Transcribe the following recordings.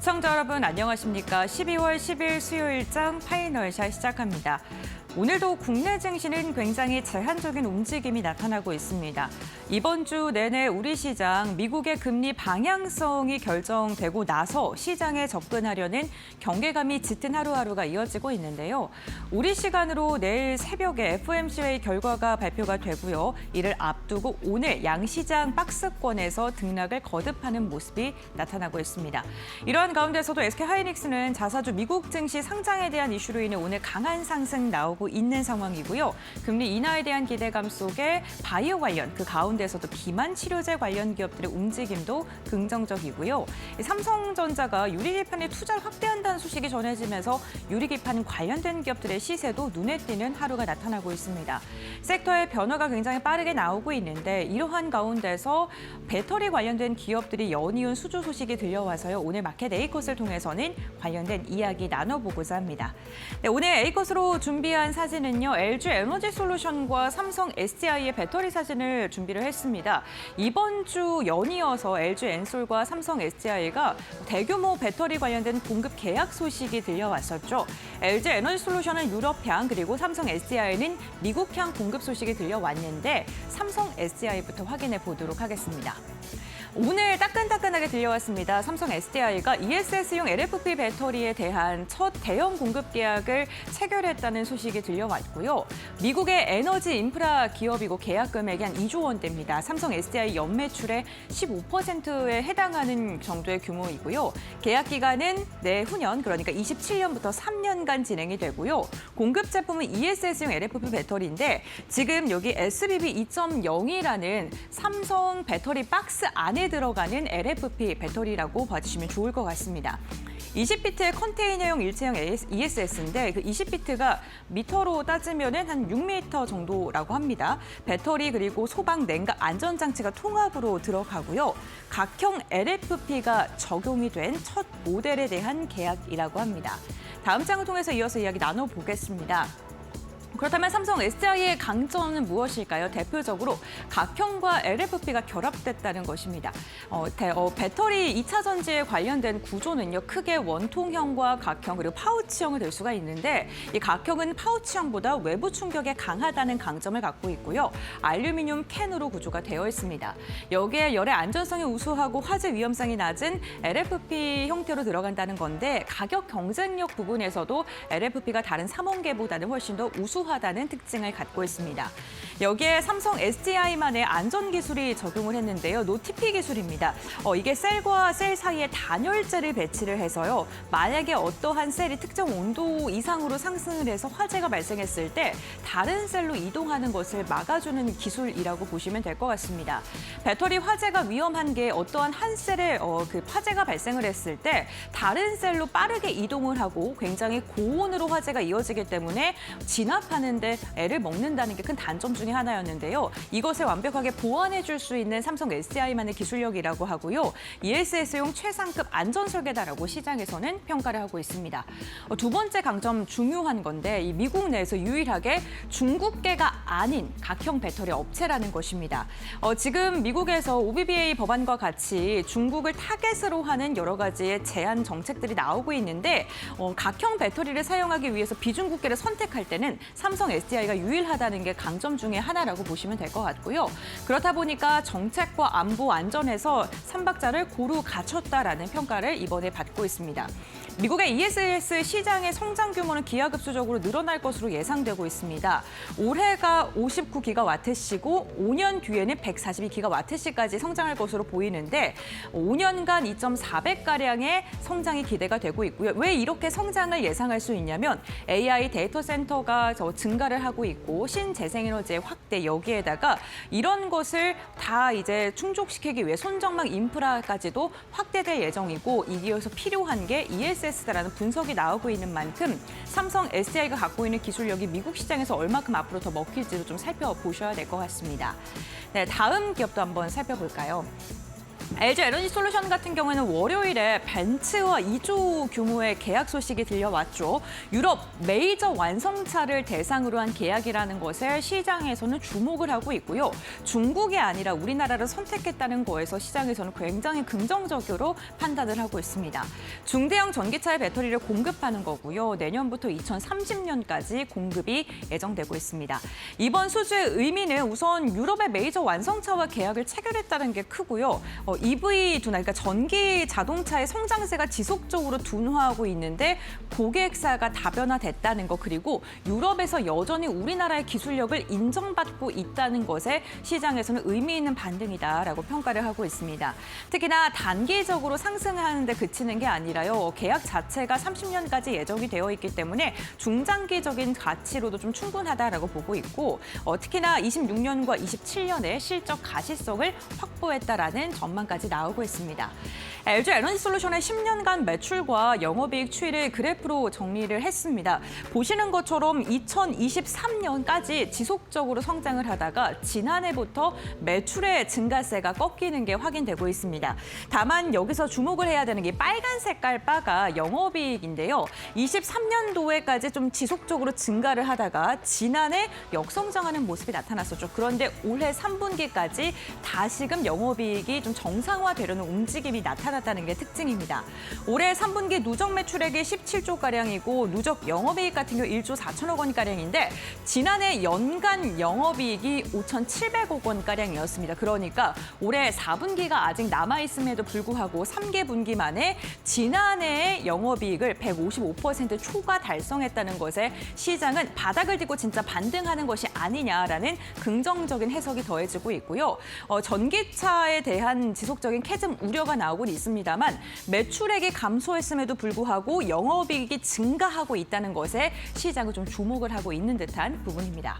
시청자 여러분 안녕하십니까? 12월 10일 수요일장 파이널샷 시작합니다. 오늘도 국내 증시는 굉장히 제한적인 움직임이 나타나고 있습니다. 이번 주 내내 우리 시장, 미국의 금리 방향성이 결정되고 나서 시장에 접근하려는 경계감이 짙은 하루하루가 이어지고 있는데요. 우리 시간으로 내일 새벽에 FOMC의 결과가 발표가 되고요. 이를 앞두고 오늘 양시장 박스권에서 등락을 거듭하는 모습이 나타나고 있습니다. 이러한 가운데서도 SK하이닉스는 자사주 미국 증시 상장에 대한 이슈로 인해 오늘 강한 상승 나오고 있는 상황이고요. 금리 인하에 대한 기대감 속에 바이오 관련, 그 가운데서도 비만 치료제 관련 기업들의 움직임도 긍정적이고요. 삼성전자가 유리기판에 투자를 확대한다는 소식이 전해지면서 유리기판 관련된 기업들의 시세도 눈에 띄는 하루가 나타나고 있습니다. 섹터의 변화가 굉장히 빠르게 나오고 있는데 이러한 가운데서 배터리 관련된 기업들이 연이은 수주 소식이 들려와서요. 오늘 마켓 A컷을 통해서는 관련된 이야기 나눠보고자 합니다. 네, 오늘 A컷으로 준비한 사진은요. LG 에너지 솔루션과 삼성 SDI의 배터리 사진을 준비를 했습니다. 이번 주 연이어서 LG 엔솔과 삼성 SDI가 대규모 배터리 관련된 공급 계약 소식이 들려왔었죠. LG 에너지 솔루션은 유럽향 그리고 삼성 SDI는 미국향 공급 소식이 들려왔는데 삼성 SDI부터 확인해 보도록 하겠습니다. 오늘 따끈따끈하게 들려왔습니다. 삼성 SDI가 ESS용 LFP 배터리에 대한 첫 대형 공급 계약을 체결했다는 소식이 들려왔고요. 미국의 에너지 인프라 기업이고 계약 금액이 한 2조 원대입니다. 삼성 SDI 연매출의 15%에 해당하는 정도의 규모이고요. 계약 기간은 내후년, 그러니까 27년부터 3년간 진행이 되고요. 공급 제품은 ESS용 LFP 배터리인데 지금 여기 SBB 2.0이라는 삼성 배터리 박스 안에 들어가는 LFP 배터리라고 봐주시면 좋을 것 같습니다. 20비트의 컨테이너용 일체형 ESS인데 그 20비트가 미터로 따지면 한 6m 정도라고 합니다. 배터리 그리고 소방, 냉각, 안전장치가 통합으로 들어가고요. 각형 LFP가 적용이 된 첫 모델에 대한 계약이라고 합니다. 다음 장을 통해서 이어서 이야기 나눠보겠습니다. 그렇다면 삼성 SDI의 강점은 무엇일까요? 대표적으로 각형과 LFP가 결합됐다는 것입니다. 배터리 2차 전지에 관련된 구조는요. 크게 원통형과 각형 그리고 파우치형이 될 수가 있는데 이 각형은 파우치형보다 외부 충격에 강하다는 강점을 갖고 있고요. 알루미늄 캔으로 구조가 되어 있습니다. 여기에 열의 안전성이 우수하고 화재 위험성이 낮은 LFP 형태로 들어간다는 건데 가격 경쟁력 부분에서도 LFP가 다른 삼원계보다는 훨씬 더 우수하다는 특징을 갖고 있습니다. 여기에 삼성 SDI만의 안전 기술이 적용을 했는데요. 노티피 기술입니다. 이게 셀과 셀 사이에 단열재를 배치를 해서요. 만약에 어떠한 셀이 특정 온도 이상으로 상승을 해서 화재가 발생했을 때 다른 셀로 이동하는 것을 막아주는 기술이라고 보시면 될 것 같습니다. 배터리 화재가 위험한 게 어떠한 한 셀에 그 화재가 발생을 했을 때 다른 셀로 빠르게 이동을 하고 굉장히 고온으로 화재가 이어지기 때문에 진압하는 데 애를 먹는다는 게 큰 단점 중에 하나였는데요. 이것을 완벽하게 보완해 줄 수 있는 삼성 SDI만의 기술력이라고 하고요. ESS용 최상급 안전 설계다라고 시장에서는 평가를 하고 있습니다. 두 번째 강점 중요한 건데 이 미국 내에서 유일하게 중국계가 아닌 각형 배터리 업체라는 것입니다. 지금 미국에서 OBBA 법안과 같이 중국을 타겟으로 하는 여러 가지의 제한 정책들이 나오고 있는데 각형 배터리를 사용하기 위해서 비중국계를 선택할 때는 삼성 SDI가 유일하다는 게 강점 중에 하나라고 보시면 될 것 같고요. 그렇다 보니까 정책과 안보 안전에서 삼박자를 고루 갖췄다라는 평가를 이번에 받고 있습니다. 미국의 ESS 시장의 성장 규모는 기하급수적으로 늘어날 것으로 예상되고 있습니다. 올해가 59기가와트시고 5년 뒤에는 142기가와트시까지 성장할 것으로 보이는데 5년간 2.4배가량의 성장이 기대가 되고 있고요. 왜 이렇게 성장을 예상할 수 있냐면 AI 데이터 센터가 증가를 하고 있고 신재생에너지의 확대 여기에다가 이런 것을 다 이제 충족시키기 위해 손정망 인프라까지도 확대될 예정이고 이기어서 필요한 게 ESS다라는 분석이 나오고 있는 만큼 삼성 SDI가 갖고 있는 기술력이 미국 시장에서 얼마큼 앞으로 더 먹힐지도 좀 살펴보셔야 될 것 같습니다. 네, 다음 기업도 한번 살펴볼까요? LG 에너지솔루션 같은 경우에는 월요일에 벤츠와 2조 규모의 계약 소식이 들려왔죠. 유럽 메이저 완성차를 대상으로 한 계약이라는 것에 시장에서는 주목을 하고 있고요. 중국이 아니라 우리나라를 선택했다는 거에서 시장에서는 굉장히 긍정적으로 판단을 하고 있습니다. 중대형 전기차의 배터리를 공급하는 거고요. 내년부터 2030년까지 공급이 예정되고 있습니다. 이번 수주의 의미는 우선 유럽의 메이저 완성차와 계약을 체결했다는 게 크고요. EV 둔화, 그러니까 전기 자동차의 성장세가 지속적으로 둔화하고 있는데 고객사가 다변화됐다는 것, 그리고 유럽에서 여전히 우리나라의 기술력을 인정받고 있다는 것에 시장에서는 의미 있는 반등이다라고 평가를 하고 있습니다. 특히나 단기적으로 상승하는 데 그치는 게 아니라요. 계약 자체가 30년까지 예정이 되어 있기 때문에 중장기적인 가치로도 좀 충분하다라고 보고 있고 특히나 26년과 27년에 실적 가시성을 확보했다라는 전망까지 나오고 있습니다. LG 에너지솔루션의 10년간 매출과 영업이익 추이를 그래프로 정리를 했습니다. 보시는 것처럼 2023년까지 지속적으로 성장을 하다가 지난해부터 매출의 증가세가 꺾이는 게 확인되고 있습니다. 다만 여기서 주목을 해야 되는 게 빨간 색깔 바가 영업이익인데요. 23년도에까지 좀 지속적으로 증가를 하다가 지난해 역성장하는 모습이 나타났었죠. 그런데 올해 3분기까지 다시금 영업이익이 좀 정상화되려는 움직임이 나타났다는 게 특징입니다. 올해 3분기 누적 매출액이 17조가량이고 누적 영업이익 같은 경우 1조 4천억 원가량인데 지난해 연간 영업이익이 5,700억 원가량이었습니다. 그러니까 올해 4분기가 아직 남아있음에도 불구하고 3개 분기 만에 지난해의 영업이익을 155% 초과 달성했다는 것에 시장은 바닥을 딛고 진짜 반등하는 것이 아니냐라는 긍정적인 해석이 더해지고 있고요. 전기차에 대한 지속적인 캐즘 우려가 나오고 있습니다만 매출액이 감소했음에도 불구하고 영업이익이 증가하고 있다는 것에 시장은 좀 주목을 하고 있는 듯한 부분입니다.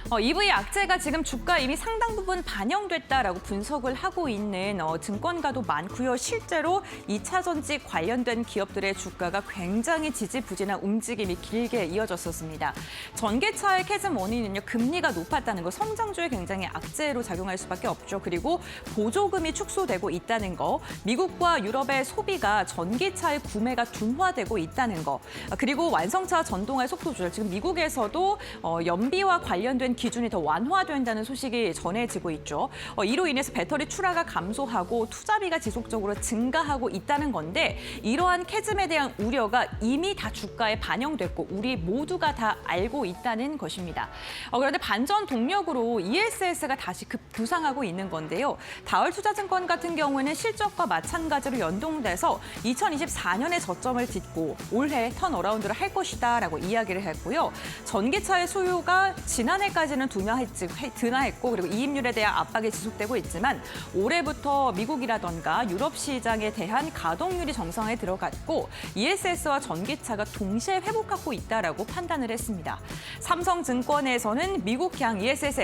EV 악재가 지금 주가에 이미 상당 부분 반영됐다라고 분석을 하고 있는 증권가도 많고요. 실제로 2차 전지 관련된 기업들의 주가가 굉장히 지지부진한 움직임이 길게 이어졌었습니다. 전기차의 캐즘 원인은요, 금리가 높았다는 거, 성장주에 굉장히 악재로 작용할 수밖에 없죠. 그리고 보조금이 축소되고 있다는 거, 미국과 유럽의 소비가 전기차의 구매가 둔화되고 있다는 거, 그리고 완성차 전동화의 속도 조절, 지금 미국에서도 연비와 관련된 기준이 더 완화된다는 소식이 전해지고 있죠. 이로 인해서 배터리 출하가 감소하고 투자비가 지속적으로 증가하고 있다는 건데 이러한 캐즘에 대한 우려가 이미 다 주가에 반영됐고 우리 모두가 다 알고 있다는 것입니다. 그런데 반전 동력으로 ESS가 다시 급부상하고 있는 건데요. 다얼투자증권 같은 경우에는 실적과 마찬가지로 연동돼서 2024년에 저점을 딛고 올해 턴어라운드를 할 것이다라고 이야기를 했고요. 전기차의 수요가 지난해까지는 둔화했고 그리고 이익률에 대한 압박이 지속되고 있지만 올해부터 미국이라던가 유럽 시장에 대한 가동률이 정상에 들어갔고 ESS와 전기차가 동시에 회복하고 있다라고 판단을 했습니다. 삼성증권에서는 미국향 ESS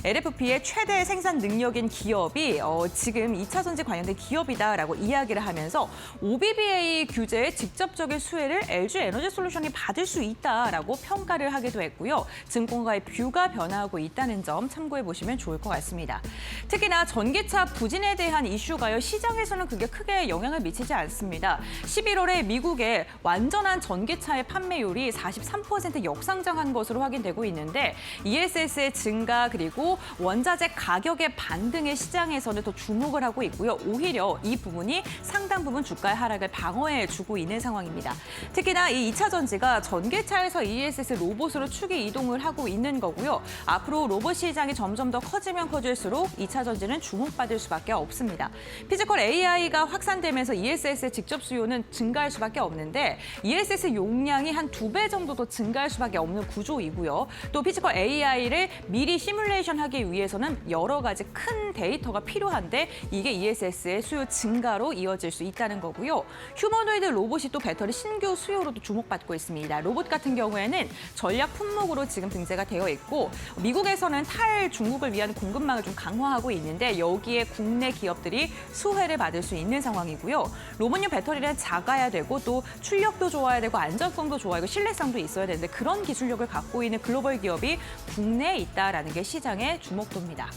LFP의 최대 생산 능력인 기업이 지금 2차 전지 관련된 기업이다라고 이야기를 하면서 OBBA 규제의 직접적인 수혜를 LG 에너지솔루션이 받을 수 있다라고 평가를 하기도 했고요. 증권가의 뷰가 변화하고 있다는 점 참고해 보시면 좋을 것 같습니다. 특히나 전기차 부진에 대한 이슈가요. 시장에서는 그게 크게 영향을 미치지 않습니다. 11월에 미국의 완전한 전기차의 판매율이 43% 역상장한 것으로 확인되고 있는데 ESS의 증가 그리고 원자재 가격의 반등의 시장에서는 더 주목을 하고 있고요. 오히려 이 부분이 상당 부분 주가의 하락을 방어해주고 있는 상황입니다. 특히나 이 2차 전지가 전기차에서 ESS 로봇으로 축이 이동을 하고 있는 거고요. 앞으로 로봇 시장이 점점 더 커지면 커질수록 2차 전지는 주목받을 수밖에 없습니다. 피지컬 AI가 확산되면서 ESS의 직접 수요는 증가할 수밖에 없는데 ESS 용량이 한 2배 정도 더 증가할 수밖에 없는 구조이고요. 또 피지컬 AI를 미리 시뮬레이션하기 위해서는 여러 가지 큰 데이터가 필요한데 이게 ESS의 수요 증가로 이어질 수 있다는 거고요. 휴머노이드 로봇이 또 배터리 신규 수요로도 주목받고 있습니다. 로봇 같은 경우에는 전략 품목으로 지금 등재가 되어 있고 미국에서는 탈중국을 위한 공급망을 좀 강화하고 있는데 여기에 국내 기업들이 수혜를 받을 수 있는 상황이고요. 로봇용 배터리는 작아야 되고 또 출력도 좋아야 되고 안전성도 좋아야 되고 신뢰성도 있어야 되는데 그런 기술력을 갖고 있는 글로벌 기업이 국내에 있다라는 게 시장의 주목도입니다.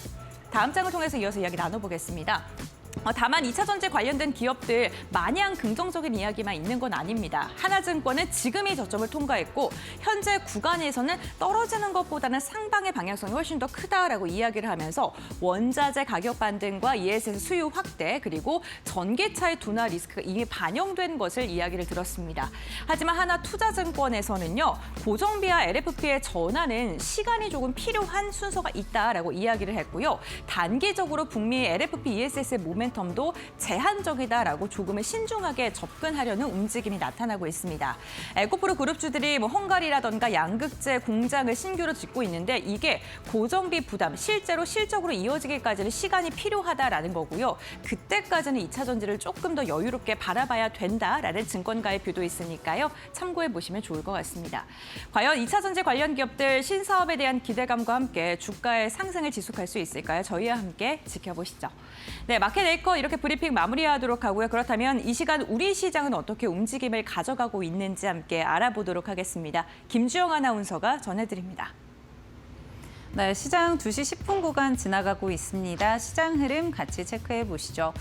다음 장을 통해서 이어서 이야기 나눠보겠습니다. 다만 2차 전지 관련된 기업들 마냥 긍정적인 이야기만 있는 건 아닙니다. 하나증권은 지금이 저점을 통과했고 현재 구간에서는 떨어지는 것보다는 상방의 방향성이 훨씬 더 크다라고 이야기를 하면서 원자재 가격 반등과 ESS 수요 확대 그리고 전기차의 둔화 리스크가 이미 반영된 것을 이야기를 들었습니다. 하지만 하나투자증권에서는요. 고정비와 LFP의 전환은 시간이 조금 필요한 순서가 있다라고 이야기를 했고요. 단기적으로 북미 LFP ESS의 모멘텀도 제한적이다라고 조금은 신중하게 접근하려는 움직임이 나타나고 있습니다. 에코프로 그룹주들이 헝가리라던가 양극재 공장을 신규로 짓고 있는데 이게 고정비 부담, 실제로 실적으로 이어지기까지는 시간이 필요하다라는 거고요. 그때까지는 2차 전지를 조금 더 여유롭게 바라봐야 된다라는 증권가의 뷰도 있으니까요. 참고해 보시면 좋을 것 같습니다. 과연 2차 전지 관련 기업들 신사업에 대한 기대감과 함께 주가의 상승을 지속할 수 있을까요? 저희와 함께 지켜보시죠. 네, 마켓 앵커 이렇게 브리핑 마무리하도록 하고요. 그렇다면 이 시간 우리 시장은 어떻게 움직임을 가져가고 있는지 함께 알아보도록 하겠습니다. 김주영 아나운서가 전해드립니다. 네, 시장 2시 10분 구간 지나가고 있습니다. 시장 흐름 같이 체크해 보시죠.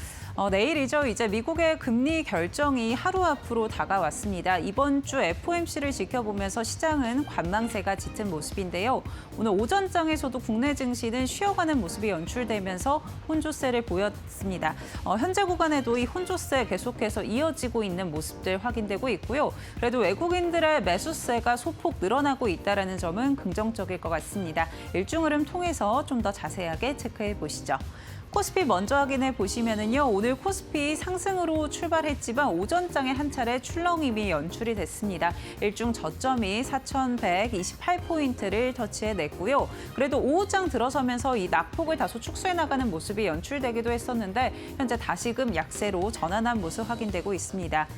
내일이죠. 이제 미국의 금리 결정이 하루 앞으로 다가왔습니다. 이번 주 FOMC를 지켜보면서 시장은 관망세가 짙은 모습인데요. 오늘 오전장에서도 국내 증시는 쉬어가는 모습이 연출되면서 혼조세를 보였습니다. 현재 구간에도 이 혼조세 계속해서 이어지고 있는 모습들 확인되고 있고요. 그래도 외국인들의 매수세가 소폭 늘어나고 있다는 점은 긍정적일 것 같습니다. 일중 흐름 통해서 좀 더 자세하게 체크해 보시죠. 코스피 먼저 확인해 보시면은요. 오늘 코스피 상승으로 출발했지만 오전장에 한 차례 출렁임이 연출이 됐습니다. 일중 저점이 4,128포인트를 터치해냈고요. 그래도 오후장 들어서면서 이 낙폭을 다소 축소해 나가는 모습이 연출되기도 했었는데 현재 다시금 약세로 전환한 모습 확인되고 있습니다.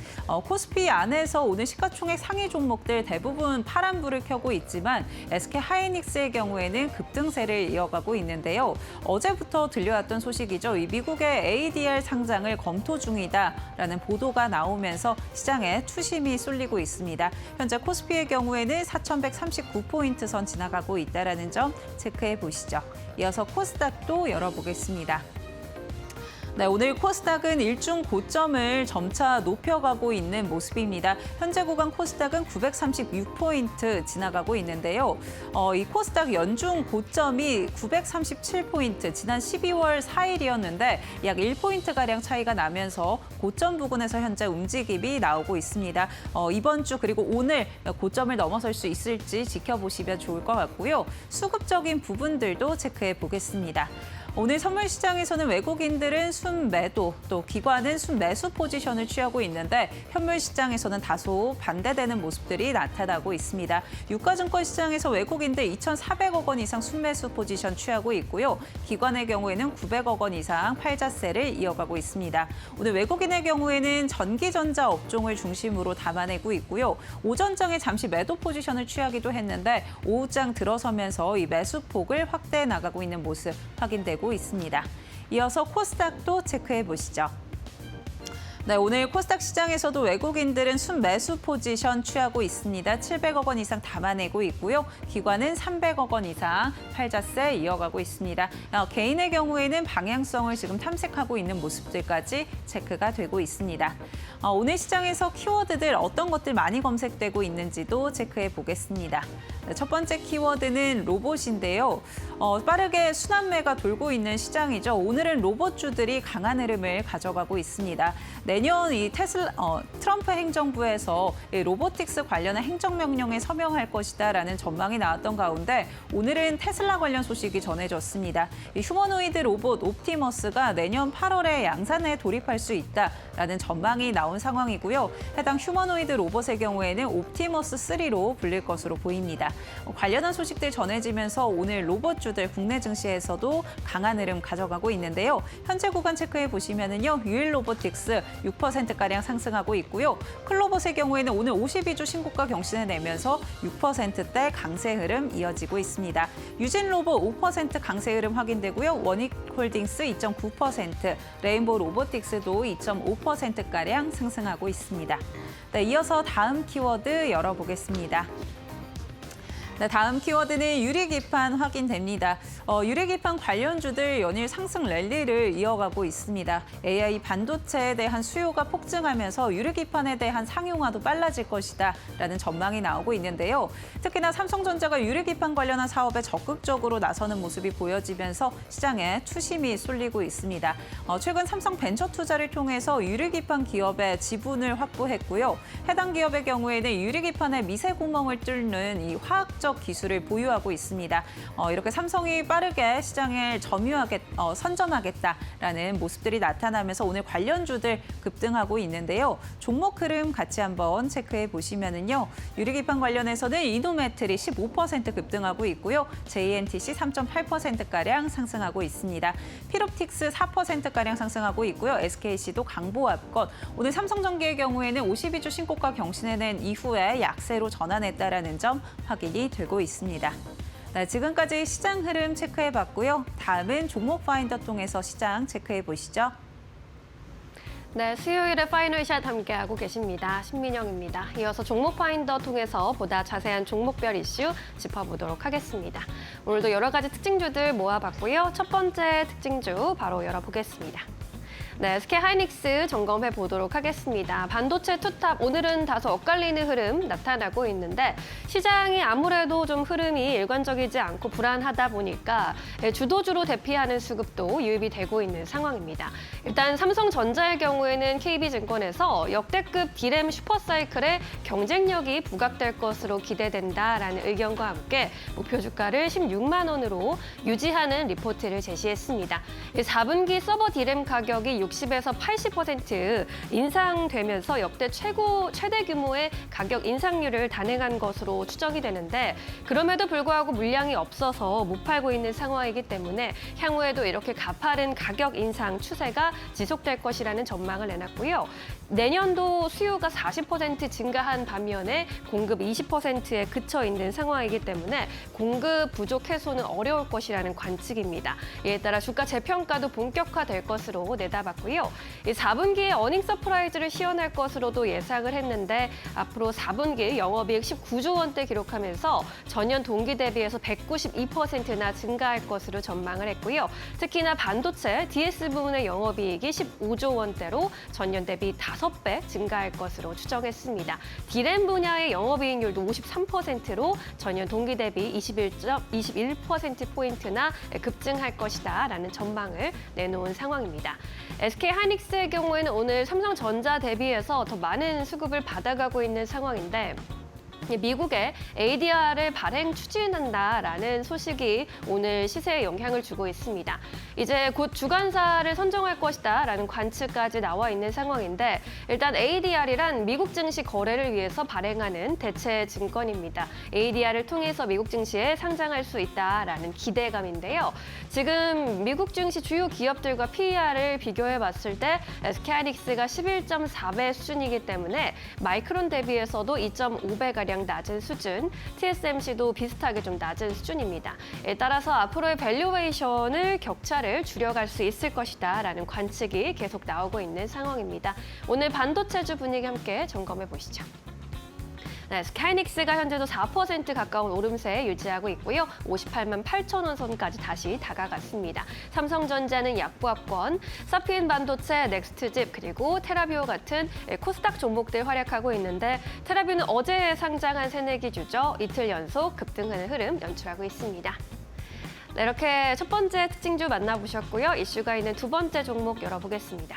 코스피 안에서 오늘 시가총액 상위 종목들 대부분 파란불을 켜고 있지만 SK 하이닉스의 경우에는 급등세를 이어가고 있는데요. 어제부터 들려왔던 소식이죠. 이 미국의 ADR 상장을 검토 중이다라는 보도가 나오면서 시장에 투심이 쏠리고 있습니다. 현재 코스피의 경우에는 4,139포인트 선 지나가고 있다는 점 체크해 보시죠. 이어서 코스닥도 열어보겠습니다. 네, 오늘 코스닥은 일중 고점을 점차 높여가고 있는 모습입니다. 현재 구간 코스닥은 936포인트 지나가고 있는데요. 이 코스닥 연중 고점이 937포인트, 지난 12월 4일이었는데 약 1포인트가량 차이가 나면서 고점 부근에서 현재 움직임이 나오고 있습니다. 이번 주 그리고 오늘 고점을 넘어설 수 있을지 지켜보시면 좋을 것 같고요. 수급적인 부분들도 체크해 보겠습니다. 오늘 선물 시장에서는 외국인들은 순매도, 또 기관은 순매수 포지션을 취하고 있는데 현물 시장에서는 다소 반대되는 모습들이 나타나고 있습니다. 유가증권 시장에서 외국인들 2,400억 원 이상 순매수 포지션 취하고 있고요. 기관의 경우에는 900억 원 이상 팔자세를 이어가고 있습니다. 오늘 외국인의 경우에는 전기전자 업종을 중심으로 담아내고 있고요. 오전장에 잠시 매도 포지션을 취하기도 했는데 오후장 들어서면서 이 매수폭을 확대해 나가고 있는 모습 확인되고 있습니다. 이어서 코스닥도 체크해 보시죠. 네, 오늘 코스닥 시장에서도 외국인들은 순매수 포지션 취하고 있습니다. 700억 원 이상 담아내고 있고요. 기관은 300억 원 이상 팔자세 이어가고 있습니다. 개인의 경우에는 방향성을 지금 탐색하고 있는 모습들까지 체크가 되고 있습니다. 오늘 시장에서 키워드들 어떤 것들 많이 검색되고 있는지도 체크해 보겠습니다. 네, 첫 번째 키워드는 로봇인데요. 빠르게 순환매가 돌고 있는 시장이죠. 오늘은 로봇주들이 강한 흐름을 가져가고 있습니다. 내년 이 트럼프 행정부에서 이 로보틱스 관련한 행정명령에 서명할 것이다라는 전망이 나왔던 가운데 오늘은 테슬라 관련 소식이 전해졌습니다. 이 휴머노이드 로봇 옵티머스가 내년 8월에 양산에 돌입할 수 있다라는 전망이 나온 상황이고요. 해당 휴머노이드 로봇의 경우에는 옵티머스 3로 불릴 것으로 보입니다. 관련한 소식들 전해지면서 오늘 로봇주들 국내 증시에서도 강한 흐름 가져가고 있는데요. 현재 구간 체크해 보시면은요. 유일 로보틱스 6%가량 상승하고 있고요. 클로봇의 경우에는 오늘 52주 신고가 경신을 내면서 6%대 강세 흐름 이어지고 있습니다. 유진 로봇 5% 강세 흐름 확인되고요. 원익홀딩스 2.9%, 레인보우 로보틱스도 2.5%가량 상승하고 있습니다. 네, 이어서 다음 키워드 열어보겠습니다. 네, 다음 키워드는 유리기판 확인됩니다. 유리기판 관련주들 연일 상승 랠리를 이어가고 있습니다. AI 반도체에 대한 수요가 폭증하면서 유리기판에 대한 상용화도 빨라질 것이다 라는 전망이 나오고 있는데요. 특히나 삼성전자가 유리기판 관련한 사업에 적극적으로 나서는 모습이 보여지면서 시장에 투심이 쏠리고 있습니다. 최근 삼성 벤처 투자를 통해서 유리기판 기업의 지분을 확보했고요. 해당 기업의 경우에는 유리기판의 미세 구멍을 뚫는 이 화학적 기술을 보유하고 있습니다. 이렇게 삼성이 빠르게 시장을 선점하겠다라는 모습들이 나타나면서 오늘 관련주들 급등하고 있는데요. 종목 흐름 같이 한번 체크해 보시면은요. 유리기판 관련해서는 이노메틀이 15% 급등하고 있고요. JNTC 3.8%가량 상승하고 있습니다. 피롭틱스 4%가량 상승하고 있고요. SKC도 강보합권. 오늘 삼성전기의 경우에는 52주 신고가 경신해낸 이후에 약세로 전환했다라는 점 확인이 되고 있습니다. 네, 지금까지 시장 흐름 체크해봤고요. 다음은 종목 파인더 통해서 시장 체크해보시죠. 네, 수요일에 파이널샷 함께하고 계십니다. 신민영입니다. 이어서 종목 파인더 통해서 보다 자세한 종목별 이슈 짚어보도록 하겠습니다. 오늘도 여러 가지 특징주들 모아봤고요. 첫 번째 특징주 바로 열어보겠습니다. 네, SK 하이닉스 점검해 보도록 하겠습니다. 반도체 투탑 오늘은 다소 엇갈리는 흐름 나타나고 있는데 시장이 아무래도 좀 흐름이 일관적이지 않고 불안하다 보니까 주도주로 대피하는 수급도 유입이 되고 있는 상황입니다. 일단 삼성전자의 경우에는 KB증권에서 역대급 D램 슈퍼사이클의 경쟁력이 부각될 것으로 기대된다라는 의견과 함께 목표 주가를 16만 원으로 유지하는 리포트를 제시했습니다. 4분기 서버 D램 가격이 60에서 80% 인상되면서 역대 최대 규모의 가격 인상률을 단행한 것으로 추정이 되는데 그럼에도 불구하고 물량이 없어서 못 팔고 있는 상황이기 때문에 향후에도 이렇게 가파른 가격 인상 추세가 지속될 것이라는 전망을 내놨고요. 내년도 수요가 40% 증가한 반면에 공급 20%에 그쳐 있는 상황이기 때문에 공급 부족 해소는 어려울 것이라는 관측입니다. 이에 따라 주가 재평가도 본격화될 것으로 내다봤고요. 4분기에 어닝 서프라이즈를 시현할 것으로도 예상을 했는데 앞으로 4분기 영업이익 19조 원대 기록하면서 전년 동기 대비해서 192%나 증가할 것으로 전망을 했고요. 특히나 반도체 DS 부문의 영업이익이 15조 원대로 전년 대비 5배 증가할 것으로 추정했습니다. D램 분야의 영업이익률도 53%로 전년 동기 대비 21%포인트나 급증할 것이다라는 전망을 내놓은 상황입니다. SK 하이닉스의 경우에는 오늘 삼성전자 대비해서 더 많은 수급을 받아가고 있는 상황인데 미국의 ADR을 발행 추진한다라는 소식이 오늘 시세에 영향을 주고 있습니다. 이제 곧 주관사를 선정할 것이다라는 관측까지 나와 있는 상황인데 일단 ADR이란 미국 증시 거래를 위해서 발행하는 대체 증권입니다. ADR을 통해서 미국 증시에 상장할 수 있다라는 기대감인데요. 지금 미국 증시 주요 기업들과 PER을 비교해 봤을 때 SK하이닉스가 11.4배 수준이기 때문에 마이크론 대비해서도 2.5배가량 낮은 수준, TSMC도 비슷하게 좀 낮은 수준입니다. 따라서 앞으로의 밸류에이션을 격차를 줄여갈 수 있을 것이다라는 관측이 계속 나오고 있는 상황입니다. 오늘 반도체주 분위기 함께 점검해 보시죠. 네, 스카이닉스가 현재도 4% 가까운 오름세 유지하고 있고요. 58만 8천 원 선까지 다시 다가갔습니다. 삼성전자는 약보합권, 사피엔 반도체, 넥스트집 그리고 테라뷰 같은 코스닥 종목들 활약하고 있는데 테라뷰는 어제 상장한 새내기주죠. 이틀 연속 급등하는 흐름 연출하고 있습니다. 네, 이렇게 첫 번째 특징주 만나보셨고요. 이슈가 있는 두 번째 종목 열어보겠습니다.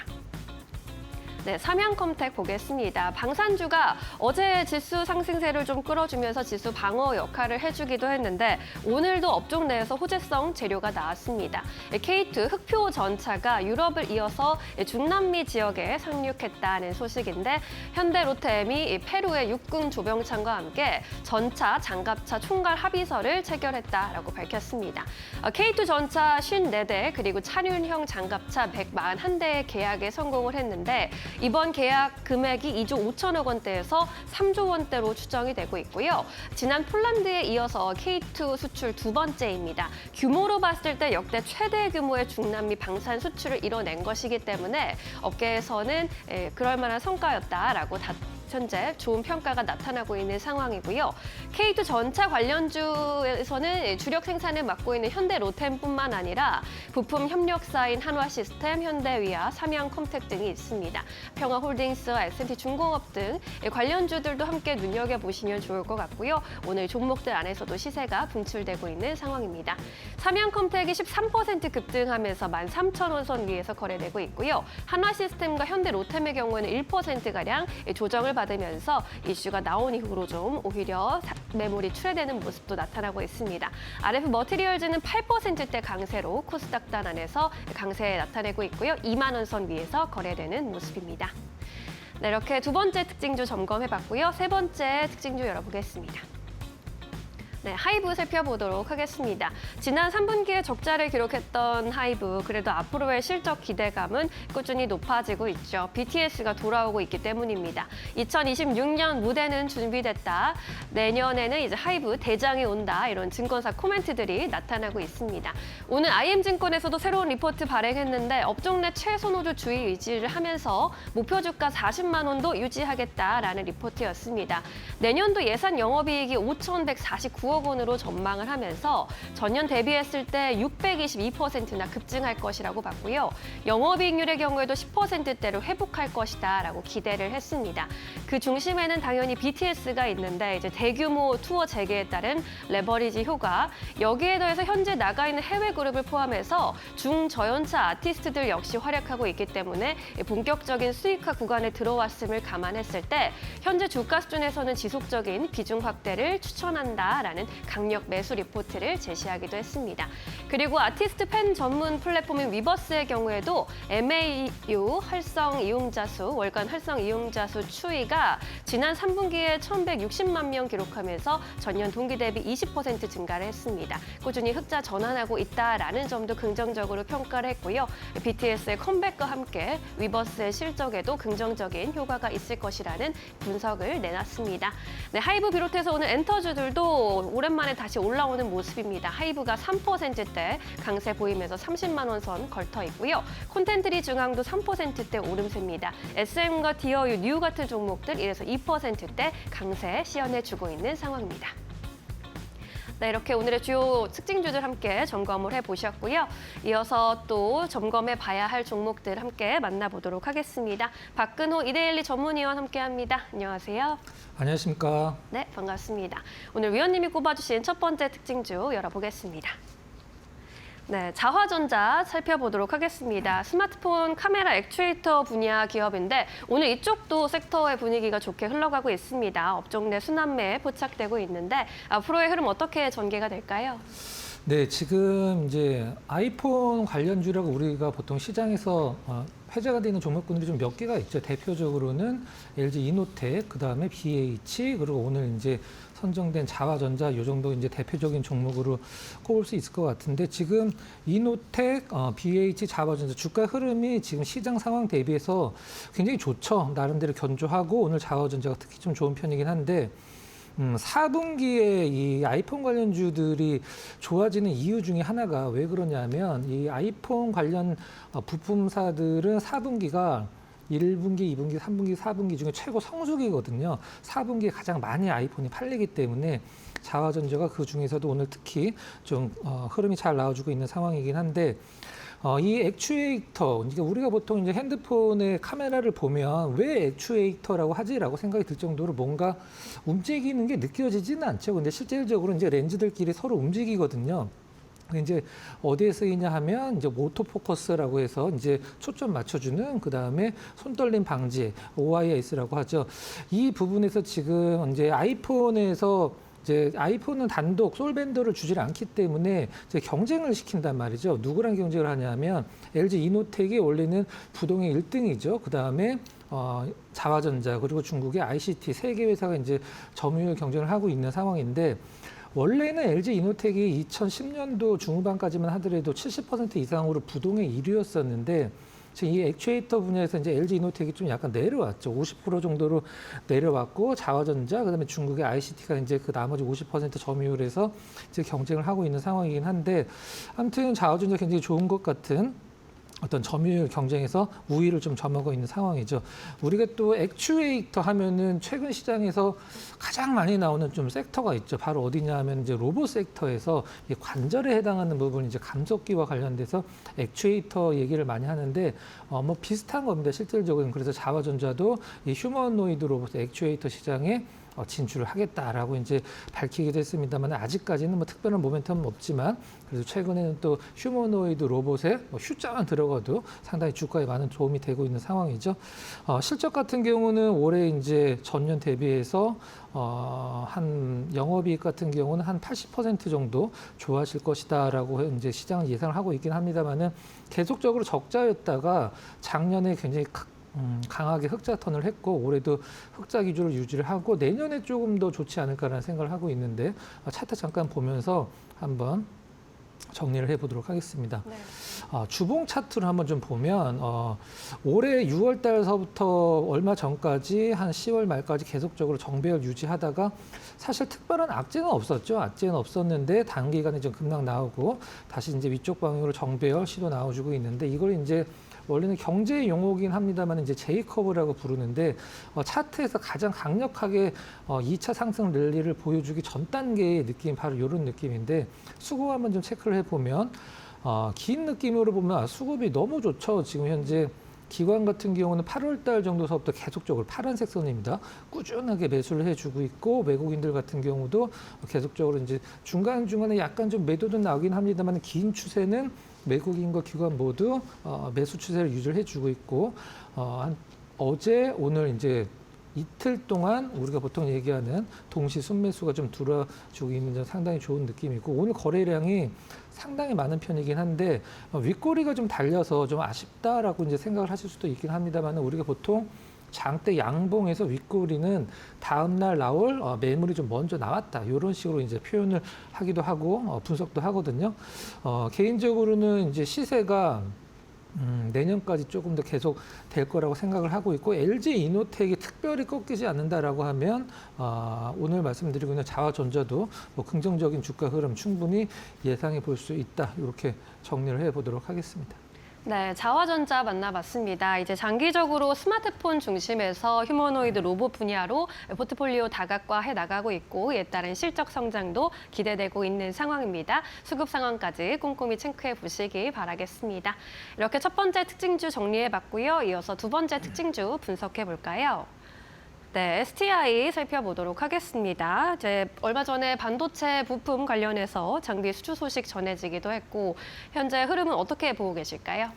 네, 삼양컴텍 보겠습니다. 방산주가 어제 지수 상승세를 좀 끌어주면서 지수 방어 역할을 해주기도 했는데 오늘도 업종 내에서 호재성 재료가 나왔습니다. K2 흑표 전차가 유럽을 이어서 중남미 지역에 상륙했다는 소식인데 현대 로템이 페루의 육군 조병창과 함께 전차, 장갑차 총괄 합의서를 체결했다라고 밝혔습니다. K2 전차 54대 그리고 차륜형 장갑차 141대의 계약에 성공을 했는데 이번 계약 금액이 2조 5천억 원대에서 3조 원대로 추정이 되고 있고요. 지난 폴란드에 이어서 K2 수출 두 번째입니다. 규모로 봤을 때 역대 최대 규모의 중남미 방산 수출을 이뤄낸 것이기 때문에 업계에서는 그럴 만한 성과였다라고 현재 좋은 평가가 나타나고 있는 상황이고요. K2 전차 관련주에서는 주력 생산을 맡고 있는 현대로템뿐만 아니라 부품 협력사인 한화시스템, 현대위아, 삼양컴텍 등이 있습니다. 평화홀딩스, S&T중공업 등 관련주들도 함께 눈여겨보시면 좋을 것 같고요. 오늘 종목들 안에서도 시세가 분출되고 있는 상황입니다. 삼양컴텍이 13% 급등하면서 13,000원 선 위에서 거래되고 있고요. 한화시스템과 현대로템의 경우에는 1%가량 조정을 받으면서 이슈가 나온 이후로 좀 오히려 매물이 출회되는 모습도 나타나고 있습니다. RF 머티리얼즈는 8%대 강세로 코스닥 단안에서 강세 나타내고 있고요. 2만 원 선 위에서 거래되는 모습입니다. 네, 이렇게 두 번째 특징주 점검해봤고요. 세 번째 특징주 열어보겠습니다. 네, 하이브 살펴보도록 하겠습니다. 지난 3분기에 적자를 기록했던 하이브, 그래도 앞으로의 실적 기대감은 꾸준히 높아지고 있죠. BTS가 돌아오고 있기 때문입니다. 2026년 무대는 준비됐다. 내년에는 이제 하이브 대장이 온다. 이런 증권사 코멘트들이 나타나고 있습니다. 오늘 IM증권에서도 새로운 리포트 발행했는데 업종 내 최선호주 주의 유지를 하면서 목표 주가 40만 원도 유지하겠다라는 리포트였습니다. 내년도 예산 영업이익이 5,149억 원으로 전망을 하면서 전년 대비했을 때 622%나 급증할 것이라고 봤고요. 영업이익률의 경우에도 10%대로 회복할 것이다라고 기대를 했습니다. 그 중심에는 당연히 BTS가 있는데 이제 대규모 투어 재개에 따른 레버리지 효과, 여기에 더해서 현재 나가 있는 해외 그룹을 포함해서 중저연차 아티스트들 역시 활약하고 있기 때문에 본격적인 수익화 구간에 들어왔음을 감안했을 때 현재 주가 수준에서는 지속적인 비중 확대를 추천한다라는 강력 매수 리포트를 제시하기도 했습니다. 그리고 아티스트 팬 전문 플랫폼인 위버스의 경우에도 MAU 활성 이용자 수, 월간 활성 이용자 수 추이가 지난 3분기에 1,160만 명 기록하면서 전년 동기 대비 20% 증가를 했습니다. 꾸준히 흑자 전환하고 있다라는 점도 긍정적으로 평가를 했고요. BTS의 컴백과 함께 위버스의 실적에도 긍정적인 효과가 있을 것이라는 분석을 내놨습니다. 네, 하이브 비롯해서 오늘 엔터주들도 오랜만에 다시 올라오는 모습입니다. 하이브가 3%대 강세 보이면서 30만 원 선 걸터 있고요. 콘텐트리 중앙도 3%대 오름세입니다. SM과 디어유, 뉴 같은 종목들 이래서 2%대 강세 시연해주고 있는 상황입니다. 네, 이렇게 오늘의 주요 특징주들 함께 점검을 해보셨고요. 이어서 또 점검해 봐야 할 종목들 함께 만나보도록 하겠습니다. 박근호 이데일리 전문위원 함께합니다. 안녕하세요. 안녕하십니까. 네, 반갑습니다. 오늘 위원님이 꼽아주신 첫 번째 특징주 열어보겠습니다. 네, 자화전자 살펴보도록 하겠습니다. 스마트폰 카메라 액추에이터 분야 기업인데 오늘 이쪽도 섹터의 분위기가 좋게 흘러가고 있습니다. 업종 내 순환매에 포착되고 있는데 앞으로의 흐름 어떻게 전개가 될까요? 네, 지금 이제 아이폰 관련주라고 우리가 보통 시장에서 회자가 되는 종목군들이 좀 몇 개가 있죠. 대표적으로는 LG 이노텍, 그다음에 BH, 그리고 오늘 이제 선정된 자화전자 이 정도 이제 대표적인 종목으로 꼽을 수 있을 것 같은데 지금 이노텍, BH, 자화전자 주가 흐름이 지금 시장 상황 대비해서 굉장히 좋죠. 나름대로 견조하고 오늘 자화전자가 특히 좀 좋은 편이긴 한데 4분기에 이 아이폰 관련주들이 좋아지는 이유 중에 하나가 왜 그러냐면 이 아이폰 관련 부품사들은 4분기가 1분기, 2분기, 3분기, 4분기 중에 최고 성수기거든요. 4분기에 가장 많이 아이폰이 팔리기 때문에 자화전자가 그 중에서도 오늘 특히 좀 흐름이 잘 나와주고 있는 상황이긴 한데 이 액추에이터, 그러니까 우리가 보통 이제 핸드폰의 카메라를 보면 왜 액추에이터라고 하지라고 생각이 들 정도로 뭔가 움직이는 게 느껴지지는 않죠. 근데 실질적으로 이제 렌즈들끼리 서로 움직이거든요. 이제 어디에 쓰이냐 하면 이제 오토포커스라고 해서 이제 초점 맞춰주는 그 다음에 손떨림 방지 OIS라고 하죠. 이 부분에서 지금 이제 아이폰에서 이제 아이폰은 단독 솔밴더를 주질 않기 때문에 이제 경쟁을 시킨단 말이죠. 누구랑 경쟁을 하냐면 LG 이노텍이 원래는 부동의 1등이죠. 그 다음에 자화전자 그리고 중국의 ICT 세 개 회사가 이제 점유율 경쟁을 하고 있는 상황인데. 원래는 LG 이노텍이 2010년도 중후반까지만 하더라도 70% 이상으로 부동의 1위였었는데 지금 이 액추에이터 분야에서 이제 LG 이노텍이 좀 약간 내려왔죠. 50% 정도로 내려왔고 자화전자 그다음에 중국의 ICT가 이제 그 나머지 50% 점유율에서 이제 경쟁을 하고 있는 상황이긴 한데 아무튼 자화전자 굉장히 좋은 것 같은 어떤 점유율 경쟁에서 우위를 좀 점하고 있는 상황이죠. 우리가 또 액추에이터 하면은 최근 시장에서 가장 많이 나오는 좀 섹터가 있죠. 바로 어디냐 하면 이제 로봇 섹터에서 이 관절에 해당하는 부분이 이제 감속기와 관련돼서 액추에이터 얘기를 많이 하는데 뭐 비슷한 겁니다. 실질적으로는. 그래서 자와전자도 이 휴머노이드 로봇 액추에이터 시장에 진출을 하겠다라고 이제 밝히기도 했습니다만 아직까지는 뭐 특별한 모멘텀은 없지만 그래도 최근에는 또 휴머노이드 로봇에 휴자만 들어가도 상당히 주가에 많은 도움이 되고 있는 상황이죠. 실적 같은 경우는 올해 이제 전년 대비해서 한 영업이익 같은 경우는 한 80% 정도 좋아질 것이다라고 이제 시장은 예상을 하고 있긴 합니다만은 계속적으로 적자였다가 작년에 굉장히 강하게 흑자 턴을 했고 올해도 흑자 기조를 유지를 하고 내년에 조금 더 좋지 않을까라는 생각을 하고 있는데 차트 잠깐 보면서 한번 정리를 해보도록 하겠습니다. 네. 주봉 차트를 한번 좀 보면 올해 6월 달서부터 얼마 전까지 한 10월 말까지 계속적으로 정배열 유지하다가 사실 특별한 악재는 없었죠. 악재는 없었는데 단기간에 좀 급락 나오고 다시 이제 위쪽 방향으로 정배열 시도 나와주고 있는데 이걸 이제 원래는 경제 용어긴 합니다만 이제 J커브라고 부르는데 차트에서 가장 강력하게 2차 상승 랠리를 보여주기 전 단계의 느낌 바로 이런 느낌인데 수급 한번 좀 체크를 해보면 긴 느낌으로 보면 수급이 너무 좋죠. 지금 현재 기관 같은 경우는 8월 달 정도서부터 계속적으로 파란색 선입니다. 꾸준하게 매수를 해주고 있고 외국인들 같은 경우도 계속적으로 이제 중간중간에 약간 좀 매도도 나오긴 합니다만 긴 추세는 외국인과 기관 모두 매수 추세를 유지를 해주고 있고 어제 오늘 이제 이틀 동안 우리가 보통 얘기하는 동시 순매수가 좀 들어주고 있는 점 상당히 좋은 느낌이고 오늘 거래량이 상당히 많은 편이긴 한데 윗꼬리가 좀 달려서 좀 아쉽다라고 이제 생각을 하실 수도 있긴 합니다만 우리가 보통 장대 양봉에서 윗꼬리는 다음 날 나올 매물이 좀 먼저 나왔다 이런 식으로 이제 표현을 하기도 하고 분석도 하거든요. 개인적으로는 이제 시세가 내년까지 조금 더 계속 될 거라고 생각을 하고 있고 LG 이노텍이 특별히 꺾이지 않는다라고 하면 오늘 말씀드리고 있는 자와전자도 뭐 긍정적인 주가 흐름 충분히 예상해 볼 수 있다 이렇게 정리를 해보도록 하겠습니다. 네, 자와전자 만나봤습니다. 이제 장기적으로 스마트폰 중심에서 휴머노이드 로봇 분야로 포트폴리오 다각화해 나가고 있고 이에 따른 실적 성장도 기대되고 있는 상황입니다. 수급 상황까지 꼼꼼히 체크해 보시기 바라겠습니다. 이렇게 첫 번째 특징주 정리해봤고요. 이어서 두 번째 특징주 분석해 볼까요? 네, STI 살펴보도록 하겠습니다. 이제 얼마 전에 반도체 부품 관련해서 장비 수주 소식 전해지기도 했고 현재 흐름은 어떻게 보고 계실까요?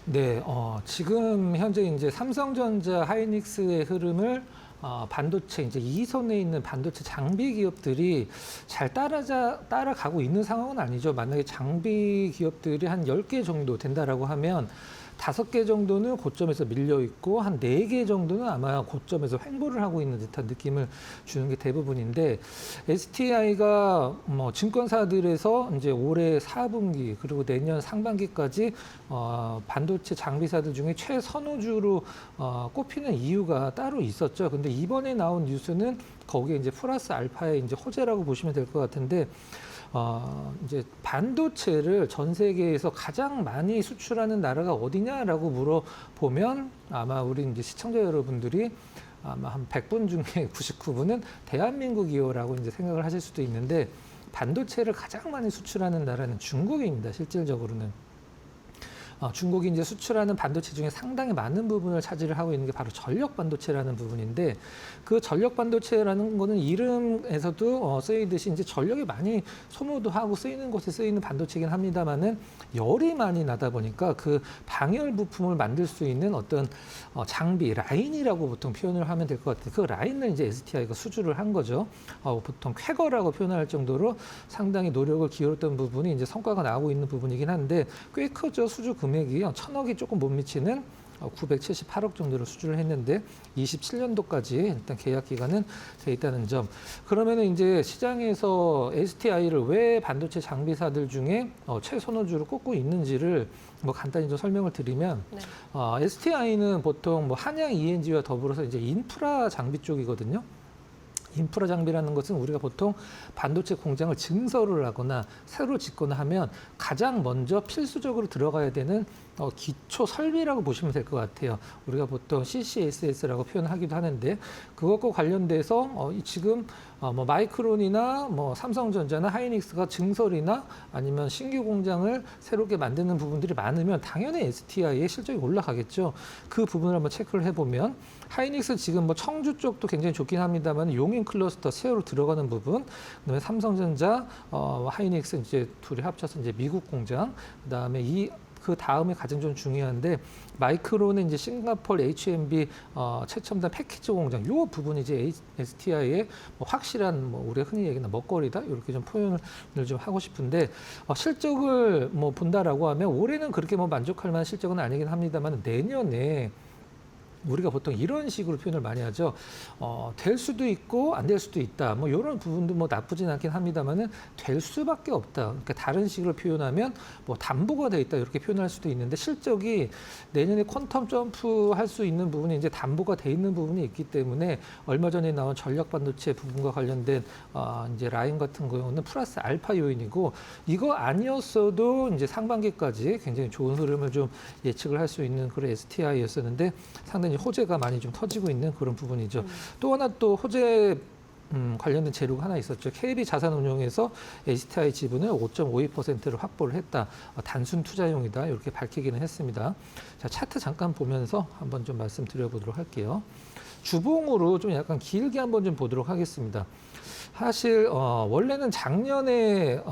네, 지금 현재 이제 삼성전자, 하이닉스의 흐름을 반도체 이제 2선에 있는 반도체 장비 기업들이 잘 따라가고 있는 상황은 아니죠. 만약에 장비 기업들이 한 10개 정도 된다라고 하면 5개 정도는 고점에서 밀려 있고 한 4개 정도는 아마 고점에서 횡보를 하고 있는 듯한 느낌을 주는 게 대부분인데 STI가 뭐 증권사들에서 이제 올해 4분기 그리고 내년 상반기까지 반도체 장비사들 중에 최선호주로 꼽히는 이유가 따로 있었죠. 근데 이번에 나온 뉴스는 거기에 이제 플러스 알파의 이제 호재라고 보시면 될 것 같은데 이제 반도체를 전 세계에서 가장 많이 수출하는 나라가 어디냐라고 물어보면 아마 우리 이제 시청자 여러분들이 아마 한 100분 중에 99분은 대한민국이요라고 이제 생각을 하실 수도 있는데 반도체를 가장 많이 수출하는 나라는 중국입니다. 실질적으로는. 중국이 이제 수출하는 반도체 중에 상당히 많은 부분을 차지를 하고 있는 게 바로 전력 반도체라는 부분인데 그 전력 반도체라는 거는 이름에서도 쓰이듯이 이제 전력이 많이 소모도 하고 쓰이는 곳에 쓰이는 반도체이긴 합니다만은 열이 많이 나다 보니까 그 방열 부품을 만들 수 있는 어떤 장비 라인이라고 보통 표현을 하면 될 것 같아요. 그 라인을 이제 STI가 수주를 한 거죠. 보통 쾌거라고 표현할 정도로 상당히 노력을 기울였던 부분이 이제 성과가 나오고 있는 부분이긴 한데 꽤 크죠. 수주 금액이 1,000억이 조금 못 미치는 978억 정도로 수주를 했는데 27년도까지 일단 계약 기간은 돼 있다는 점. 그러면은 이제 시장에서 STI를 왜 반도체 장비사들 중에 최선호주로 꼽고 있는지를 뭐 간단히 좀 설명을 드리면 네. STI는 보통 뭐 한양 ENG와 더불어서 이제 인프라 장비 쪽이거든요. 인프라 장비라는 것은 우리가 보통 반도체 공장을 증설을 하거나 새로 짓거나 하면 가장 먼저 필수적으로 들어가야 되는 기초 설비라고 보시면 될 것 같아요. 우리가 보통 CCSS라고 표현하기도 하는데 그것과 관련돼서 지금 뭐 마이크론이나 뭐 삼성전자나 하이닉스가 증설이나 아니면 신규 공장을 새롭게 만드는 부분들이 많으면 당연히 STI의 실적이 올라가겠죠. 그 부분을 한번 체크를 해보면 하이닉스 지금 뭐 청주 쪽도 굉장히 좋긴 합니다만 용인 클러스터 새로 들어가는 부분, 그다음에 삼성전자, 하이닉스 이제 둘이 합쳐서 이제 미국 공장, 그다음에 그 다음에 가장 좀 중요한데 마이크론은 이제 싱가포르 HMB 최첨단 패키지 공장 요 부분이 이제 STI의 뭐 확실한 뭐 우리가 흔히 얘기하는 먹거리다 이렇게 좀 표현을 좀 하고 싶은데 실적을 뭐 본다라고 하면 올해는 그렇게 뭐 만족할 만한 실적은 아니긴 합니다만 내년에 우리가 보통 이런 식으로 표현을 많이 하죠. 될 수도 있고 안 될 수도 있다. 뭐 이런 부분도 뭐 나쁘진 않긴 합니다만은 될 수밖에 없다. 그러니까 다른 식으로 표현하면 뭐 담보가 돼 있다 이렇게 표현할 수도 있는데 실적이 내년에 퀀텀 점프 할 수 있는 부분이 이제 담보가 돼 있는 부분이 있기 때문에 얼마 전에 나온 전력 반도체 부분과 관련된 이제 라인 같은 경우는 플러스 알파 요인이고 이거 아니었어도 이제 상반기까지 굉장히 좋은 흐름을 좀 예측을 할 수 있는 그런 STI였었는데 상당히 호재가 많이 좀 터지고 있는 그런 부분이죠. 또 하나 또 호재 관련된 재료가 하나 있었죠. KB 자산운용에서 STI 지분을 5.52%를 확보를 했다. 단순 투자용이다. 이렇게 밝히기는 했습니다. 자, 차트 잠깐 보면서 한번 좀 말씀드려보도록 할게요. 주봉으로 좀 약간 길게 한번 좀 보도록 하겠습니다. 사실 원래는 작년에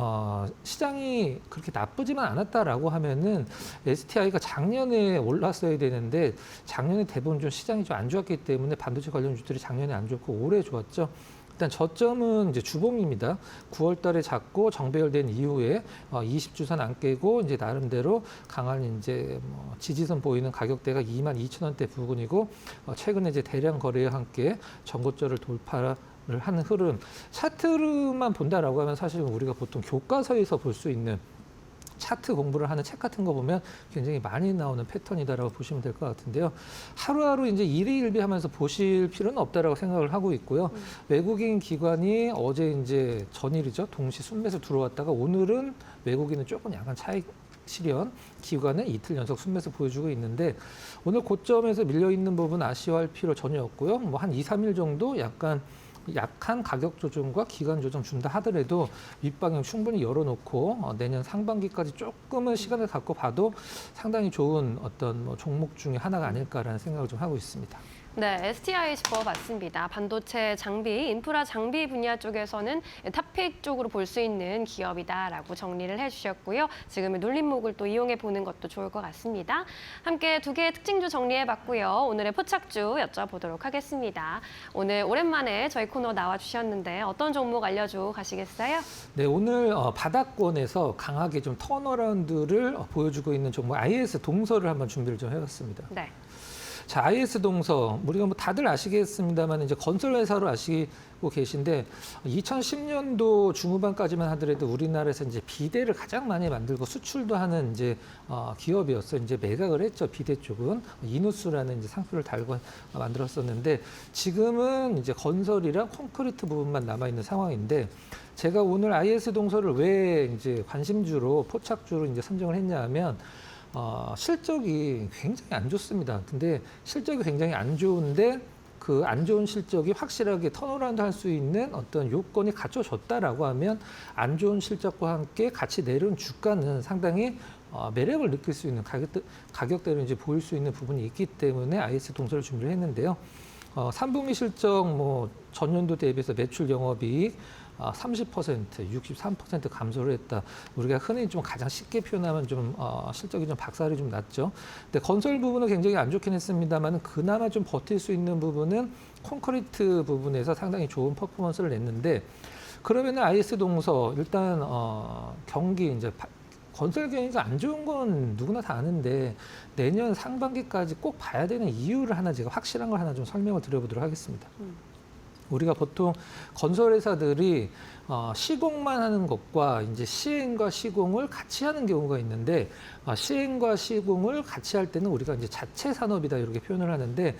시장이 그렇게 나쁘지만 않았다라고 하면은 STI가 작년에 올랐어야 되는데 작년에 대부분 좀 시장이 좀 안 좋았기 때문에 반도체 관련주들이 작년에 안 좋고 올해 좋았죠. 일단 저점은 이제 주봉입니다. 9월 달에 잡고 정배열된 이후에 20주선 안 깨고 이제 나름대로 강한 이제 뭐 지지선 보이는 가격대가 22,000원대 부근이고 최근에 이제 대량 거래와 함께 전고점을 돌파를 하는 흐름, 차트만 본다라고 하면 사실 우리가 보통 교과서에서 볼 수 있는 차트 공부를 하는 책 같은 거 보면 굉장히 많이 나오는 패턴이다라고 보시면 될 것 같은데요. 하루하루 이제 일희일비하면서 보실 필요는 없다라고 생각을 하고 있고요. 외국인 기관이 어제 이제 전일이죠. 동시 순매수 들어왔다가 오늘은 외국인은 조금 약간 차익 실현, 기관은 이틀 연속 순매수 보여주고 있는데 오늘 고점에서 밀려 있는 부분 아쉬워할 필요 전혀 없고요. 뭐 한 2, 3일 정도 약한 가격 조정과 기간 조정 준다 하더라도 윗방향 충분히 열어놓고 내년 상반기까지 조금은 시간을 갖고 봐도 상당히 좋은 어떤 뭐 종목 중에 하나가 아닐까라는 생각을 좀 하고 있습니다. 네, STI 짚어봤습니다. 반도체 장비, 인프라 장비 분야 쪽에서는 탑픽 쪽으로 볼 수 있는 기업이다라고 정리를 해주셨고요. 지금의 눌림목을 또 이용해 보는 것도 좋을 것 같습니다. 함께 두 개의 특징주 정리해봤고요. 오늘의 포착주 여쭤보도록 하겠습니다. 오늘 오랜만에 저희 코너 나와주셨는데 어떤 종목 알려주고 가시겠어요? 네, 오늘 바닥권에서 강하게 좀 턴어라운드를 보여주고 있는 종목 IS 동서를 한번 준비를 좀 해봤습니다. 네. 자, IS 동서 우리가 뭐 다들 아시겠습니다만 이제 건설 회사로 아시고 계신데 2010년도 중후반까지만 하더라도 우리나라에서 이제 비대를 가장 많이 만들고 수출도 하는 이제 기업이었어요. 이제 매각을 했죠. 비대 쪽은 이누스라는 이제 상표를 달고 만들었었는데 지금은 이제 건설이랑 콘크리트 부분만 남아 있는 상황인데 제가 오늘 IS 동서를 왜 이제 관심주로 포착주로 이제 선정을 했냐면 실적이 굉장히 안 좋습니다. 근데 실적이 굉장히 안 좋은데 그 안 좋은 실적이 확실하게 턴어라운드 할 수 있는 어떤 요건이 갖춰졌다라고 하면 안 좋은 실적과 함께 같이 내려온 주가는 상당히 매력을 느낄 수 있는 가격대로 이제 보일 수 있는 부분이 있기 때문에 IS 동서를 준비를 했는데요. 3분기 실적 뭐 전년도 대비해서 매출 영업이익 30%, 63% 감소를 했다. 우리가 흔히 좀 가장 쉽게 표현하면 좀 실적이 좀 박살이 좀 났죠. 근데 건설 부분은 굉장히 안 좋긴 했습니다만 그나마 좀 버틸 수 있는 부분은 콘크리트 부분에서 상당히 좋은 퍼포먼스를 냈는데 그러면 IS 동서 일단 경기 이제 건설 경기가 안 좋은 건 누구나 다 아는데 내년 상반기까지 꼭 봐야 되는 이유를 하나 제가 확실한 걸 하나 좀 설명을 드려보도록 하겠습니다. 우리가 보통 건설회사들이 시공만 하는 것과 이제 시행과 시공을 같이 하는 경우가 있는데 시행과 시공을 같이 할 때는 우리가 이제 자체 산업이다 이렇게 표현을 하는데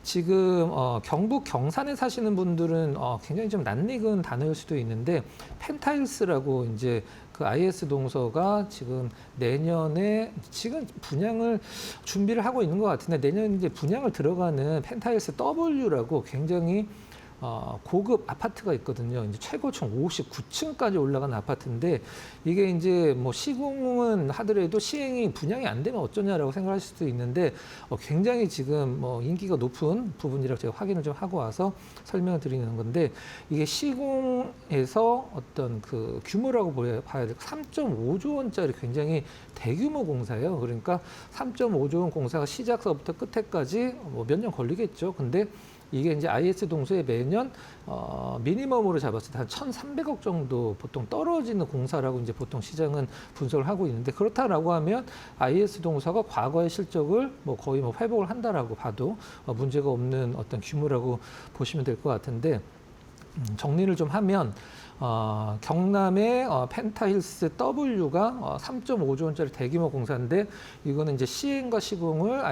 지금 경북 경산에 사시는 분들은 굉장히 좀 낯익은 단어일 수도 있는데 펜타일스라고 이제 그 IS 동서가 지금 내년에 지금 분양을 준비를 하고 있는 것 같은데 내년 이제 분양을 들어가는 펜타일스 W라고 굉장히 고급 아파트가 있거든요. 이제 최고층 59층까지 올라간 아파트인데 이게 이제 뭐 시공은 하더라도 시행이 분양이 안 되면 어쩌냐라고 생각하실 수도 있는데 굉장히 지금 뭐 인기가 높은 부분이라고 제가 확인을 좀 하고 와서 설명을 드리는 건데 이게 시공에서 어떤 그 규모라고 봐야 될 3.5조 원짜리 굉장히 대규모 공사예요. 그러니까 3.5조 원 공사가 시작서부터 끝에까지 뭐 몇 년 걸리겠죠. 근데 이게 이제 IS 동서에 매년 미니멈으로 잡았을 때 한 1,300억 정도 보통 떨어지는 공사라고 이제 보통 시장은 분석을 하고 있는데 그렇다라고 하면 IS 동서가 과거의 실적을 뭐 거의 뭐 회복을 한다라고 봐도 문제가 없는 어떤 규모라고 보시면 될 것 같은데 정리를 좀 하면 경남의 펜타힐스 W가 3.5조 원짜리 대규모 공사인데 이거는 이제 시행과 시공을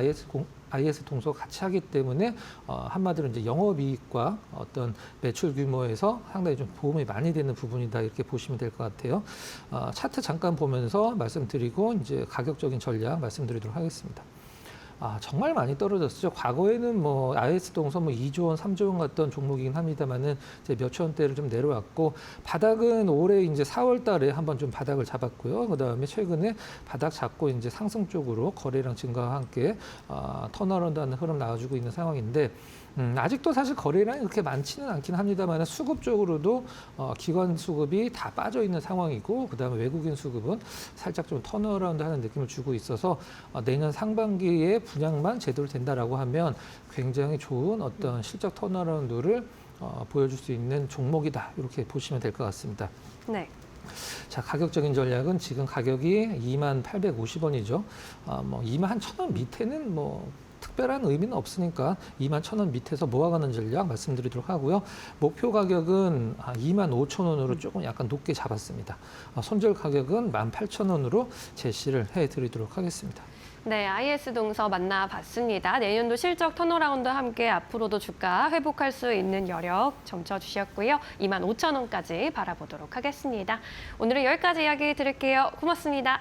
IS 동서가 같이 하기 때문에 한마디로 이제 영업이익과 어떤 매출 규모에서 상당히 좀 도움이 많이 되는 부분이다 이렇게 보시면 될 것 같아요. 차트 잠깐 보면서 말씀드리고 이제 가격적인 전략 말씀드리도록 하겠습니다. 정말 많이 떨어졌죠. 과거에는 뭐 IS 동서 뭐 2조 원, 3조 원 같던 종목이긴 합니다만은 이제 몇천 원대를 좀 내려왔고 바닥은 올해 이제 4월 달에 한번 좀 바닥을 잡았고요. 그다음에 최근에 바닥 잡고 이제 상승 쪽으로 거래량 증가와 함께 턴어라운드하는 흐름 나와주고 있는 상황인데 아직도 사실 거래량이 그렇게 많지는 않긴 합니다만 수급 쪽으로도 기관 수급이 다 빠져 있는 상황이고 그다음에 외국인 수급은 살짝 좀 턴어라운드 하는 느낌을 주고 있어서 내년 상반기에 분양만 제대로 된다라고 하면 굉장히 좋은 어떤 실적 턴어라운드를 보여줄 수 있는 종목이다 이렇게 보시면 될 것 같습니다. 네. 자, 가격적인 전략은 지금 가격이 2850원이죠. 뭐 21,000원 밑에는 뭐 특별한 의미는 없으니까 21,000원 밑에서 모아가는 전략 말씀드리도록 하고요. 목표 가격은 25,000원으로 조금 약간 높게 잡았습니다. 손절 가격은 18,000원으로 제시를 해드리도록 하겠습니다. 네, IS 동서 만나봤습니다. 내년도 실적 턴어라운드와 함께 앞으로도 주가 회복할 수 있는 여력 점쳐주셨고요. 25,000원까지 바라보도록 하겠습니다. 오늘은 여기까지 이야기 드릴게요. 고맙습니다.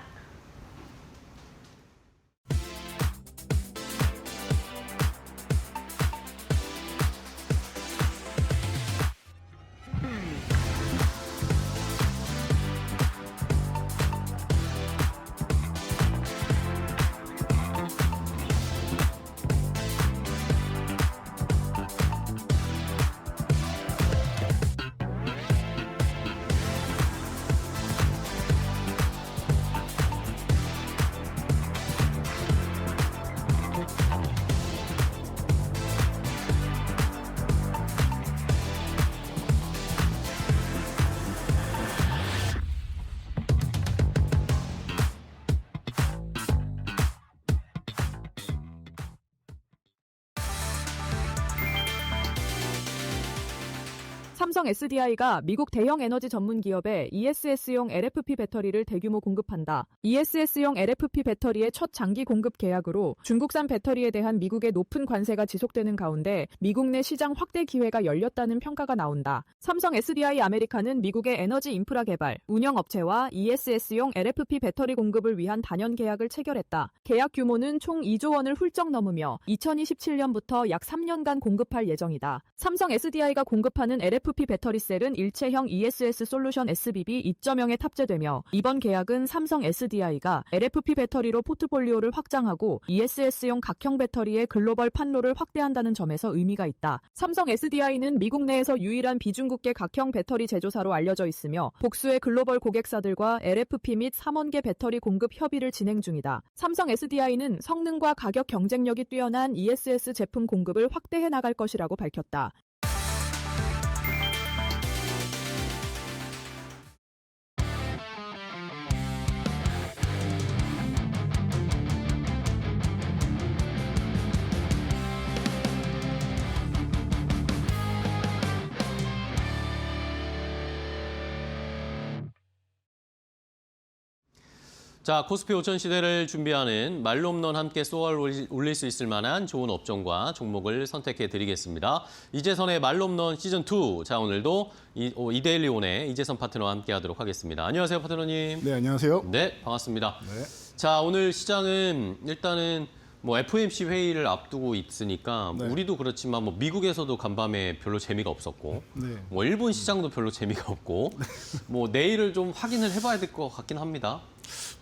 삼성 SDI가 미국 대형 에너지 전문 기업에 ESS용 LFP 배터리를 대규모 공급한다. ESS용 LFP 배터리의 첫 장기 공급 계약으로 중국산 배터리에 대한 미국의 높은 관세가 지속되는 가운데 미국 내 시장 확대 기회가 열렸다는 평가가 나온다. 삼성 SDI 아메리카는 미국의 에너지 인프라 개발, 운영 업체와 ESS용 LFP 배터리 공급을 위한 단연 계약을 체결했다. 계약 규모는 총 2조 원을 훌쩍 넘으며 2027년부터 약 3년간 공급할 예정이다. 삼성 SDI가 공급하는 LFP 배터리 셀은 일체형 ESS 솔루션 SBB 2.0에 탑재되며 이번 계약은 삼성 SDI가 LFP 배터리로 포트폴리오를 확장하고 ESS용 각형 배터리의 글로벌 판로를 확대한다는 점에서 의미가 있다. 삼성 SDI는 미국 내에서 유일한 비중국계 각형 배터리 제조사로 알려져 있으며 복수의 글로벌 고객사들과 LFP 및 3원계 배터리 공급 협의를 진행 중이다. 삼성 SDI는 성능과 가격 경쟁력이 뛰어난 ESS 제품 공급을 확대해 나갈 것이라고 밝혔다. 자, 코스피 5천 시대를 준비하는 말로 없는 함께 쏘아를 올릴 수 있을 만한 좋은 업종과 종목을 선택해 드리겠습니다. 이재선의 말로 없는 시즌2. 자, 오늘도 이데일리 온의 이재선 파트너와 함께 하도록 하겠습니다. 안녕하세요, 파트너님. 네, 안녕하세요. 네, 반갑습니다. 네. 자, 오늘 시장은 일단은 뭐 FOMC 회의를 앞두고 있으니까 네. 우리도 그렇지만 뭐 미국에서도 간밤에 별로 재미가 없었고 네. 뭐 일본 시장도 별로 재미가 없고 뭐 내일을 좀 확인을 해봐야 될 것 같긴 합니다.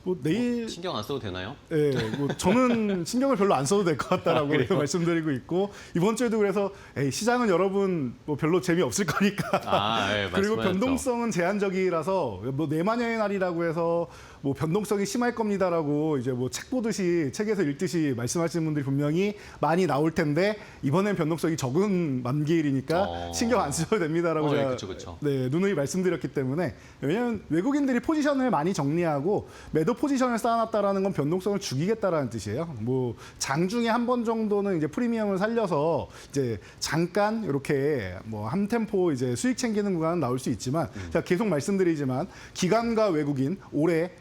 뭐 내일 신경 안 써도 되나요? 예, 뭐 저는 신경을 별로 안 써도 될 것 같다라고 그래요? 말씀드리고 있고 이번 주에도 그래서 시장은 여러분 뭐 별로 재미 없을 거니까 네, 그리고 말씀하셨죠. 변동성은 제한적이라서 뭐 내만여의 날이라고 해서 뭐 변동성이 심할 겁니다라고 이제 뭐 책 보듯이 책에서 읽듯이 말씀하시는 분들이 분명히 많이 나올 텐데 이번엔 변동성이 적은 만기일이니까 신경 안 쓰셔도 됩니다라고 예, 제가 그쵸. 네, 누누이 말씀드렸기 때문에 왜냐하면 외국인들이 포지션을 많이 정리하고 매도 포지션을 쌓아놨다라는 건 변동성을 죽이겠다라는 뜻이에요. 뭐 장중에 한 번 정도는 이제 프리미엄을 살려서 이제 잠깐 이렇게 뭐 한 템포 이제 수익 챙기는 구간은 나올 수 있지만 제가 계속 말씀드리지만 기관과 외국인 올해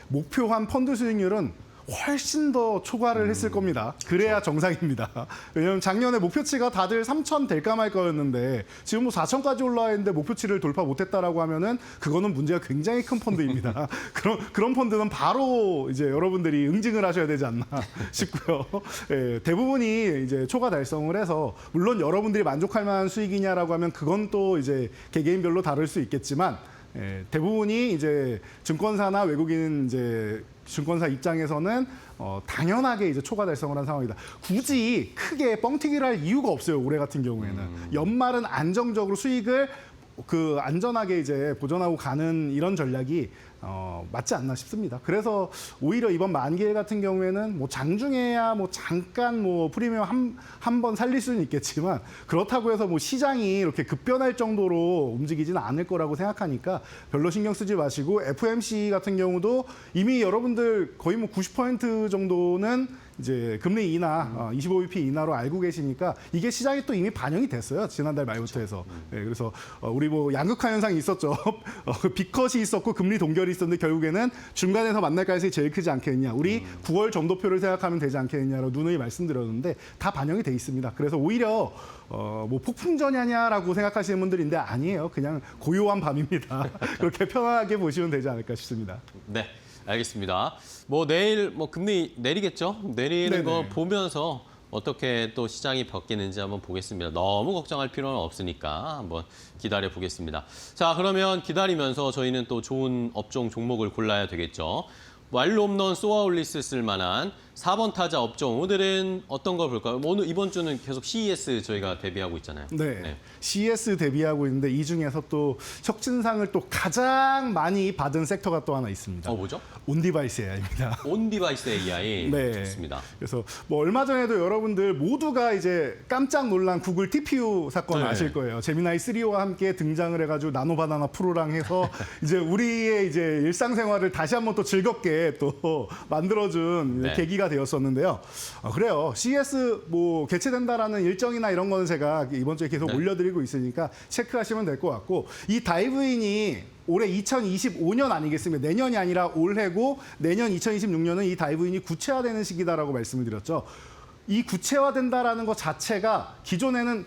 목표한 펀드 수익률은 훨씬 더 초과를 했을 겁니다. 그래야 정상입니다. 왜냐하면 작년에 목표치가 다들 3천 될까 말까였는데 지금 뭐 4천까지 올라와 있는데 목표치를 돌파 못했다라고 하면은 그거는 문제가 굉장히 큰 펀드입니다. 그런 펀드는 바로 이제 여러분들이 응징을 하셔야 되지 않나 싶고요. 예, 대부분이 이제 초과 달성을 해서 물론 여러분들이 만족할 만한 수익이냐라고 하면 그건 또 이제 개개인별로 다를 수 있겠지만. 대부분이 이제 증권사나 외국인 이제 증권사 입장에서는 당연하게 이제 초과 달성을 한 상황이다. 굳이 크게 뻥튀기를 할 이유가 없어요. 올해 같은 경우에는 연말은 안정적으로 수익을 그 안전하게 이제 보존하고 가는 이런 전략이 맞지 않나 싶습니다. 그래서 오히려 이번 만기일 같은 경우에는 뭐 장중에야 뭐 잠깐 뭐 프리미엄 한 번 살릴 수는 있겠지만 그렇다고 해서 뭐 시장이 이렇게 급변할 정도로 움직이지는 않을 거라고 생각하니까 별로 신경 쓰지 마시고 FOMC 같은 경우도 이미 여러분들 거의 뭐 90% 정도는 이제 금리 인하, 25bp 인하로 알고 계시니까 이게 시장에 또 이미 반영이 됐어요. 지난달 말부터 해서. 네, 그래서 우리 뭐 양극화 현상이 있었죠. 빅컷이 있었고 금리 동결이 있었는데 결국에는 중간에서 만날 가능성이 제일 크지 않겠느냐. 우리 9월 점도표를 생각하면 되지 않겠느냐라고 누누이 말씀드렸는데 다 반영이 돼 있습니다. 그래서 오히려 뭐 폭풍전야냐라고 생각하시는 분들인데 아니에요. 그냥 고요한 밤입니다. 그렇게 편하게 보시면 되지 않을까 싶습니다. 네, 알겠습니다. 뭐 내일 뭐 금리 내리겠죠? 내리는 네네. 거 보면서 어떻게 또 시장이 바뀌는지 한번 보겠습니다. 너무 걱정할 필요는 없으니까 한번 기다려 보겠습니다. 자, 그러면 기다리면서 저희는 또 좋은 업종 종목을 골라야 되겠죠. 말로 홈런 쏘아 올릴 수 있을 만한 4번 타자 업종. 오늘은 어떤 걸 볼까요? 오늘 이번 주는 계속 CES 저희가 대비하고 있잖아요. 네. CES 대비하고 있는데 이 중에서 또 혁신상을 또 가장 많이 받은 섹터가 또 하나 있습니다. 뭐죠? 온디바이스 AI입니다. 온 디바이스 AI. 네. 좋습니다. 그래서 뭐 얼마 전에도 여러분들 모두가 이제 깜짝 놀란 구글 TPU 사건 네. 아실 거예요. 제미나이 3와 함께 등장을 해가지고 나노바나나 프로랑 해서 이제 우리의 이제 일상생활을 다시 한번 또 즐겁게 또 만들어준 네. 계기가 되었었는데요. 그래요. CES 뭐 개최된다라는 일정이나 이런 거는 제가 이번 주에 계속 네. 올려드리고 있으니까 체크하시면 될 것 같고 이 다이브인이 올해 2025년 아니겠습니까? 내년이 아니라 올해고 내년 2026년은 이 다이브인이 구체화되는 시기다라고 말씀을 드렸죠. 이 구체화된다라는 것 자체가 기존에는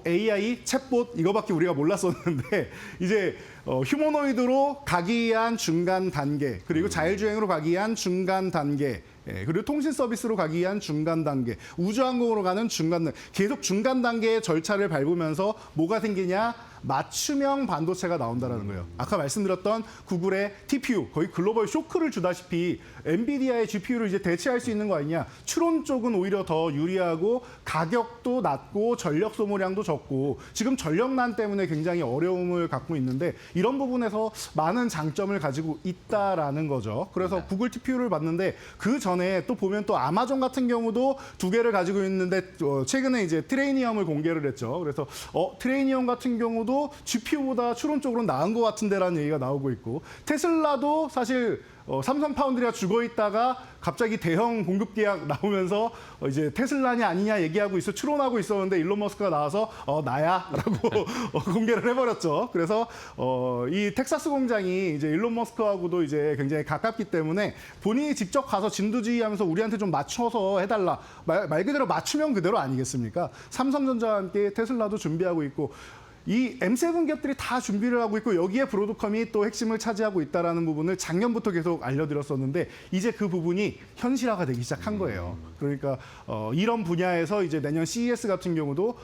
AI, 챗봇 이거밖에 우리가 몰랐었는데 이제 휴머노이드로 가기 위한 중간 단계 그리고 자율주행으로 가기 위한 중간 단계 그리고 통신 서비스로 가기 위한 중간 단계 우주항공으로 가는 중간 단계 계속 중간 단계의 절차를 밟으면서 뭐가 생기냐 맞춤형 반도체가 나온다는 거예요. 아까 말씀드렸던 구글의 TPU 거의 글로벌 쇼크를 주다시피 엔비디아의 GPU를 이제 대체할 수 있는 거 아니냐. 추론 쪽은 오히려 더 유리하고 가격도 낮고 전력 소모량도 적고 지금 전력난 때문에 굉장히 어려움을 갖고 있는데 이런 부분에서 많은 장점을 가지고 있다라는 거죠. 그래서 구글 TPU를 봤는데 그 전에 또 보면 또 아마존 같은 경우도 2개를 가지고 있는데 최근에 이제 트레이니엄을 공개를 했죠. 그래서 트레이니엄 같은 경우도 그래도 GPU보다 추론적으로 나은 것 같은데라는 얘기가 나오고 있고 테슬라도 사실 삼성 파운드리가 죽어 있다가 갑자기 대형 공급 계약 나오면서 이제 테슬라냐 아니냐 얘기하고 추론하고 있었는데 일론 머스크가 나와서 나야라고 공개를 해버렸죠. 그래서 이 텍사스 공장이 이제 일론 머스크하고도 이제 굉장히 가깝기 때문에 본인이 직접 가서 진두지휘하면서 우리한테 좀 맞춰서 해달라. 말 그대로 맞춤형 그대로 아니겠습니까? 삼성전자와 함께 테슬라도 준비하고 있고. 이 M7 기업들이 다 준비를 하고 있고 여기에 브로드컴이 또 핵심을 차지하고 있다는 부분을 작년부터 계속 알려드렸었는데 이제 그 부분이 현실화가 되기 시작한 거예요. 그러니까 이런 분야에서 이제 내년 CES 같은 경우도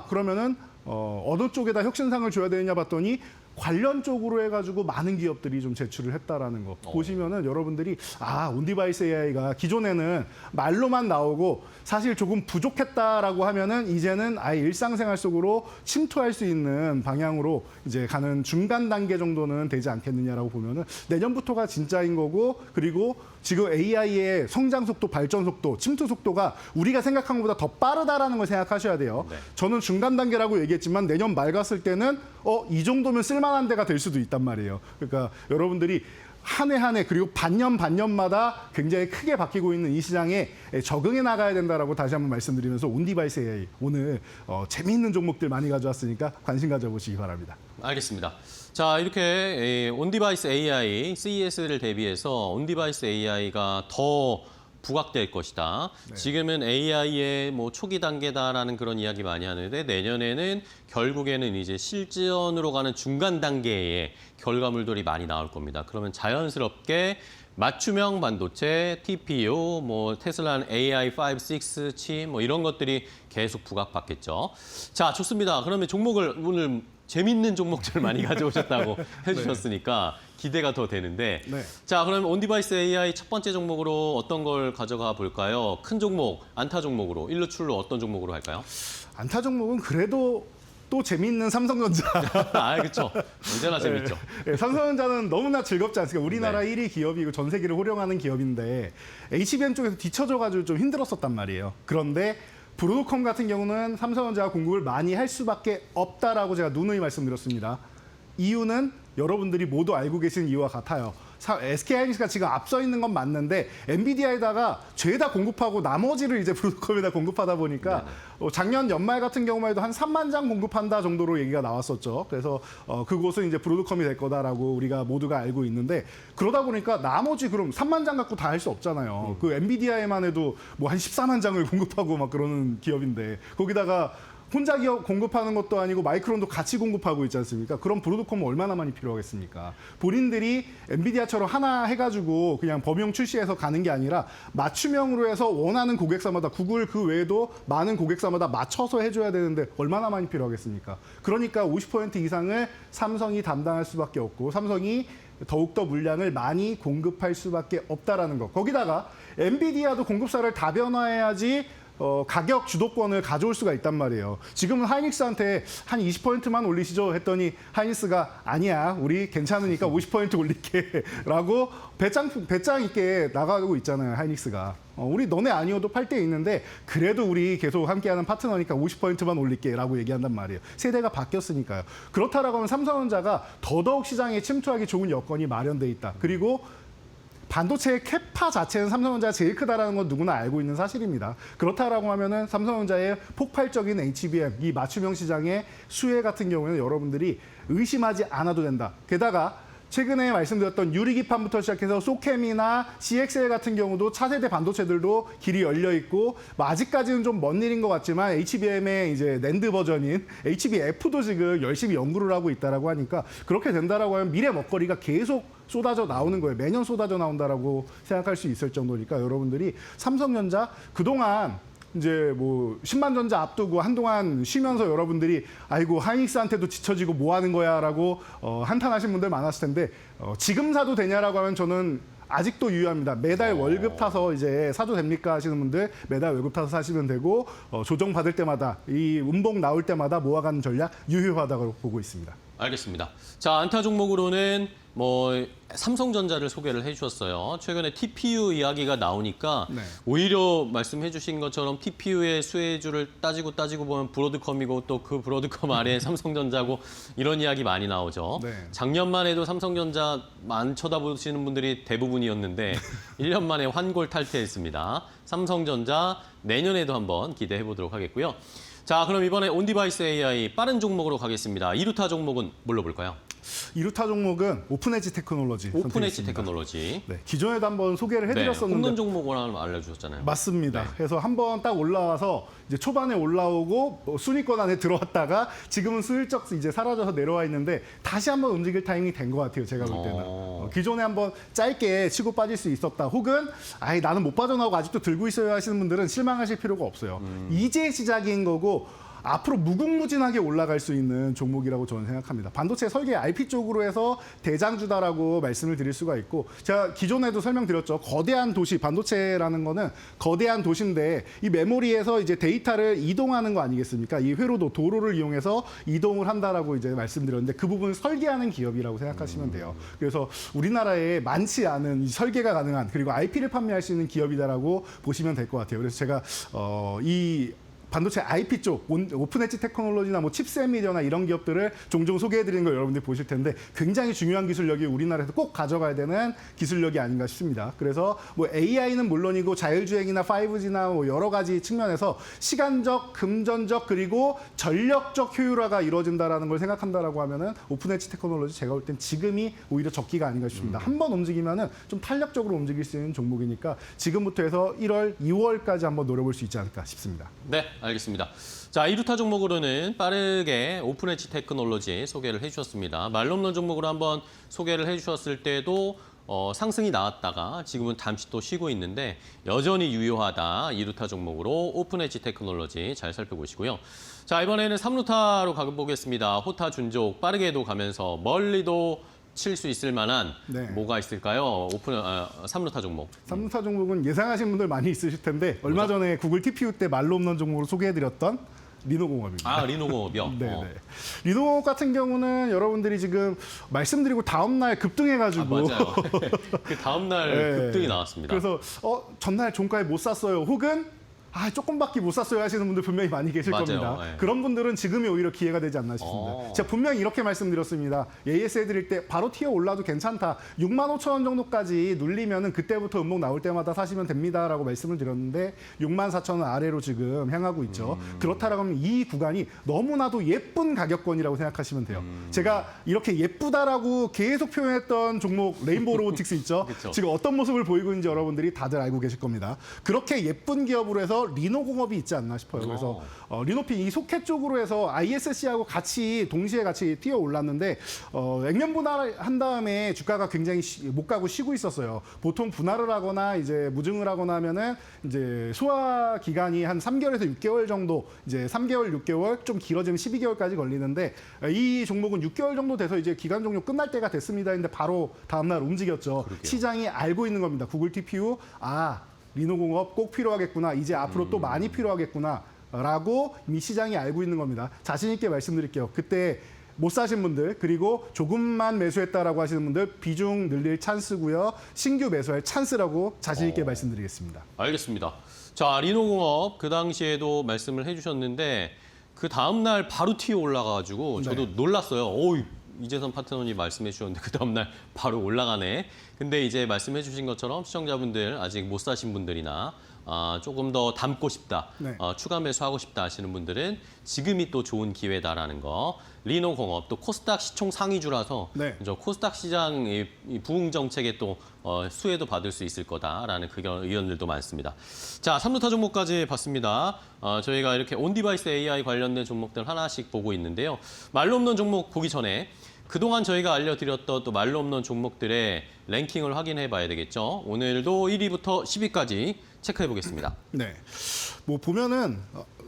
그러면은 어느 쪽에다 혁신상을 줘야 되느냐 봤더니 관련 쪽으로 해가지고 많은 기업들이 좀 제출을 했다라는 거 보시면은 여러분들이 온디바이스 AI가 기존에는 말로만 나오고 사실 조금 부족했다라고 하면은 이제는 아예 일상생활 속으로 침투할 수 있는 방향으로 이제 가는 중간 단계 정도는 되지 않겠느냐라고 보면은 내년부터가 진짜인 거고 그리고 지금 AI의 성장 속도, 발전 속도, 침투 속도가 우리가 생각한 것보다 더 빠르다라는 걸 생각하셔야 돼요. 네. 저는 중간 단계라고 얘기했지만 내년 말 갔을 때는 이 정도면 쓸만한 데가 될 수도 있단 말이에요. 그러니까 여러분들이 한 해 한 해 그리고 반년마다 굉장히 크게 바뀌고 있는 이 시장에 적응해 나가야 된다라고 다시 한번 말씀드리면서 온디바이스 AI 오늘 재미있는 종목들 많이 가져왔으니까 관심 가져보시기 바랍니다. 알겠습니다. 자, 이렇게 온디바이스 AI, CES를 대비해서 온디바이스 AI가 더 부각될 것이다. 네. 지금은 AI의 뭐 초기 단계다라는 그런 이야기 많이 하는데 내년에는 결국에는 이제 실전으로 가는 중간 단계의 결과물들이 많이 나올 겁니다. 그러면 자연스럽게 맞춤형 반도체, TPU, 뭐 테슬라는 AI5, 6 칩, 뭐 이런 것들이 계속 부각받겠죠. 자, 좋습니다. 그러면 종목을 오늘 재밌는 종목들 많이 가져오셨다고 해주셨으니까 기대가 더 되는데 네. 자, 그럼 온디바이스 AI 첫 번째 종목으로 어떤 걸 가져가 볼까요? 큰 종목, 안타 종목으로, 일루 출루 어떤 종목으로 할까요? 안타 종목은 그래도 또 재미있는 삼성전자. 그렇죠. 언제나 재밌죠. 네, 삼성전자는 너무나 즐겁지 않습니까? 우리나라 네. 1위 기업이고 전 세계를 호령하는 기업인데 HBM 쪽에서 뒤쳐져가지고 좀 힘들었었단 말이에요. 그런데 브로드컴 같은 경우는 삼성전자가 공급을 많이 할 수밖에 없다라고 제가 누누이 말씀드렸습니다. 이유는 여러분들이 모두 알고 계시는 이유와 같아요. SK하이닉스가 지금 앞서 있는 건 맞는데 엔비디아에다가 죄다 공급하고 나머지를 이제 브로드컴에다 공급하다 보니까 작년 연말 같은 경우만 해도 한 3만 장 공급한다 정도로 얘기가 나왔었죠. 그래서 그곳은 이제 브로드컴이 될 거다라고 우리가 모두가 알고 있는데 그러다 보니까 나머지 그럼 3만 장 갖고 다 할 수 없잖아요. 그 엔비디아에만 해도 뭐 한 14만 장을 공급하고 막 그러는 기업인데 거기다가 혼자 기업 공급하는 것도 아니고 마이크론도 같이 공급하고 있지 않습니까? 그럼 브로드컴은 얼마나 많이 필요하겠습니까? 본인들이 엔비디아처럼 하나 해가지고 그냥 범용 출시해서 가는 게 아니라 맞춤형으로 해서 원하는 고객사마다 구글 그 외에도 많은 고객사마다 맞춰서 해줘야 되는데 얼마나 많이 필요하겠습니까? 그러니까 50% 이상을 삼성이 담당할 수밖에 없고 삼성이 더욱더 물량을 많이 공급할 수밖에 없다라는 거. 거기다가 엔비디아도 공급사를 다변화해야지 가격 주도권을 가져올 수가 있단 말이에요. 지금은 하이닉스한테 한 20%만 올리시죠 했더니 하이닉스가 아니야, 우리 괜찮으니까 50% 올릴게 라고 배짱 있게 나가고 있잖아요, 하이닉스가. 우리 너네 아니어도 팔 때 있는데 그래도 우리 계속 함께하는 파트너니까 50%만 올릴게 라고 얘기한단 말이에요. 세대가 바뀌었으니까요. 그렇다라고 하면 삼성전자가 더더욱 시장에 침투하기 좋은 여건이 마련돼 있다. 그리고 반도체의 캐파 자체는 삼성전자가 제일 크다라는 건 누구나 알고 있는 사실입니다. 그렇다라고 하면은 삼성전자의 폭발적인 HBM, 이 맞춤형 시장의 수혜 같은 경우에는 여러분들이 의심하지 않아도 된다. 게다가 최근에 말씀드렸던 유리기판부터 시작해서 소캠이나 CXL 같은 경우도 차세대 반도체들도 길이 열려 있고 아직까지는 좀 먼 일인 것 같지만 HBM의 이제 낸드 버전인 HBF도 지금 열심히 연구를 하고 있다라고 하니까 그렇게 된다라고 하면 미래 먹거리가 계속 쏟아져 나오는 거예요. 매년 쏟아져 나온다라고 생각할 수 있을 정도니까 여러분들이 삼성전자 그동안 이제 뭐 10만 전자 앞두고 한동안 쉬면서 여러분들이 아이고 하이닉스한테도 지쳐지고 뭐 하는 거야라고 한탄하신 분들 많았을 텐데 지금 사도 되냐라고 하면 저는 아직도 유효합니다. 매달 월급 타서 이제 사도 됩니까 하시는 분들 매달 월급 타서 사시면 되고 조정 받을 때마다 이 음봉 나올 때마다 모아가는 전략 유효하다고 보고 있습니다. 알겠습니다. 자, 안타 종목으로는 뭐 삼성전자를 소개를 해주셨어요. 최근에 TPU 이야기가 나오니까 네. 오히려 말씀해 주신 것처럼 TPU의 수혜주를 따지고 보면 브로드컴이고 또 그 브로드컴 아래에 삼성전자고 이런 이야기 많이 나오죠. 네. 작년만 해도 삼성전자만 쳐다보시는 분들이 대부분이었는데 1년 만에 환골 탈퇴했습니다. 삼성전자 내년에도 한번 기대해 보도록 하겠고요. 자, 그럼 이번에 온디바이스 AI 빠른 종목으로 가겠습니다. 2루타 종목은 뭘로 볼까요? 2루타 종목은 오픈엣지 테크놀로지 오픈엣지 선택했습니다. 테크놀로지. 네, 기존에도 한번 소개를 네, 해드렸었는데 홈런 종목 하나 알려주셨잖아요. 맞습니다. 네. 그래서 한번 딱 올라와서 이제 초반에 올라오고 순위권 안에 들어왔다가 지금은 슬쩍 이제 사라져서 내려와 있는데 다시 한번 움직일 타이밍이 된 것 같아요. 제가 볼 때는. 기존에 한번 짧게 치고 빠질 수 있었다. 혹은 아이 나는 못 빠져나오고 아직도 들고 있어야 하시는 분들은 실망하실 필요가 없어요. 이제 시작인 거고 앞으로 무궁무진하게 올라갈 수 있는 종목이라고 저는 생각합니다. 반도체 설계 IP 쪽으로 해서 대장주다라고 말씀을 드릴 수가 있고 제가 기존에도 설명드렸죠. 거대한 도시, 반도체라는 거는 거대한 도시인데 이 메모리에서 이제 데이터를 이동하는 거 아니겠습니까? 이 회로도 도로를 이용해서 이동을 한다라고 이제 말씀드렸는데 그 부분을 설계하는 기업이라고 생각하시면 돼요. 그래서 우리나라에 많지 않은 이 설계가 가능한 그리고 IP를 판매할 수 있는 기업이다라고 보시면 될 것 같아요. 그래서 제가 이 반도체 IP 쪽, 오픈엣지 테크놀로지나 뭐 칩셋미디어나 이런 기업들을 종종 소개해드리는 걸 여러분들이 보실 텐데 굉장히 중요한 기술력이 우리나라에서 꼭 가져가야 되는 기술력이 아닌가 싶습니다. 그래서 뭐 AI는 물론이고 자율주행이나 5G나 뭐 여러 가지 측면에서 시간적, 금전적 그리고 전력적 효율화가 이루어진다라는 걸 생각한다라고 하면은 오픈엣지 테크놀로지 제가 볼 땐 지금이 오히려 적기가 아닌가 싶습니다. 한 번 움직이면은 좀 탄력적으로 움직일 수 있는 종목이니까 지금부터 해서 1월, 2월까지 한번 노려볼 수 있지 않을까 싶습니다. 네, 알겠습니다. 자, 2루타 종목으로는 빠르게 오픈엣지 테크놀로지 소개를 해주셨습니다. 말없는 종목으로 한번 소개를 해주셨을 때도 상승이 나왔다가 지금은 잠시 또 쉬고 있는데 여전히 유효하다. 2루타 종목으로 오픈엣지 테크놀로지 잘 살펴보시고요. 자, 이번에는 3루타로 가보겠습니다. 호타 준족 빠르게도 가면서 멀리도 칠 수 있을 만한 네. 뭐가 있을까요? 3루타 종목. 3루타 종목은 예상하신 분들 많이 있으실 텐데 얼마 전에 구글 TPU 때 말로 없는 종목으로 소개해드렸던 리노공업입니다. 아, 리노공업이요? 네. 리노공업 같은 경우는 여러분들이 지금 말씀드리고 다음 날 급등해가지고 맞아요. 그 다음날 네. 급등이 나왔습니다. 그래서 전날 종가에 못 샀어요. 혹은 조금밖에 못 샀어요 하시는 분들 분명히 많이 계실 맞아요. 겁니다. 네. 그런 분들은 지금이 오히려 기회가 되지 않나 싶습니다. 제가 분명히 이렇게 말씀드렸습니다. AS 해드릴 때 바로 튀어 올라도 괜찮다. 65,000원 정도까지 눌리면은 그때부터 음목 나올 때마다 사시면 됩니다라고 말씀을 드렸는데 64,000원 아래로 지금 향하고 있죠. 그렇다라고 하면 이 구간이 너무나도 예쁜 가격권이라고 생각하시면 돼요. 제가 이렇게 예쁘다라고 계속 표현했던 종목 레인보우 로보틱스 있죠. 그쵸. 지금 어떤 모습을 보이고 있는지 여러분들이 다들 알고 계실 겁니다. 그렇게 예쁜 기업으로 해서 리노공업이 있지 않나 싶어요. 그래서 리노핀 이 소켓 쪽으로 해서 ISC하고 동시에 같이 뛰어 올랐는데 액면 분할한 다음에 주가가 굉장히 못 가고 쉬고 있었어요. 보통 분할을 하거나 이제 무증을 하거나 하면은 이제 소화 기간이 한 3개월에서 6개월 정도, 이제 3개월, 6개월, 좀 길어지면 12개월까지 걸리는데 이 종목은 6개월 정도 돼서 이제 기간 종료 끝날 때가 됐습니다. 근데 바로 다음날 움직였죠. 그러게요. 시장이 알고 있는 겁니다. 구글 TPU 리노공업 꼭 필요하겠구나. 이제 앞으로 또 많이 필요하겠구나. 라고 이미 시장이 알고 있는 겁니다. 자신 있게 말씀드릴게요. 그때 못 사신 분들 그리고 조금만 매수했다라고 하시는 분들 비중 늘릴 찬스고요. 신규 매수할 찬스라고 자신 있게 말씀드리겠습니다. 알겠습니다. 자, 리노공업 그 당시에도 말씀을 해주셨는데 그 다음날 바로 튀어 올라가가지고 저도 네. 놀랐어요. 이재선 파트너님 말씀해 주셨는데 그 다음날 바로 올라가네. 근데 이제 말씀해 주신 것처럼 시청자분들 아직 못 사신 분들이나 조금 더 담고 싶다, 네. 추가 매수하고 싶다 하시는 분들은 지금이 또 좋은 기회다라는 거. 리노공업 또 코스닥 시총 상위주라서 네. 저 코스닥 시장 이 부흥 정책에 또 수혜도 받을 수 있을 거다라는 의견들도 많습니다. 자, 3루타 종목까지 봤습니다. 저희가 이렇게 온디바이스 AI 관련된 종목들 하나씩 보고 있는데요. 말로 없는 종목 보기 전에 그동안 저희가 알려드렸던 또 말로 없는 종목들의 랭킹을 확인해 봐야 되겠죠. 오늘도 1위부터 10위까지 체크해 보겠습니다. 네. 뭐 보면은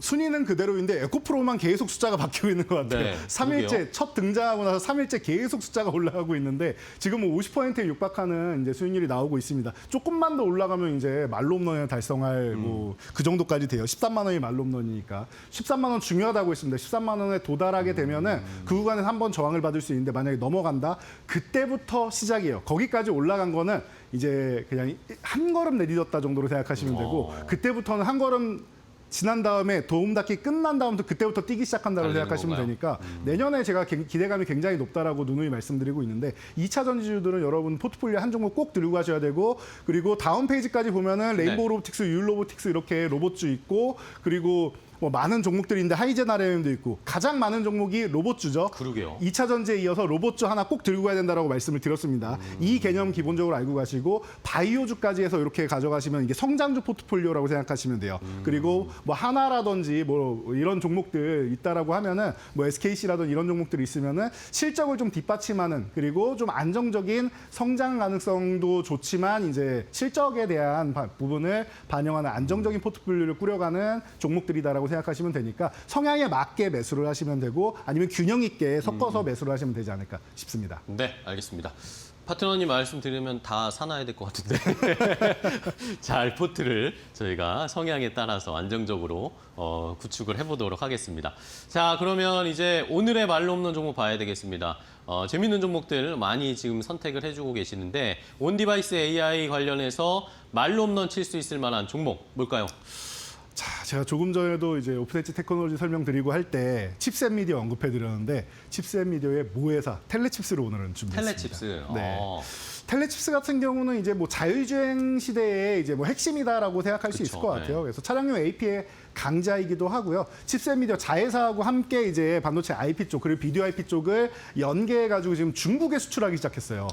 순위는 그대로인데 에코프로만 계속 숫자가 바뀌고 있는 것 같아요. 네, 3일째 그러게요. 첫 등장하고 나서 3일째 계속 숫자가 올라가고 있는데 지금 뭐 50%에 육박하는 이제 수익률이 나오고 있습니다. 조금만 더 올라가면 이제 말로 홈런을 달성할 뭐 그 정도까지 돼요. 13만 원이 말로 홈런이니까 13만 원 중요하다고 했습니다. 13만 원에 도달하게 되면은 그 구간에 한번 저항을 받을 수 있는데 만약에 넘어간다 그때부터 시작이에요. 거기까지 올라간 거는 이제 그냥 한 걸음 내딛었다 정도로 생각하시면 되고 그때부터는 한 걸음 지난 다음에 도움 닫기 끝난 다음부터 그때부터 뛰기 시작한다고 달리는 생각하시면 건가요? 되니까 내년에 제가 기대감이 굉장히 높다라고 누누이 말씀드리고 있는데 2차 전지주들은 여러분 포트폴리오 한 종목 꼭 들고 가셔야 되고 그리고 다음 페이지까지 보면은 레인보우 로보틱스, 유로보틱스 이렇게 로봇주 있고 그리고 뭐 많은 종목들이 있는데 하이젠 RM도 있고 가장 많은 종목이 로봇주죠. 그러게요. 2차 전지에 이어서 로봇주 하나 꼭 들고 가야 된다라고 말씀을 드렸습니다. 이 개념 기본적으로 알고 가시고 바이오주까지 해서 이렇게 가져가시면 이게 성장주 포트폴리오라고 생각하시면 돼요. 그리고 뭐 하나라든지 뭐 이런 종목들 있다라고 하면은 뭐 SKC라든지 이런 종목들이 있으면은 실적을 좀 뒷받침하는 그리고 좀 안정적인 성장 가능성도 좋지만 이제 실적에 대한 부분을 반영하는 안정적인 포트폴리오를 꾸려가는 종목들이다라고 생각하시면 되니까 성향에 맞게 매수를 하시면 되고 아니면 균형 있게 섞어서 매수를 하시면 되지 않을까 싶습니다. 네, 알겠습니다. 파트너님 말씀 드리면 다 사놔야 될 것 같은데 잘 포트를 저희가 성향에 따라서 안정적으로 구축을 해보도록 하겠습니다. 자, 그러면 이제 오늘의 말로 없는 종목 봐야 되겠습니다. 재밌는 종목들 많이 지금 선택을 해주고 계시는데 온디바이스 AI 관련해서 말로 홈런 칠 수 있을 만한 종목 뭘까요? 자, 제가 조금 전에도 이제 오픈엣지 테크놀로지 설명드리고 할 때 칩셋 미디어 언급해드렸는데 칩셋 미디어의 모회사 텔레칩스를 오늘은 준비했습니다. 텔레칩스. 네. 텔레칩스 같은 경우는 이제 뭐 자율주행 시대의 이제 뭐 핵심이다라고 생각할 수 그쵸, 있을 것 같아요. 네. 그래서 차량용 AP의 강자이기도 하고요. 칩셋 미디어 자회사하고 함께 이제 반도체 IP 쪽 그리고 비디오 IP 쪽을 연계해가지고 지금 중국에 수출하기 시작했어요.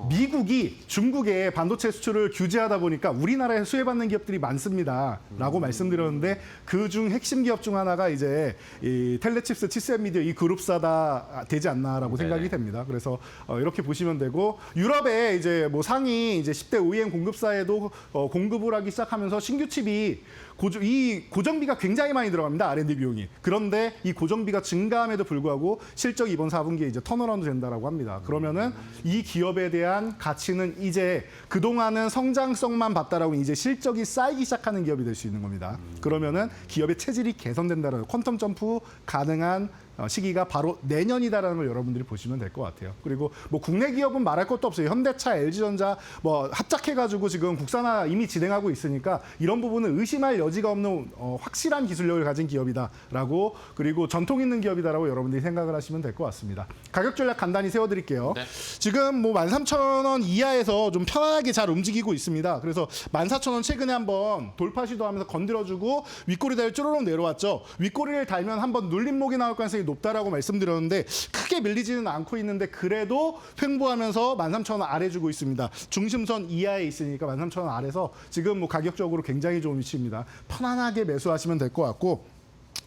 미국이 중국에 반도체 수출을 규제하다 보니까 우리나라에 수혜받는 기업들이 많습니다라고 말씀드렸는데 그중 핵심 기업 중 하나가 이제 이 텔레칩스, 칩셋 미디어 이 그룹사다 되지 않나라고 네네. 생각이 됩니다. 그래서 이렇게 보시면 되고 유럽에 이제 뭐 상위 이제 10대 OEM 공급사에도 공급을 하기 시작하면서 신규 칩이 이 고정비가 굉장히 많이 들어갑니다. R&D 비용이. 그런데 이 고정비가 증가함에도 불구하고 실적 이번 4분기에 이제 턴어라운드 된다라고 합니다. 그러면은 이 기업에 대한 가치는 이제 그동안은 성장성만 봤다라고 이제 실적이 쌓이기 시작하는 기업이 될 수 있는 겁니다. 그러면은 기업의 체질이 개선된다라는 퀀텀 점프 가능한 시기가 바로 내년이다라는 걸 여러분들이 보시면 될 것 같아요. 그리고 뭐 국내 기업은 말할 것도 없어요. 현대차, LG전자 뭐 합작해가지고 지금 국산화 이미 진행하고 있으니까 이런 부분은 의심할 여지가 없는 확실한 기술력을 가진 기업이다라고 그리고 전통 있는 기업이다라고 여러분들이 생각을 하시면 될 것 같습니다. 가격 전략 간단히 세워드릴게요. 네. 지금 뭐 13,000원 이하에서 좀 편안하게 잘 움직이고 있습니다. 그래서 14,000원 최근에 한번 돌파 시도하면서 건드려주고 윗꼬리 달 쪼르륵 내려왔죠. 윗꼬리를 달면 한번 눌림목이 나올 가능성이 높다라고 말씀드렸는데 크게 밀리지는 않고 있는데 그래도 횡보하면서 13,000원 아래 주고 있습니다. 중심선 이하에 있으니까 13,000원 아래서 지금 뭐 가격적으로 굉장히 좋은 위치입니다. 편안하게 매수하시면 될 것 같고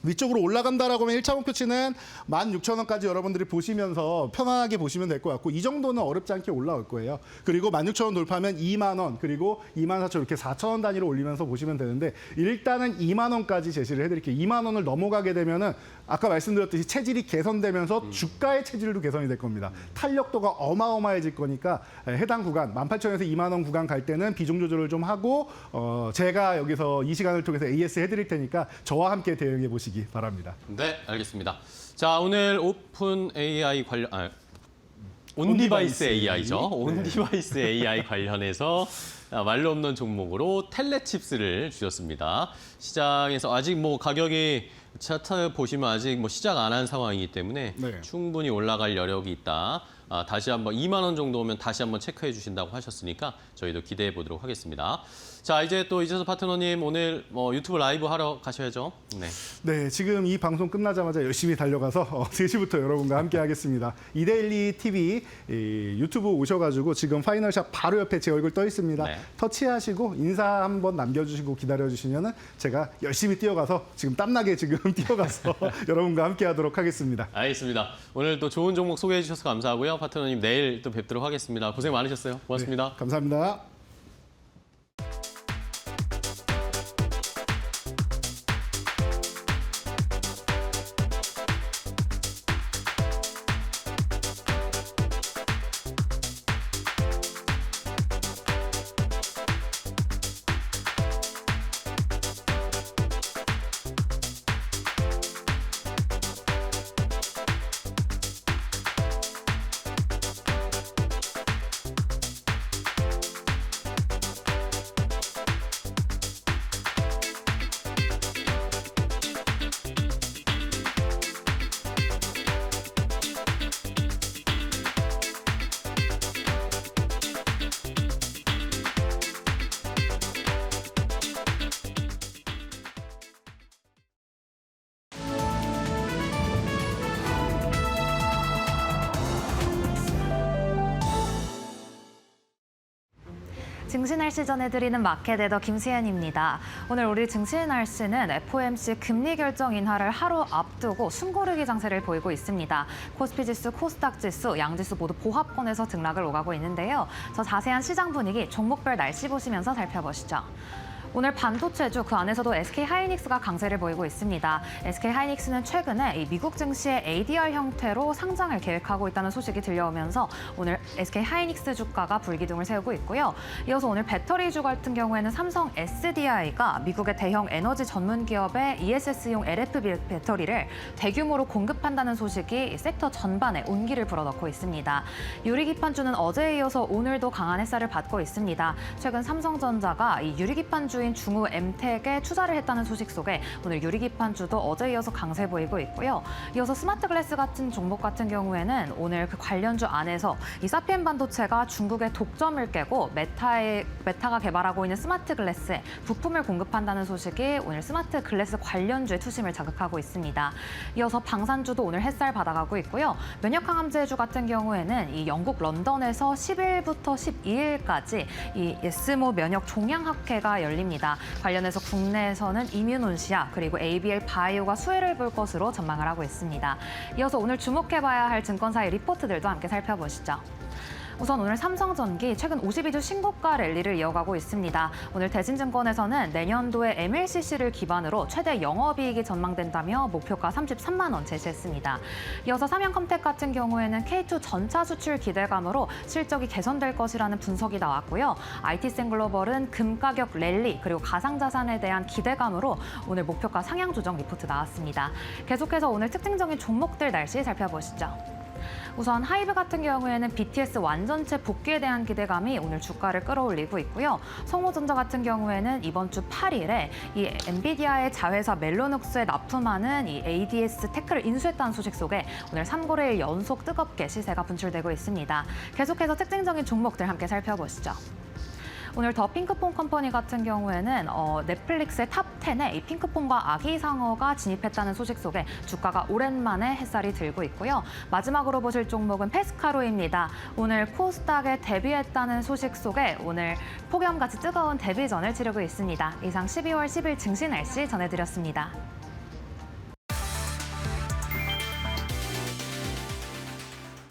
위쪽으로 올라간다라고 하면 1차 목표치는 16,000원까지 여러분들이 보시면서 편안하게 보시면 될 것 같고 이 정도는 어렵지 않게 올라올 거예요. 그리고 16,000원 돌파하면 2만 원 그리고 24,000원 이렇게 4,000원 단위로 올리면서 보시면 되는데 일단은 2만 원까지 제시를 해드릴게요. 2만 원을 넘어가게 되면은 아까 말씀드렸듯이 체질이 개선되면서 주가의 체질도 개선이 될 겁니다. 탄력도가 어마어마해질 거니까 해당 구간 18,000원에서 2만 원 구간 갈 때는 비중 조절을 좀 하고 제가 여기서 이 시간을 통해서 AS 해드릴 테니까 저와 함께 대응해 보시기 바랍니다. 네, 알겠습니다. 자, 오늘 오픈 AI 관련 온디바이스 AI죠. 네. 온디바이스 AI 관련해서 말로 없는 종목으로 텔레칩스를 주셨습니다. 시장에서 아직 뭐 가격이 차트 보시면 아직 뭐 시작 안 한 상황이기 때문에 네. 충분히 올라갈 여력이 있다. 다시 한번 2만 원 정도 오면 다시 한번 체크해 주신다고 하셨으니까 저희도 기대해 보도록 하겠습니다. 자, 이제 또 이재서 파트너님 오늘 뭐 유튜브 라이브 하러 가셔야죠. 네. 네, 지금 이 방송 끝나자마자 열심히 달려가서 3시부터 여러분과 함께 하겠습니다. 이데일리 TV 유튜브 오셔가지고 지금 파이널샷 바로 옆에 제 얼굴 떠 있습니다. 네. 터치하시고 인사 한번 남겨주시고 기다려주시면은 제가 열심히 뛰어가서 지금 땀나게 지금 뛰어가서 여러분과 함께 하도록 하겠습니다. 알겠습니다. 오늘 또 좋은 종목 소개해 주셔서 감사하고요. 파트너님 내일 또 뵙도록 하겠습니다. 고생 많으셨어요. 고맙습니다. 네, 감사합니다. 증시 날씨 전해드리는 마켓에더 김수현입니다. 오늘 우리 증시 날씨는 FOMC 금리 결정 인하를 하루 앞두고 숨고르기 장세를 보이고 있습니다. 코스피 지수, 코스닥 지수, 양지수 모두 보합권에서 등락을 오가고 있는데요. 저 자세한 시장 분위기 종목별 날씨 보시면서 살펴보시죠. 오늘 반도체주 그 안에서도 SK하이닉스가 강세를 보이고 있습니다. SK하이닉스는 최근에 이 미국 증시의 ADR 형태로 상장을 계획하고 있다는 소식이 들려오면서 오늘 SK하이닉스 주가가 불기둥을 세우고 있고요. 이어서 오늘 배터리주 같은 경우에는 삼성 SDI가 미국의 대형 에너지 전문 기업의 ESS용 LFP 배터리를 대규모로 공급한다는 소식이 섹터 전반에 온기를 불어넣고 있습니다. 유리기판주는 어제에 이어서 오늘도 강한 햇살을 받고 있습니다. 최근 삼성전자가 이 유리기판주 중후 엠텍에 투자를 했다는 소식 속에 오늘 유리기판주도 어제 이어서 강세 보이고 있고요. 이어서 스마트글래스 같은 종목 같은 경우에는 오늘 그 관련주 안에서 이 사피엔 반도체가 중국의 독점을 깨고 메타가 개발하고 있는 스마트글래스에 부품을 공급한다는 소식이 오늘 스마트글래스 관련주의 투심을 자극하고 있습니다. 이어서 방산주도 오늘 햇살 받아가고 있고요. 면역항암제주 같은 경우에는 이 영국 런던에서 10일부터 12일까지 이 예스모 면역 종양학회가 열립니다. 관련해서 국내에서는 이뮤논시아 그리고 ABL 바이오가 수혜를 볼 것으로 전망을 하고 있습니다. 이어서 오늘 주목해봐야 할 증권사의 리포트들도 함께 살펴보시죠. 우선 오늘 삼성전기 최근 52주 신고가 랠리를 이어가고 있습니다. 오늘 대신증권에서는 내년도에 MLCC를 기반으로 최대 영업이익이 전망된다며 목표가 33만 원 제시했습니다. 이어서 삼양컴텍 같은 경우에는 K2 전차 수출 기대감으로 실적이 개선될 것이라는 분석이 나왔고요. IT센글로벌은 금 가격 랠리 그리고 가상자산에 대한 기대감으로 오늘 목표가 상향 조정 리포트 나왔습니다. 계속해서 오늘 특징적인 종목들 날씨 살펴보시죠. 우선 하이브 같은 경우에는 BTS 완전체 복귀에 대한 기대감이 오늘 주가를 끌어올리고 있고요. 성호전자 같은 경우에는 이번 주 8일에 이 엔비디아의 자회사 멜로녹스에 납품하는 이 ADS 테크를 인수했다는 소식 속에 오늘 3거래일 연속 뜨겁게 시세가 분출되고 있습니다. 계속해서 특징적인 종목들 함께 살펴보시죠. 오늘 더 핑크퐁 컴퍼니 같은 경우에는 넷플릭스의 탑10에 이 핑크퐁과 아기상어가 진입했다는 소식 속에 주가가 오랜만에 햇살이 들고 있고요. 마지막으로 보실 종목은 페스카로입니다. 오늘 코스닥에 데뷔했다는 소식 속에 오늘 폭염같이 뜨거운 데뷔전을 치르고 있습니다. 이상 12월 10일 증시 날씨 전해드렸습니다.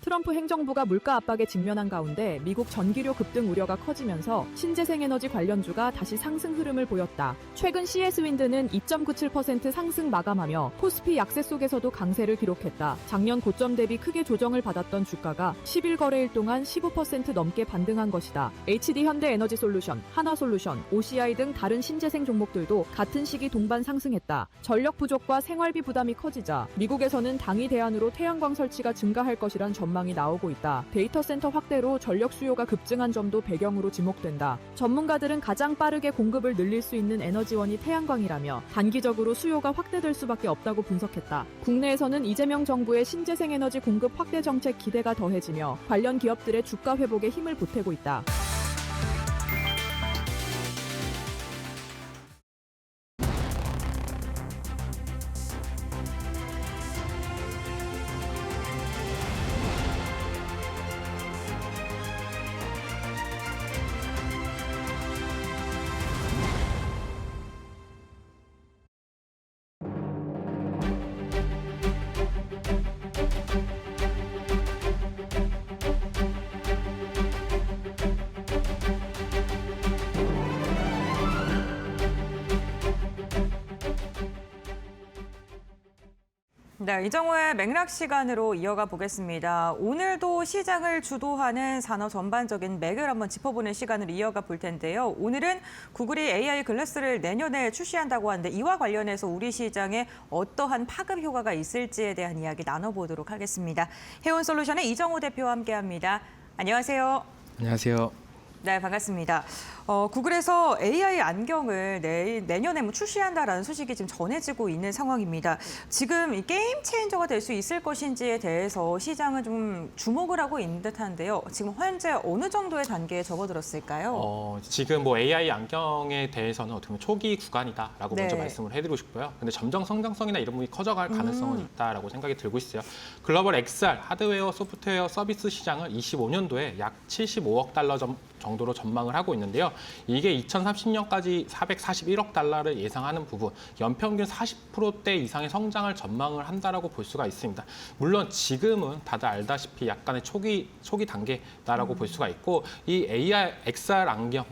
트럼프 행정부가 물가 압박에 직면한 가운데 미국 전기료 급등 우려가 커지면서 신재생에너지 관련주가 다시 상승 흐름을 보였다. 최근 CS윈드는 2.97% 상승 마감하며 코스피 약세 속에서도 강세를 기록했다. 작년 고점 대비 크게 조정을 받았던 주가가 10일 거래일 동안 15% 넘게 반등한 것이다. HD현대에너지솔루션, 한화솔루션, OCI 등 다른 신재생 종목들도 같은 시기 동반 상승했다. 전력 부족과 생활비 부담이 커지자 미국에서는 당위 대안으로 태양광 설치가 증가할 것이란 전망이 나오고 있다. 데이터 센터 확대로 전력 수요가 급증한 점도 배경으로 지목된다. 전문가들은 가장 빠르게 공급을 늘릴 수 있는 에너지원이 태양광이라며 단기적으로 수요가 확대될 수밖에 없다고 분석했다. 국내에서는 이재명 정부의 신재생 에너지 공급 확대 정책 기대가 더해지며 관련 기업들의 주가 회복에 힘을 보태고 있다. 네, 이정호의 맥락 시간으로 이어가 보겠습니다. 오늘도 시장을 주도하는 산업 전반적인 맥을 한번 짚어보는 시간을 이어가 볼 텐데요. 오늘은 구글이 AI 글래스를 내년에 출시한다고 하는데 이와 관련해서 우리 시장에 어떠한 파급 효과가 있을지에 대한 이야기 나눠보도록 하겠습니다. 해온솔루션의 이정호 대표와 함께합니다. 안녕하세요. 안녕하세요. 네, 반갑습니다. 구글에서 AI 안경을 내년에 출시한다라는 소식이 지금 전해지고 있는 상황입니다. 지금 이 게임 체인저가 될 수 있을 것인지에 대해서 시장은 좀 주목을 하고 있는 듯한데요. 지금 현재 어느 정도의 단계에 접어들었을까요? 지금 뭐 AI 안경에 대해서는 어떻게 보면 초기 구간이다라고 네. 먼저 말씀을 해드리고 싶고요. 근데 점점 성장성이나 이런 부분이 커져갈 가능성은 있다라고 생각이 들고 있어요. 글로벌 XR, 하드웨어, 소프트웨어 서비스 시장을 25년도에 약 75억 달러 정도 정도로 전망을 하고 있는데요. 이게 2030년까지 441억 달러를 예상하는 부분, 연평균 40%대 이상의 성장을 전망을 한다라고 볼 수가 있습니다. 물론 지금은 다들 알다시피 약간의 초기 단계다라고 볼 수가 있고, 이 XR 안경,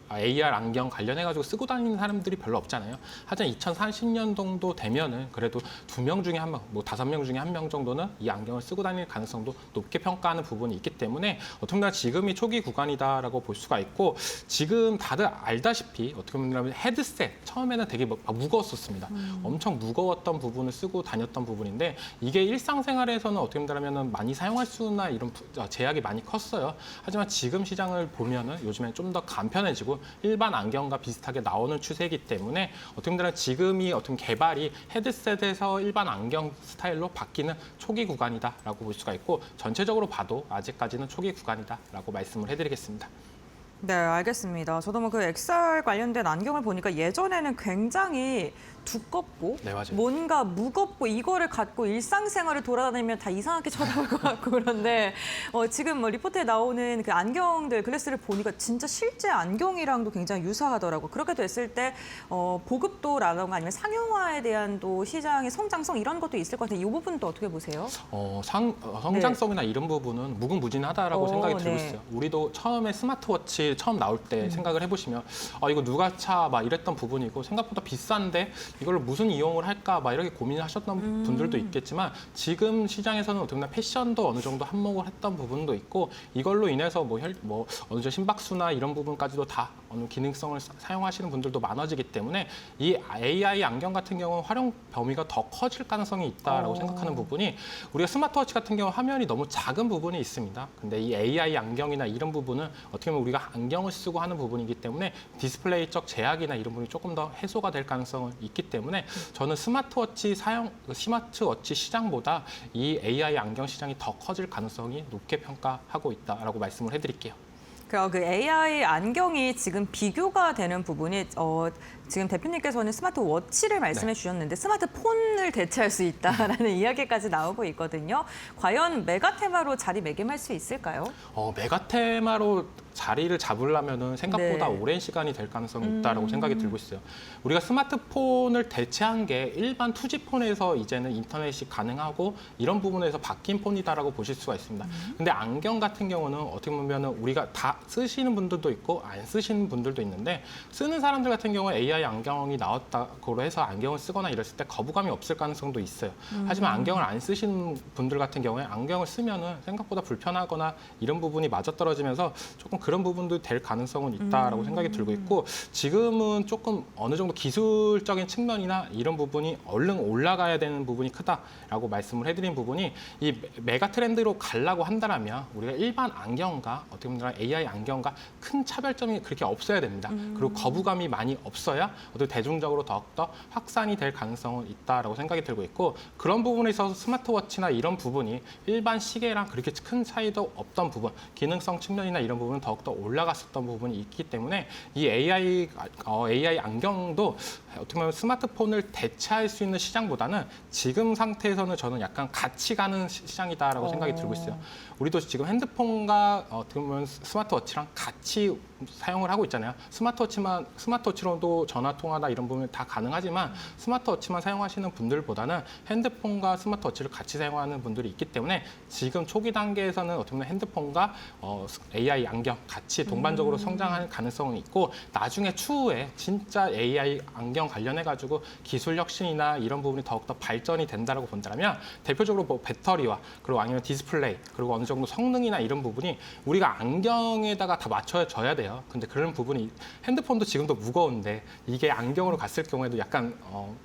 AR 안경 관련해가지고 쓰고 다니는 사람들이 별로 없잖아요. 하지만 2040년 정도 되면은 그래도 2명 중에 1명, 5명 중에 1명 정도는 이 안경을 쓰고 다닐 가능성도 높게 평가하는 부분이 있기 때문에 어떻게 보면 지금이 초기 구간이다라고 볼 수가 있고, 지금 다들 알다시피 어떻게 보면 헤드셋 처음에는 되게 무거웠었습니다. 엄청 무거웠던 부분을 쓰고 다녔던 부분인데, 이게 일상생활에서는 어떻게 보면 많이 사용할 수나 이런 제약이 많이 컸어요. 하지만 지금 시장을 보면은 요즘엔 좀 더 간편해지고 일반 안경과 비슷하게 나오는 추세이기 때문에 어떻게 보면 지금이 어떤 개발이 헤드셋에서 일반 안경 스타일로 바뀌는 초기 구간이다라고 볼 수가 있고, 전체적으로 봐도 아직까지는 초기 구간이다라고 말씀을 해드리겠습니다. 네, 알겠습니다. 저도 뭐 그 XR 관련된 안경을 보니까 예전에는 굉장히 두껍고 네, 맞아요. 뭔가 무겁고 이거를 갖고 일상생활을 돌아다니면 다 이상하게 쳐다볼 것 같고 그런데 지금 뭐 리포트에 나오는 그 안경들 글래스를 보니까 진짜 실제 안경이랑도 굉장히 유사하더라고. 그렇게 됐을 때 보급도라던가 아니면 상용화에 대한 또 시장의 성장성 이런 것도 있을 것 같아요. 이 부분도 어떻게 보세요? 성장성이나 이런 부분은 무궁무진하다라고 생각이 들고 네. 있어요. 우리도 처음에 스마트워치 처음 나올 때 생각을 해보시면 이거 누가 차 막 이랬던 부분이고 생각보다 비싼데 이걸로 무슨 이용을 할까 막 이렇게 고민을 하셨던 분들도 있겠지만, 지금 시장에서는 어떻게 보면 패션도 어느 정도 한몫을 했던 부분도 있고, 이걸로 인해서 어느 정도 심박수나 이런 부분까지도 다 어느 기능성을 사용하시는 분들도 많아지기 때문에 이 AI 안경 같은 경우는 활용 범위가 더 커질 가능성이 있다라고 생각하는 부분이, 우리가 스마트워치 같은 경우 화면이 너무 작은 부분이 있습니다. 근데 이 AI 안경이나 이런 부분은 어떻게 보면 우리가 안경을 쓰고 하는 부분이기 때문에 디스플레이적 제약이나 이런 부분이 조금 더 해소가 될 가능성은 있기 때문에 저는 스마트워치 시장보다 이 AI 안경 시장이 더 커질 가능성이 높게 평가하고 있다라고 말씀을 해드릴게요. 그 AI 안경이 지금 비교가 되는 부분이 지금 대표님께서는 스마트워치를 말씀해 주셨는데 스마트폰을 대체할 수 있다라는 이야기까지 나오고 있거든요. 과연 메가테마로 자리매김할 수 있을까요? 메가테마로 자리를 잡으려면은 생각보다 네. 오랜 시간이 될 가능성이 있다라고 생각이 들고 있어요. 우리가 스마트폰을 대체한 게 일반 투지폰에서 이제는 인터넷이 가능하고 이런 부분에서 바뀐 폰이다라고 보실 수가 있습니다. 근데 안경 같은 경우는 어떻게 보면은 우리가 다 쓰시는 분들도 있고 안 쓰시는 분들도 있는데, 쓰는 사람들 같은 경우에 AI 안경이 나왔다고 해서 안경을 쓰거나 이랬을 때 거부감이 없을 가능성도 있어요. 하지만 안경을 안 쓰시는 분들 같은 경우에 안경을 쓰면은 생각보다 불편하거나 이런 부분이 맞아떨어지면서 조금 그런 부분도 될 가능성은 있다라고 생각이 들고 있고, 지금은 조금 어느 정도 기술적인 측면이나 이런 부분이 얼른 올라가야 되는 부분이 크다라고 말씀을 해드린 부분이, 이 메가 트렌드로 가려고 한다면 우리가 일반 안경과 어떻게 보면 AI 안경과 큰 차별점이 그렇게 없어야 됩니다. 그리고 거부감이 많이 없어야 어떻게 대중적으로 더욱더 확산이 될 가능성은 있다라고 생각이 들고 있고, 그런 부분에 있어서 스마트워치나 이런 부분이 일반 시계랑 그렇게 큰 차이도 없던 부분, 기능성 측면이나 이런 부분은 더욱더 올라갔었던 부분이 있기 때문에 이 AI 안경도 어떻게 보면 스마트폰을 대체할 수 있는 시장보다는 지금 상태에서는 저는 약간 같이 가는 시장이다라고 생각이 들고 있어요. 우리도 지금 핸드폰과 어떻게 보면 스마트워치랑 같이 사용을 하고 있잖아요. 스마트워치로도 전화 통화나 이런 부분이 다 가능하지만 스마트워치만 사용하시는 분들보다는 핸드폰과 스마트워치를 같이 사용하는 분들이 있기 때문에 지금 초기 단계에서는 어떻게 보면 핸드폰과 AI 안경 같이 동반적으로 성장할 가능성이 있고, 나중에 추후에 진짜 AI 안경 관련해가지고 기술 혁신이나 이런 부분이 더욱더 발전이 된다라고 본다면, 대표적으로 뭐 배터리와 그리고 아니면 디스플레이 그리고 어느 정도 성능이나 이런 부분이 우리가 안경에다가 다 맞춰져야 돼요. 근데 그런 부분이, 핸드폰도 지금도 무거운데 이게 안경으로 갔을 경우에도 약간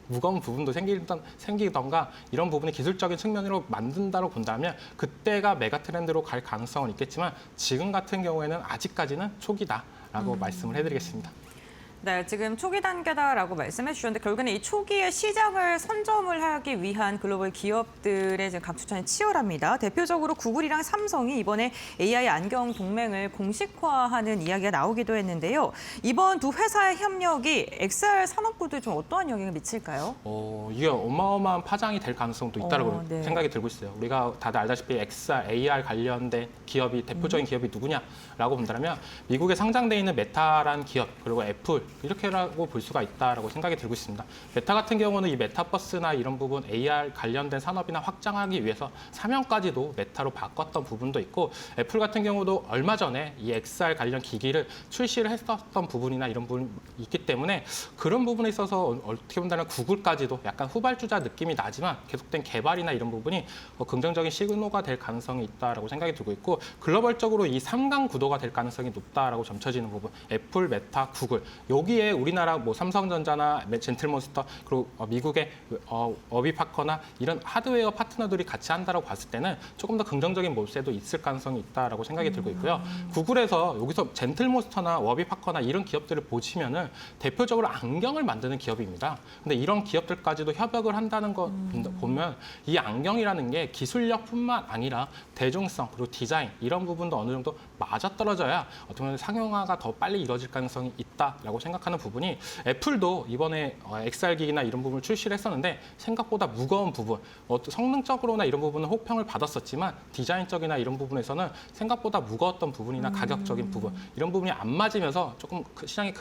무거운 부분도 생기던가 이런 부분이 기술적인 측면으로 만든다고 본다면 그때가 메가 트렌드로 갈 가능성은 있겠지만, 지금 같은 경우에는 아직까지는 초기다라고 말씀을 해드리겠습니다. 네, 지금 초기 단계다라고 말씀해 주셨는데 결국에는 이 초기의 시장을 선점을 하기 위한 글로벌 기업들의 지금 각추천이 치열합니다. 대표적으로 구글이랑 삼성이 이번에 AI 안경 동맹을 공식화하는 이야기가 나오기도 했는데요. 이번 두 회사의 협력이 XR 산업부도 좀 어떠한 영향을 미칠까요? 이게 어마어마한 파장이 될 가능성도 있다고 네. 생각이 들고 있어요. 우리가 다들 알다시피 XR, AR 관련된 기업이 대표적인 기업이 누구냐라고 본다면 미국에 상장돼 있는 메타라는 기업 그리고 애플 이렇게라고 볼 수가 있다라고 생각이 들고 있습니다. 메타 같은 경우는 이 메타버스나 이런 부분 AR 관련된 산업이나 확장하기 위해서 사명까지도 메타로 바꿨던 부분도 있고 애플 같은 경우도 얼마 전에 이 XR 관련 기기를 출시를 했었던 부분이나 이런 부분이 있기 때문에 그런 부분에 있어서 어떻게 본다면 구글까지도 약간 후발주자 느낌이 나지만 계속된 개발이나 이런 부분이 긍정적인 시그널가 될 가능성이 있다라고 생각이 들고 있고 글로벌적으로 이 3강 구도가 될 가능성이 높다라고 점쳐지는 부분 애플, 메타, 구글 여기에 우리나라 뭐 삼성전자나 젠틀몬스터 그리고 미국의 어비파커나 이런 하드웨어 파트너들이 같이 한다라고 봤을 때는 조금 더 긍정적인 모습도 있을 가능성이 있다라고 생각이 들고 있고요. 구글에서 여기서 젠틀몬스터나 워비파커나 이런 기업들을 보시면은 대표적으로 안경을 만드는 기업입니다. 근데 이런 기업들까지도 협업을 한다는 거 보면 이 안경이라는 게 기술력뿐만 아니라 대중성 그리고 디자인 이런 부분도 어느 정도 맞아떨어져야 어떻게 보면 상용화가 더 빨리 이루어질 가능성이 있다라고 생각하는 부분이 애플도 이번에 XR 기기나 이런 부분을 출시를 했었는데 생각보다 무거운 부분, 성능적으로나 이런 부분은 호평을 받았었지만 디자인적이나 이런 부분에서는 생각보다 무거웠던 부분이나 가격적인 부분 이런 부분이 안 맞으면서 조금 시장에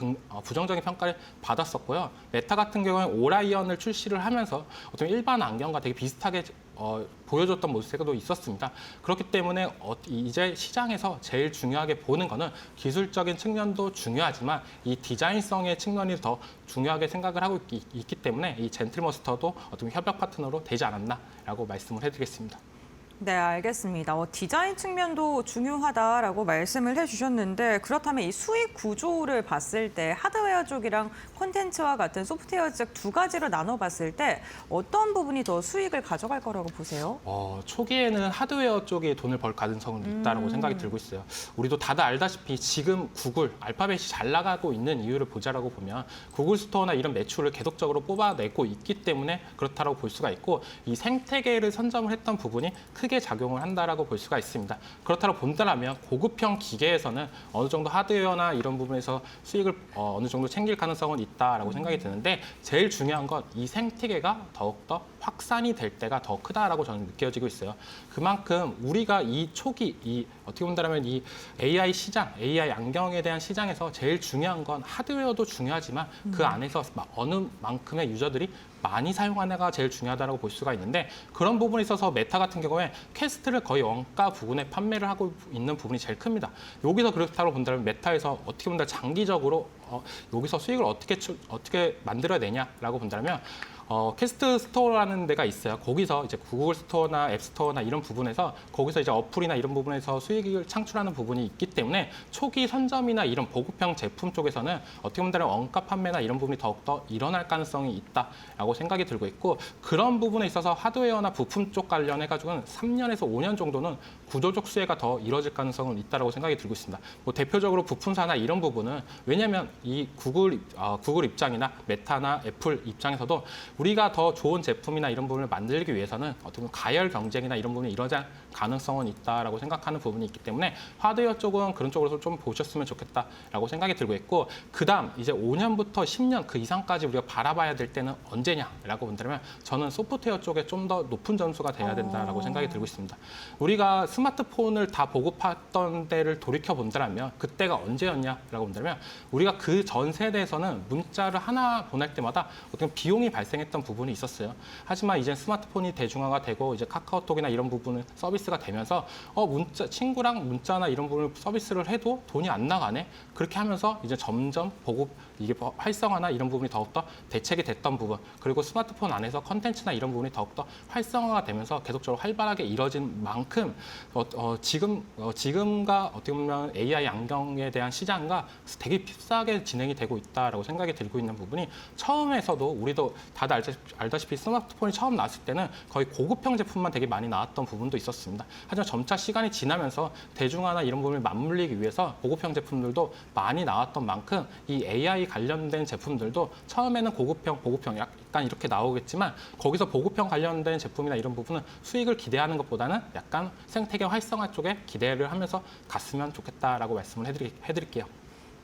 부정적인 평가를 받았었고요. 메타 같은 경우는 오라이언을 출시를 하면서 어떤 일반 안경과 되게 비슷하게 보여줬던 모습도 있었습니다. 그렇기 때문에 이제 시장에서 제일 중요하게 보는 거는 기술적인 측면도 중요하지만 이 디자인성의 측면이 더 중요하게 생각을 하고 있기 때문에 이 젠틀몬스터도 어떤 협력 파트너로 되지 않았나라고 말씀을 해드리겠습니다. 네, 알겠습니다. 디자인 측면도 중요하다라고 말씀을 해주셨는데 그렇다면 이 수익 구조를 봤을 때 하드웨어 쪽이랑 콘텐츠와 같은 소프트웨어 쪽 두 가지로 나눠봤을 때 어떤 부분이 더 수익을 가져갈 거라고 보세요? 초기에는 하드웨어 쪽에 돈을 벌 가능성은 있다고 생각이 들고 있어요. 우리도 다들 알다시피 지금 구글, 알파벳이 잘 나가고 있는 이유를 보자라고 보면 구글 스토어나 이런 매출을 계속적으로 뽑아내고 있기 때문에 그렇다고 볼 수가 있고 이 생태계를 선점을 했던 부분이 크게 작용을 한다라고 볼 수가 있습니다. 그렇다고 본다면 고급형 기계에서는 어느 정도 하드웨어나 이런 부분에서 수익을 어느 정도 챙길 가능성은 있다라고 생각이 드는데 제일 중요한 건 이 생태계가 더욱더 확산이 될 때가 더 크다라고 저는 느껴지고 있어요. 그만큼 우리가 이 초기, 어떻게 본다면 이 AI 시장, AI 안경에 대한 시장에서 제일 중요한 건 하드웨어도 중요하지만 그 안에서 어느 만큼의 유저들이 많이 사용하느냐가 제일 중요하다고 볼 수가 있는데 그런 부분에 있어서 메타 같은 경우에 퀘스트를 거의 원가 부근에 판매를 하고 있는 부분이 제일 큽니다. 여기서 그렇다고 본다면 메타에서 어떻게 본다면 장기적으로 여기서 수익을 어떻게 만들어야 되냐라고 본다면 퀘스트 스토어라는 데가 있어요. 거기서 이제 구글 스토어나 앱 스토어나 이런 부분에서 거기서 이제 어플이나 이런 부분에서 수익을 창출하는 부분이 있기 때문에 초기 선점이나 이런 보급형 제품 쪽에서는 어떻게 보면 원가 판매나 이런 부분이 더욱더 일어날 가능성이 있다라고 생각이 들고 있고 그런 부분에 있어서 하드웨어나 부품 쪽 관련해가지고는 3년에서 5년 정도는 구조적 수혜가 더 이뤄질 가능성은 있다라고 생각이 들고 있습니다. 뭐 대표적으로 부품사나 이런 부분은 왜냐하면 이 구글 입장이나 메타나 애플 입장에서도 우리가 더 좋은 제품이나 이런 부분을 만들기 위해서는 어떻게 보면 가열 경쟁이나 이런 부분이 이뤄질 가능성은 있다라고 생각하는 부분이 있기 때문에 하드웨어 쪽은 그런 쪽으로 좀 보셨으면 좋겠다라고 생각이 들고 있고 그다음 이제 5년부터 10년 그 이상까지 우리가 바라봐야 될 때는 언제냐라고 본다면 저는 소프트웨어 쪽에 좀 더 높은 점수가 돼야 된다라고 생각이 들고 있습니다. 우리가 스마트폰을 다 보급했던 때를 돌이켜 본다면 그때가 언제였냐라고 본다면 우리가 그 전 세대에서는 문자를 하나 보낼 때마다 어떤 비용이 발생했던 부분이 있었어요. 하지만 이제 스마트폰이 대중화가 되고 이제 카카오톡이나 이런 부분은 서비스가 되면서 친구랑 문자나 이런 부분을 서비스를 해도 돈이 안 나가네. 그렇게 하면서 이제 점점 보급 이게 활성화나 이런 부분이 더욱더 대책이 됐던 부분 그리고 스마트폰 안에서 컨텐츠나 이런 부분이 더욱더 활성화가 되면서 계속적으로 활발하게 이뤄진 만큼 지금과 어떻게 보면 AI 안경에 대한 시장과 되게 흡사하게 진행이 되고 있다라고 생각이 들고 있는 부분이 처음에서도 우리도 다들 알다시피 스마트폰이 처음 나왔을 때는 거의 고급형 제품만 되게 많이 나왔던 부분도 있었습니다. 하지만 점차 시간이 지나면서 대중화나 이런 부분을 맞물리기 위해서 고급형 제품들도 많이 나왔던 만큼 이 AI 관련된 제품들도 처음에는 고급형, 보급형 약간 이렇게 나오겠지만 거기서 보급형 관련된 제품이나 이런 부분은 수익을 기대하는 것보다는 약간 생태계 활성화 쪽에 기대를 하면서 갔으면 좋겠다라고 말씀을 해드릴게요.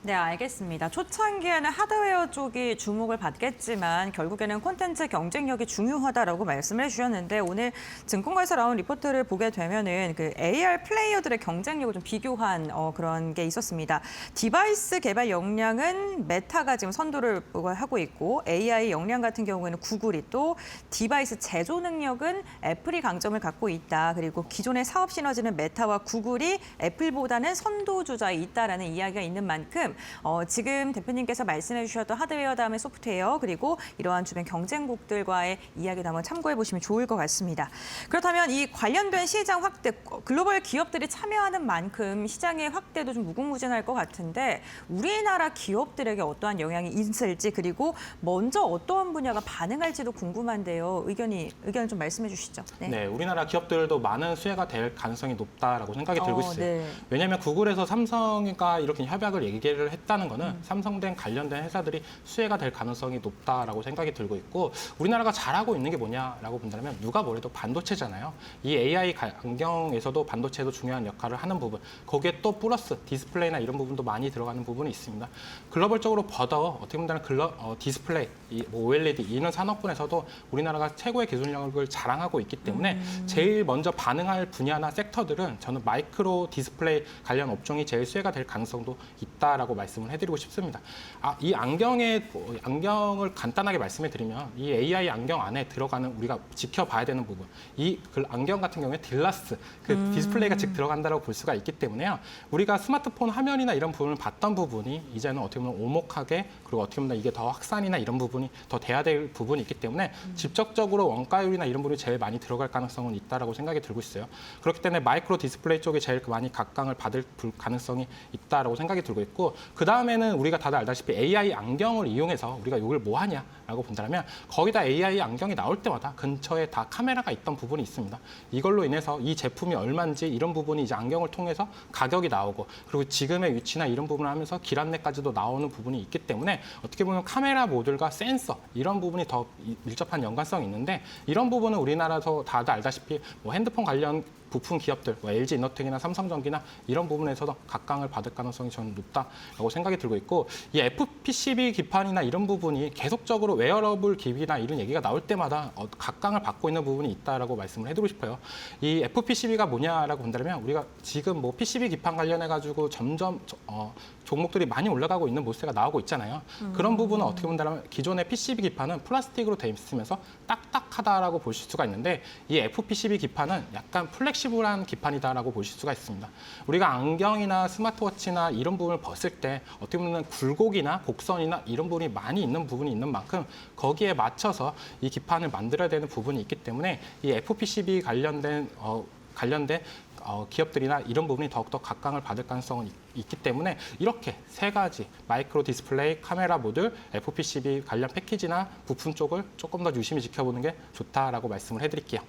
네, 알겠습니다. 초창기에는 하드웨어 쪽이 주목을 받겠지만 결국에는 콘텐츠 경쟁력이 중요하다라고 말씀을 해주셨는데 오늘 증권가에서 나온 리포트를 보게 되면은 그 AR 플레이어들의 경쟁력을 좀 비교한 그런 게 있었습니다. 디바이스 개발 역량은 메타가 지금 선두를 하고 있고 AI 역량 같은 경우에는 구글이 또 디바이스 제조 능력은 애플이 강점을 갖고 있다. 그리고 기존의 사업 시너지는 메타와 구글이 애플보다는 선도주자에 있다라는 이야기가 있는 만큼 지금 대표님께서 말씀해 주셨던 하드웨어 다음에 소프트웨어 그리고 이러한 주변 경쟁국들과의 이야기도 한번 참고해 보시면 좋을 것 같습니다. 그렇다면 이 관련된 시장 확대, 글로벌 기업들이 참여하는 만큼 시장의 확대도 좀 무궁무진할 것 같은데 우리나라 기업들에게 어떠한 영향이 있을지 그리고 먼저 어떠한 분야가 반응할지도 궁금한데요. 의견을 좀 말씀해 주시죠. 네, 우리나라 기업들도 많은 수혜가 될 가능성이 높다라고 생각이 들고 있어요. 네. 왜냐하면 구글에서 삼성과 이렇게 협약을 얘기를 했다는 거는 삼성된 관련된 회사들이 수혜가 될 가능성이 높다라고 생각이 들고 있고 우리나라가 잘하고 있는 게 뭐냐라고 본다면 누가 뭐래도 반도체잖아요. 이 AI 안경에서도 반도체도 중요한 역할을 하는 부분 거기에 또 플러스 디스플레이나 이런 부분도 많이 들어가는 부분이 있습니다. 글로벌적으로 더더 어떻게 보면 디스플레이, OLED 이런 산업군에서도 우리나라가 최고의 기술력을 자랑하고 있기 때문에 제일 먼저 반응할 분야나 섹터들은 저는 마이크로 디스플레이 관련 업종이 제일 수혜가 될 가능성도 있다라고 말씀을 해드리고 싶습니다. 이 안경을 간단하게 말씀해 드리면 이 AI 안경 안에 들어가는 우리가 지켜봐야 되는 부분, 이 안경 같은 경우에 딜라스, 그 디스플레이가 즉 들어간다고 볼 수가 있기 때문에요. 우리가 스마트폰 화면이나 이런 부분을 봤던 부분이 이제는 어떻게 보면 오목하게 그리고 어떻게 보면 이게 더 확산이나 이런 부분이 더 돼야 될 부분이 있기 때문에 직접적으로 원가율이나 이런 부분이 제일 많이 들어갈 가능성은 있다라고 생각이 들고 있어요. 그렇기 때문에 마이크로 디스플레이 쪽이 제일 많이 각광을 받을 가능성이 있다라고 생각이 들고 있고 그 다음에는 우리가 다들 알다시피 AI 안경을 이용해서 우리가 이걸 뭐 하냐라고 본다면 거기다 AI 안경이 나올 때마다 근처에 다 카메라가 있던 부분이 있습니다. 이걸로 인해서 이 제품이 얼마인지 이런 부분이 이제 안경을 통해서 가격이 나오고 그리고 지금의 위치나 이런 부분을 하면서 길 안내까지도 나오는 부분이 있기 때문에 어떻게 보면 카메라 모듈과 센서 이런 부분이 더 밀접한 연관성이 있는데 이런 부분은 우리나라에서 다들 알다시피 뭐 핸드폰 관련 부품 기업들, LG 이노텍이나 삼성전기나 이런 부분에서도 각광을 받을 가능성이 저는 높다라고 생각이 들고 있고 이 FPCB 기판이나 이런 부분이 계속적으로 웨어러블 기기나 이런 얘기가 나올 때마다 각광을 받고 있는 부분이 있다라고 말씀을 해드리고 싶어요. 이 FPCB가 뭐냐라고 본다면 우리가 지금 뭐 PCB 기판 관련해가지고 점점 종목들이 많이 올라가고 있는 모습가 나오고 있잖아요. 그런 부분은 어떻게 본다면 기존의 PCB 기판은 플라스틱으로 돼 있으면서 딱딱하다라고 보실 수가 있는데 이 FPCB 기판은 약간 플렉시블한 기판이다라고 보실 수가 있습니다. 우리가 안경이나 스마트워치나 이런 부분을 벗을 때 어떻게 보면 굴곡이나 곡선이나 이런 부분이 많이 있는 부분이 있는 만큼 거기에 맞춰서 이 기판을 만들어야 되는 부분이 있기 때문에 이 FPCB 관련된 기업들이나 이런 부분이 더욱더 각광을 받을 가능성은 있기 때문에 이렇게 세 가지 마이크로 디스플레이, 카메라 모듈, FPCB 관련 패키지나 부품 쪽을 조금 더 유심히 지켜보는 게 좋다라고 말씀을 해드릴게요.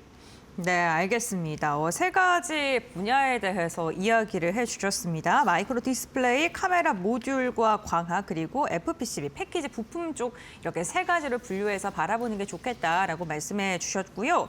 네, 알겠습니다. 세 가지 분야에 대해서 이야기를 해주셨습니다. 마이크로 디스플레이, 카메라 모듈과 광학, 그리고 FPCB, 패키지 부품 쪽 이렇게 세 가지를 분류해서 바라보는 게 좋겠다라고 말씀해 주셨고요.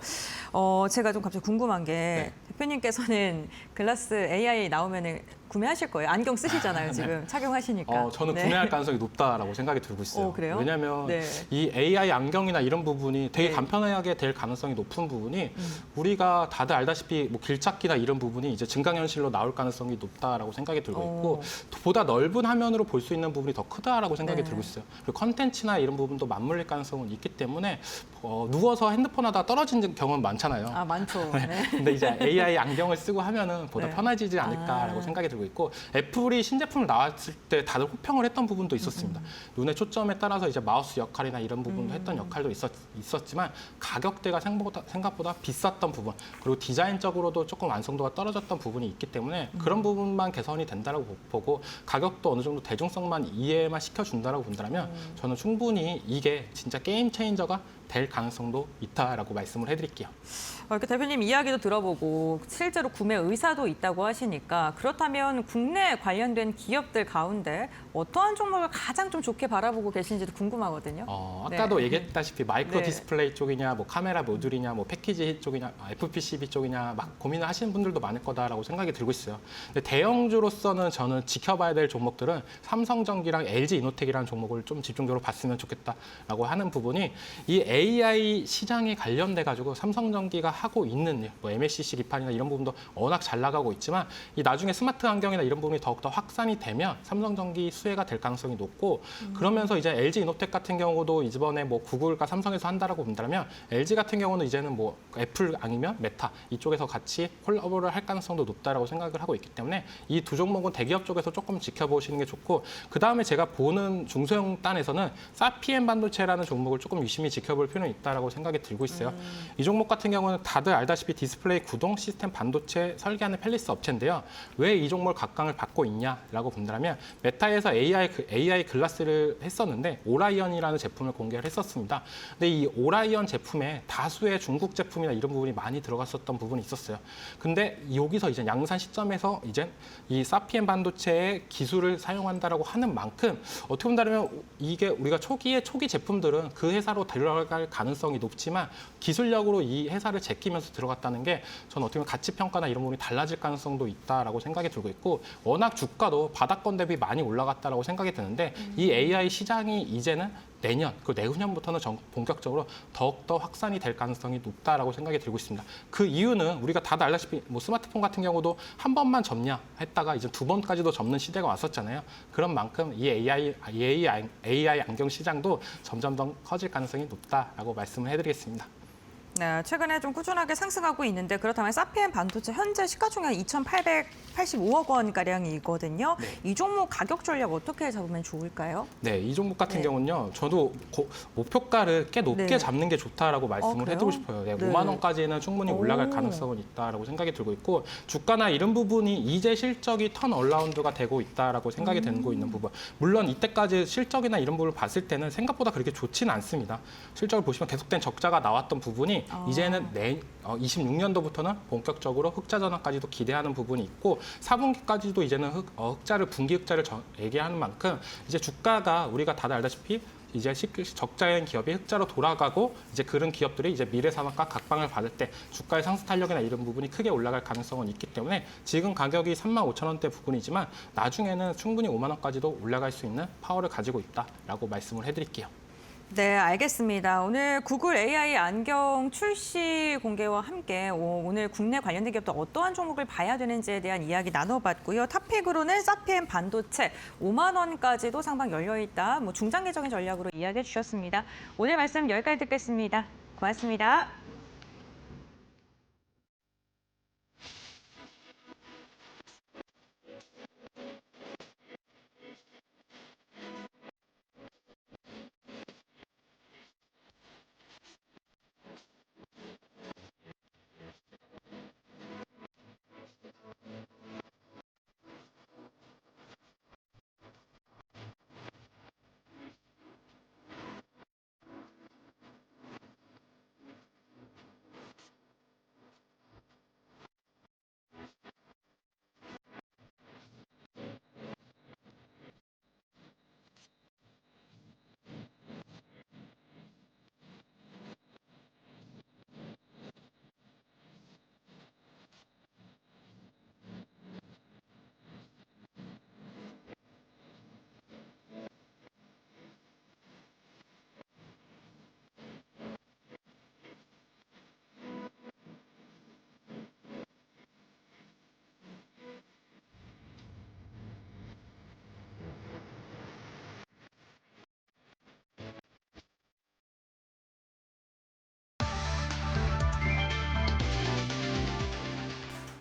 제가 좀 갑자기 궁금한 게 대표님께서는 글라스 AI 나오면은 구매하실 거예요. 안경 쓰시잖아요, 지금 착용하시니까. 저는 구매할 가능성이 높다라고 생각이 들고 있어요. 그래요? 왜냐하면 이 AI 안경이나 이런 부분이 되게 간편하게 될 가능성이 높은 부분이 우리가 다들 알다시피 뭐 길찾기나 이런 부분이 이제 증강현실로 나올 가능성이 높다라고 생각이 들고 있고 보다 넓은 화면으로 볼 수 있는 부분이 더 크다라고 생각이 들고 있어요. 그리고 컨텐츠나 이런 부분도 맞물릴 가능성은 있기 때문에 누워서 핸드폰 하다가 떨어진 경우는 많잖아요. 많죠. 근데 이제 AI 안경을 쓰고 하면은 보다 편해지지 않을까라고 생각이 들고 있고 애플이 신제품을 나왔을 때 다들 호평을 했던 부분도 있었습니다. 눈의 초점에 따라서 이제 마우스 역할이나 이런 부분도 했던 역할도 있었지만 가격대가 생각보다 비쌌던 부분 그리고 디자인적으로도 조금 완성도가 떨어졌던 부분이 있기 때문에 그런 부분만 개선이 된다고 보고 가격도 어느 정도 대중성만 이해만 시켜준다고 본다면 저는 충분히 이게 진짜 게임 체인저가 될 가능성도 있다라고 말씀을 해드릴게요. 이렇게 대표님 이야기도 들어보고 실제로 구매 의사도 있다고 하시니까 그렇다면 그렇다면 국내 관련된 기업들 가운데 어떠한 종목을 가장 좀 좋게 바라보고 계신지도 궁금하거든요. 아까도 네. 얘기했다시피 마이크로 네. 디스플레이 쪽이냐, 뭐 카메라 모듈이냐, 뭐 패키지 쪽이냐, FPCB 쪽이냐 막 고민을 하시는 분들도 많을 거다라고 생각이 들고 있어요. 근데 대형주로서는 저는 지켜봐야 될 종목들은 삼성전기랑 LG이노텍이라는 종목을 좀 집중적으로 봤으면 좋겠다라고 하는 부분이 이 AI 시장에 관련돼 가지고 삼성전기가 하고 있는 뭐 MLCC 기판이나 이런 부분도 워낙 잘 나가고 있지만 이 나중에 스마트 환경이나 이런 부분이 더욱더 확산이 되면 삼성전기 수혜가 될 가능성이 높고 그러면서 이제 LG이노텍 같은 경우도 이번에 뭐 구글과 삼성에서 한다라고 본다면 LG 같은 경우는 이제는 뭐 애플 아니면 메타 이쪽에서 같이 콜라보를 할 가능성도 높다라고 생각을 하고 있기 때문에 이 두 종목은 대기업 쪽에서 조금 지켜보시는 게 좋고 그다음에 제가 보는 중소형 단에서는 사피엔 반도체라는 종목을 조금 유심히 지켜볼 필요는 있다라고 생각이 들고 있어요. 이 종목 같은 경우는 다들 알다시피 디스플레이 구동 시스템 반도체 설계하는 펠리스 업체인데요. 왜 이 종목을 각광을 받고 있냐라고 본다면 메타에서 AI 글라스를 했었는데 오라이언이라는 제품을 공개를 했었습니다. 근데 이 오라이언 제품에 다수의 중국 제품이나 이런 부분이 많이 들어갔었던 부분이 있었어요. 근데 여기서 이제 양산 시점에서 이제 이 사피엔 반도체의 기술을 사용한다라고 하는 만큼 어떻게 본다면 이게 우리가 초기 제품들은 그 회사로 들어갈 가능성이 높지만 기술력으로 이 회사를 제끼면서 들어갔다는 게 저는 어떻게 보면 가치 평가나 이런 부분이 달라질 가능성도 있다라고 생각이 들고 있고 워낙 주가도 바닥권 대비 많이 올라갔다라고 생각이 드는데 이 AI 시장이 이제는 내년, 그 내후년부터는 본격적으로 더욱더 확산이 될 가능성이 높다라고 생각이 들고 있습니다. 그 이유는 우리가 다들 알다시피 뭐 스마트폰 같은 경우도 한 번만 접냐 했다가 이제 두 번까지도 접는 시대가 왔었잖아요. 그런 만큼 이 AI 안경 시장도 점점 더 커질 가능성이 높다라고 말씀을 해드리겠습니다. 네, 최근에 좀 꾸준하게 상승하고 있는데 그렇다면 사피엔 반도체 현재 시가총액 2,885억 원가량이거든요. 네. 이 종목 가격 전략 어떻게 잡으면 좋을까요? 네, 이 종목 같은 네. 경우는요. 저도 목표가를 꽤 높게 네. 잡는 게 좋다라고 말씀을 그래요? 해드리고 싶어요. 네, 네. 5만 원까지는 충분히 올라갈 오. 가능성은 있다라고 생각이 들고 있고 주가나 이런 부분이 이제 실적이 턴 어라운드가 되고 있다라고 생각이 되고 있는 부분. 물론 이때까지 실적이나 이런 부분을 봤을 때는 생각보다 그렇게 좋지는 않습니다. 실적을 보시면 계속된 적자가 나왔던 부분이 이제는 26년도부터는 본격적으로 흑자 전환까지도 기대하는 부분이 있고 4분기까지도 이제는 분기 흑자를 얘기하는 만큼 이제 주가가 우리가 다들 알다시피 이제 적자인 기업이 흑자로 돌아가고 이제 그런 기업들이 이제 미래 산업과 각광을 받을 때 주가의 상승 탄력이나 이런 부분이 크게 올라갈 가능성은 있기 때문에 지금 가격이 35,000원대 부분이지만 나중에는 충분히 5만 원까지도 올라갈 수 있는 파워를 가지고 있다라고 말씀을 해드릴게요. 네, 알겠습니다. 오늘 구글 AI 안경 출시 공개와 함께 오늘 국내 관련된 기업도 어떠한 종목을 봐야 되는지에 대한 이야기 나눠봤고요. 탑픽으로는 사피엔 반도체 5만 원까지도 상방 열려있다. 중장기적인 전략으로 이야기해 주셨습니다. 오늘 말씀 여기까지 듣겠습니다. 고맙습니다.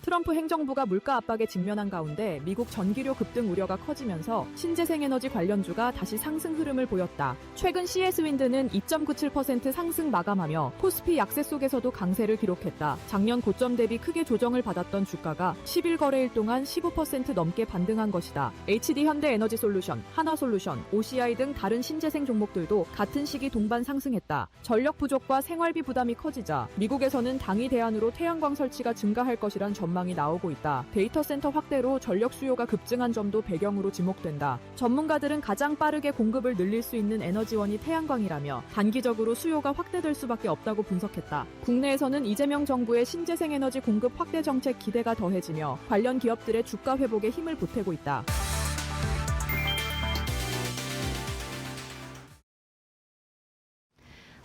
트럼프 행정부가 물가 압박에 직면한 가운데 미국 전기료 급등 우려가 커지면서 신재생에너지 관련주가 다시 상승 흐름을 보였다. 최근 CS윈드는 2.97% 상승 마감하며 코스피 약세 속에서도 강세를 기록했다. 작년 고점 대비 크게 조정을 받았던 주가가 10일 거래일 동안 15% 넘게 반등한 것이다. HD현대에너지솔루션, 한화솔루션, OCI 등 다른 신재생 종목들도 같은 시기 동반 상승했다. 전력 부족과 생활비 부담이 커지자 미국에서는 당이 대안으로 태양광 설치가 증가할 것이란 전망 전망이 나오고 있다. 데이터 센터 확대로 전력 수요가 급증한 점도 배경으로 지목된다. 전문가들은 가장 빠르게 공급을 늘릴 수 있는 에너지원이 태양광이라며 단기적으로 수요가 확대될 수밖에 없다고 분석했다. 국내에서는 이재명 정부의 신재생 에너지 공급 확대 정책 기대가 더해지며 관련 기업들의 주가 회복에 힘을 보태고 있다.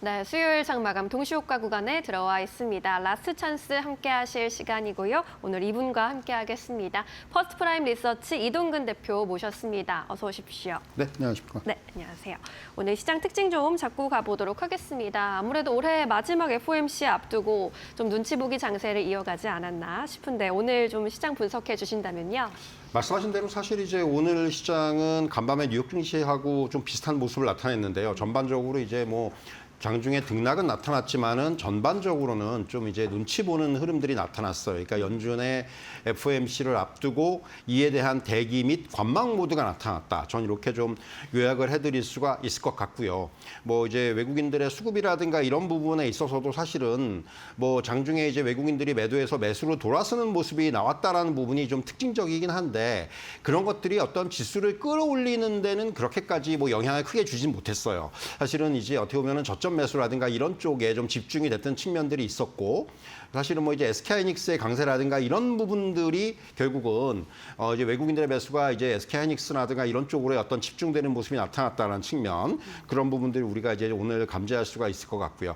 네, 수요일 장마감 동시효과 구간에 들어와 있습니다. 라스트 찬스 함께 하실 시간이고요. 오늘 이분과 함께 하겠습니다. 퍼스트 프라임 리서치 이동근 대표 모셨습니다. 어서 오십시오. 네, 안녕하십니까. 네, 안녕하세요. 오늘 시장 특징 좀 잡고 가보도록 하겠습니다. 아무래도 올해 마지막 FOMC 앞두고 좀 눈치 보기 장세를 이어가지 않았나 싶은데 오늘 좀 시장 분석해 주신다면요. 말씀하신 대로 사실 이제 오늘 시장은 간밤에 뉴욕 증시하고 좀 비슷한 모습을 나타냈는데요. 전반적으로 이제 뭐 장중에 등락은 나타났지만은 전반적으로는 좀 이제 눈치 보는 흐름들이 나타났어요. 그러니까 연준의 FOMC를 앞두고 이에 대한 대기 및 관망 모드가 나타났다. 전 이렇게 좀 요약을 해드릴 수가 있을 것 같고요. 뭐 이제 외국인들의 수급이라든가 이런 부분에 있어서도 사실은 뭐 장중에 이제 외국인들이 매도해서 매수로 돌아서는 모습이 나왔다라는 부분이 좀 특징적이긴 한데 그런 것들이 어떤 지수를 끌어올리는 데는 그렇게까지 뭐 영향을 크게 주진 못했어요. 사실은 이제 어떻게 보면은 저점 매수라든가 이런 쪽에 좀 집중이 됐던 측면들이 있었고 사실은 뭐 이제 SK하이닉스의 강세라든가 이런 부분들이 결국은 이제 외국인들의 매수가 이제 SK하이닉스라든가 이런 쪽으로 어떤 집중되는 모습이 나타났다는 측면 그런 부분들이 우리가 이제 오늘 감지할 수가 있을 것 같고요.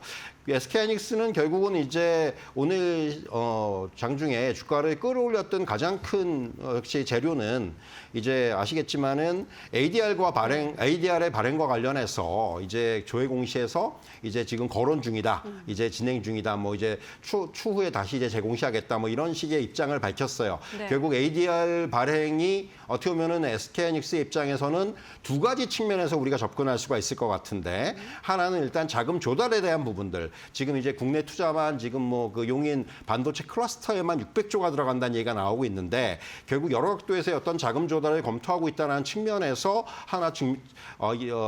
SK하이닉스는 결국은 이제 오늘 장중에 주가를 끌어올렸던 가장 큰 역시 재료는 이제 아시겠지만은 ADR의 발행과 관련해서 이제 조회 공시에서 이제 지금 거론 중이다, 이제 진행 중이다, 뭐 이제 추후에 다시 이제 재공시하겠다, 뭐 이런 식의 입장을 밝혔어요. 네. 결국 ADR 발행이 어떻게 보면은 SK하이닉스의 입장에서는 두 가지 측면에서 우리가 접근할 수가 있을 것 같은데 하나는 일단 자금 조달에 대한 부분들. 지금 이제 국내 투자만 지금 뭐 그 용인 반도체 클러스터에만 600조가 들어간다는 얘기가 나오고 있는데 결국 여러 각도에서의 어떤 자금 조달을 검토하고 있다는 측면에서 하나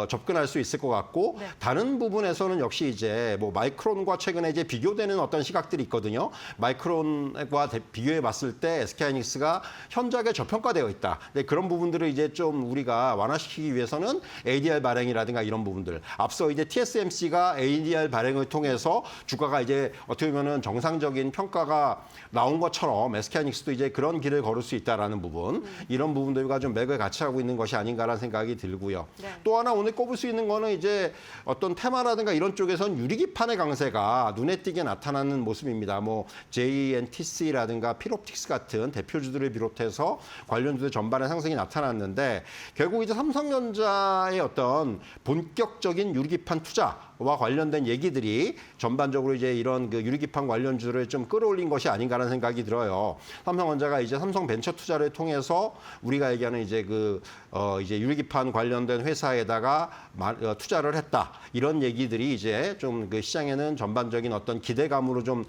접근할 수 있을 것 같고 네. 다른 부분에서는 역시 이제 뭐 마이크론과 최근에 이제 비교되는 어떤 시각들이 있거든요. 마이크론과 비교해 봤을 때 SK하이닉스가 현저하게 저평가되어 있다. 네, 그런 부분들을 이제 좀 우리가 완화시키기 위해서는 ADR 발행이라든가 이런 부분들. 앞서 이제 TSMC가 ADR 발행을 통해서 주가가 이제 어떻게 보면은 정상적인 평가가 나온 것처럼 SK하이닉스도 이제 그런 길을 걸을 수 있다라는 부분. 이런 부분들과 좀 맥을 같이 하고 있는 것이 아닌가라는 생각이 들고요. 네. 또 하나 오늘 꼽을 수 있는 거는 이제 어떤 테마라든가 이런 쪽에선 유리기판의 강세가 눈에 띄게 나타나는 모습입니다. 뭐 JNTC라든가 필옵틱스 같은 대표주들을 비롯해서 관련주들 전반의 상승이 나타났는데 결국 이제 삼성전자의 어떤 본격적인 유리기판 투자와 관련된 얘기들이 전반적으로 이제 이런 그 유리기판 관련주를 좀 끌어올린 것이 아닌가라는 생각이 들어요. 삼성전자가 이제 삼성 벤처 투자를 통해서 우리가 얘기하는 이제 이제 유리기판 관련된 회사에다가 투자를 했다. 이런 얘기들이 이제 좀 그 시장에는 전반적인 어떤 기대감으로 좀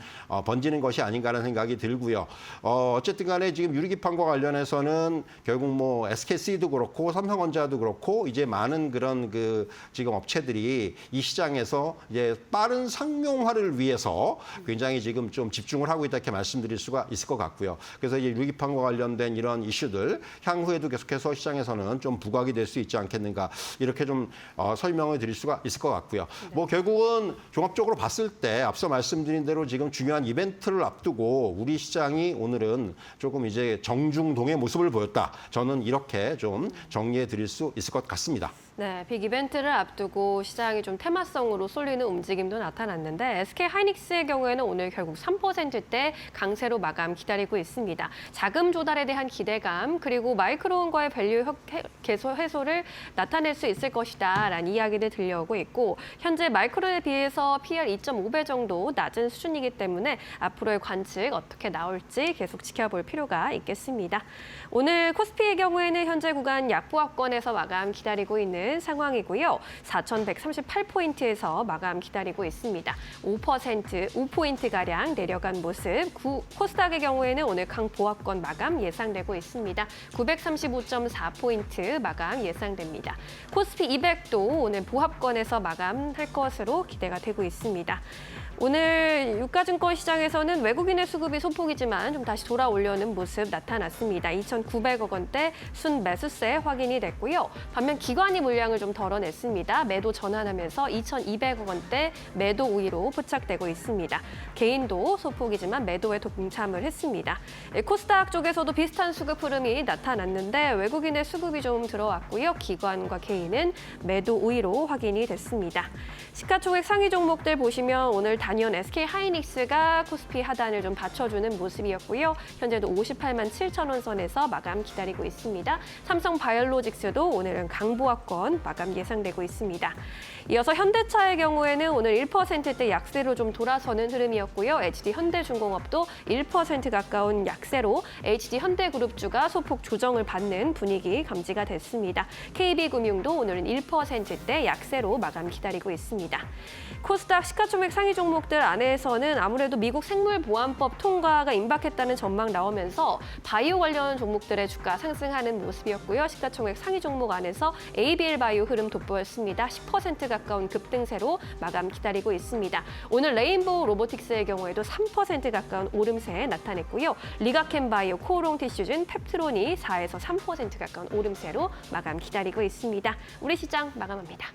번지는 것이 아닌가라는 생각이 들고요. 어쨌든 간에 지금 유리기판과 관련해서는 결국 뭐 SKC도 그렇고 삼성전자도 그렇고 이제 많은 그런 그 지금 업체들이 이 시장에서 이제 빠른 상용화를 위해서 굉장히 지금 좀 집중을 하고 있다 이렇게 말씀드릴 수가 있을 것 같고요. 그래서 이제 유리기판과 관련된 이런 이슈들 향후에도 계속해서 시장에서는 좀 부각이 될 수 있지 않겠는가 이렇게 좀 설명을 드릴 수가 있을 것 같고요. 뭐 결국은 종합적으로 봤을 때 앞서 말씀드린 대로 지금 중요한 이벤트를 앞두고 우리 시장이 오늘은 조금 이제 정중동의 모습을 보였다. 저는 이렇게 좀 정리해 드릴 수 있을 것 같습니다. 네, 빅 이벤트를 앞두고 시장이 좀 테마성으로 쏠리는 움직임도 나타났는데 SK하이닉스의 경우에는 오늘 결국 3%대 강세로 마감 기다리고 있습니다. 자금 조달에 대한 기대감 그리고 마이크론과의 밸류 해소를 나타낼 수 있을 것이다라는 이야기들 들려오고 있고 현재 마이크론에 비해서 PR 2.5배 정도 낮은 수준이기 때문에 앞으로의 관측 어떻게 나올지 계속 지켜볼 필요가 있겠습니다. 오늘 코스피의 경우에는 현재 구간 약보합권에서 마감 기다리고 있는 있는 상황이고요. 4,138포인트에서 마감 기다리고 있습니다. 5포인트가량 내려간 모습. 코스닥의 경우에는 오늘 강보합권 마감 예상되고 있습니다. 935.4포인트 마감 예상됩니다. 코스피 200도 오늘 보합권에서 마감할 것으로 기대가 되고 있습니다. 오늘 유가증권 시장에서는 외국인의 수급이 소폭이지만 좀 다시 돌아오려는 모습 나타났습니다. 2,900억 원대 순매수세 확인이 됐고요. 반면 기관이 물량을 좀 덜어냈습니다. 매도 전환하면서 2,200억 원대 매도 우위로 포착되고 있습니다. 개인도 소폭이지만 매도에 동참을 했습니다. 코스닥 쪽에서도 비슷한 수급 흐름이 나타났는데 외국인의 수급이 좀 들어왔고요. 기관과 개인은 매도 우위로 확인이 됐습니다. 시가총액 상위 종목들 보시면 오늘 단연 SK하이닉스가 코스피 하단을 좀 받쳐주는 모습이었고요. 현재도 58만 7천 원 선에서 마감 기다리고 있습니다. 삼성바이오로직스도 오늘은 강보합권 마감 예상되고 있습니다. 이어서 현대차의 경우에는 오늘 1%대 약세로 좀 돌아서는 흐름이었고요. HD현대중공업도 1% 가까운 약세로 HD현대그룹주가 소폭 조정을 받는 분위기 감지가 됐습니다. KB금융도 오늘은 1%대 약세로 마감 기다리고 있습니다. 코스닥 시가총액 상위 종목들 안에서는 아무래도 미국 생물보안법 통과가 임박했다는 전망 나오면서 바이오 관련 종목들의 주가 상승하는 모습이었고요. 시가총액 상위 종목 안에서 ABL바이오 흐름 돋보였습니다. 10% 가까운 급등세로 마감 기다리고 있습니다. 오늘 레인보우 로보틱스의 경우에도 3% 가까운 오름세 나타냈고요. 리가켄바이오, 코오롱티슈진, 펩트론이 4에서 3% 가까운 오름세로 마감 기다리고 있습니다. 우리 시장 마감합니다.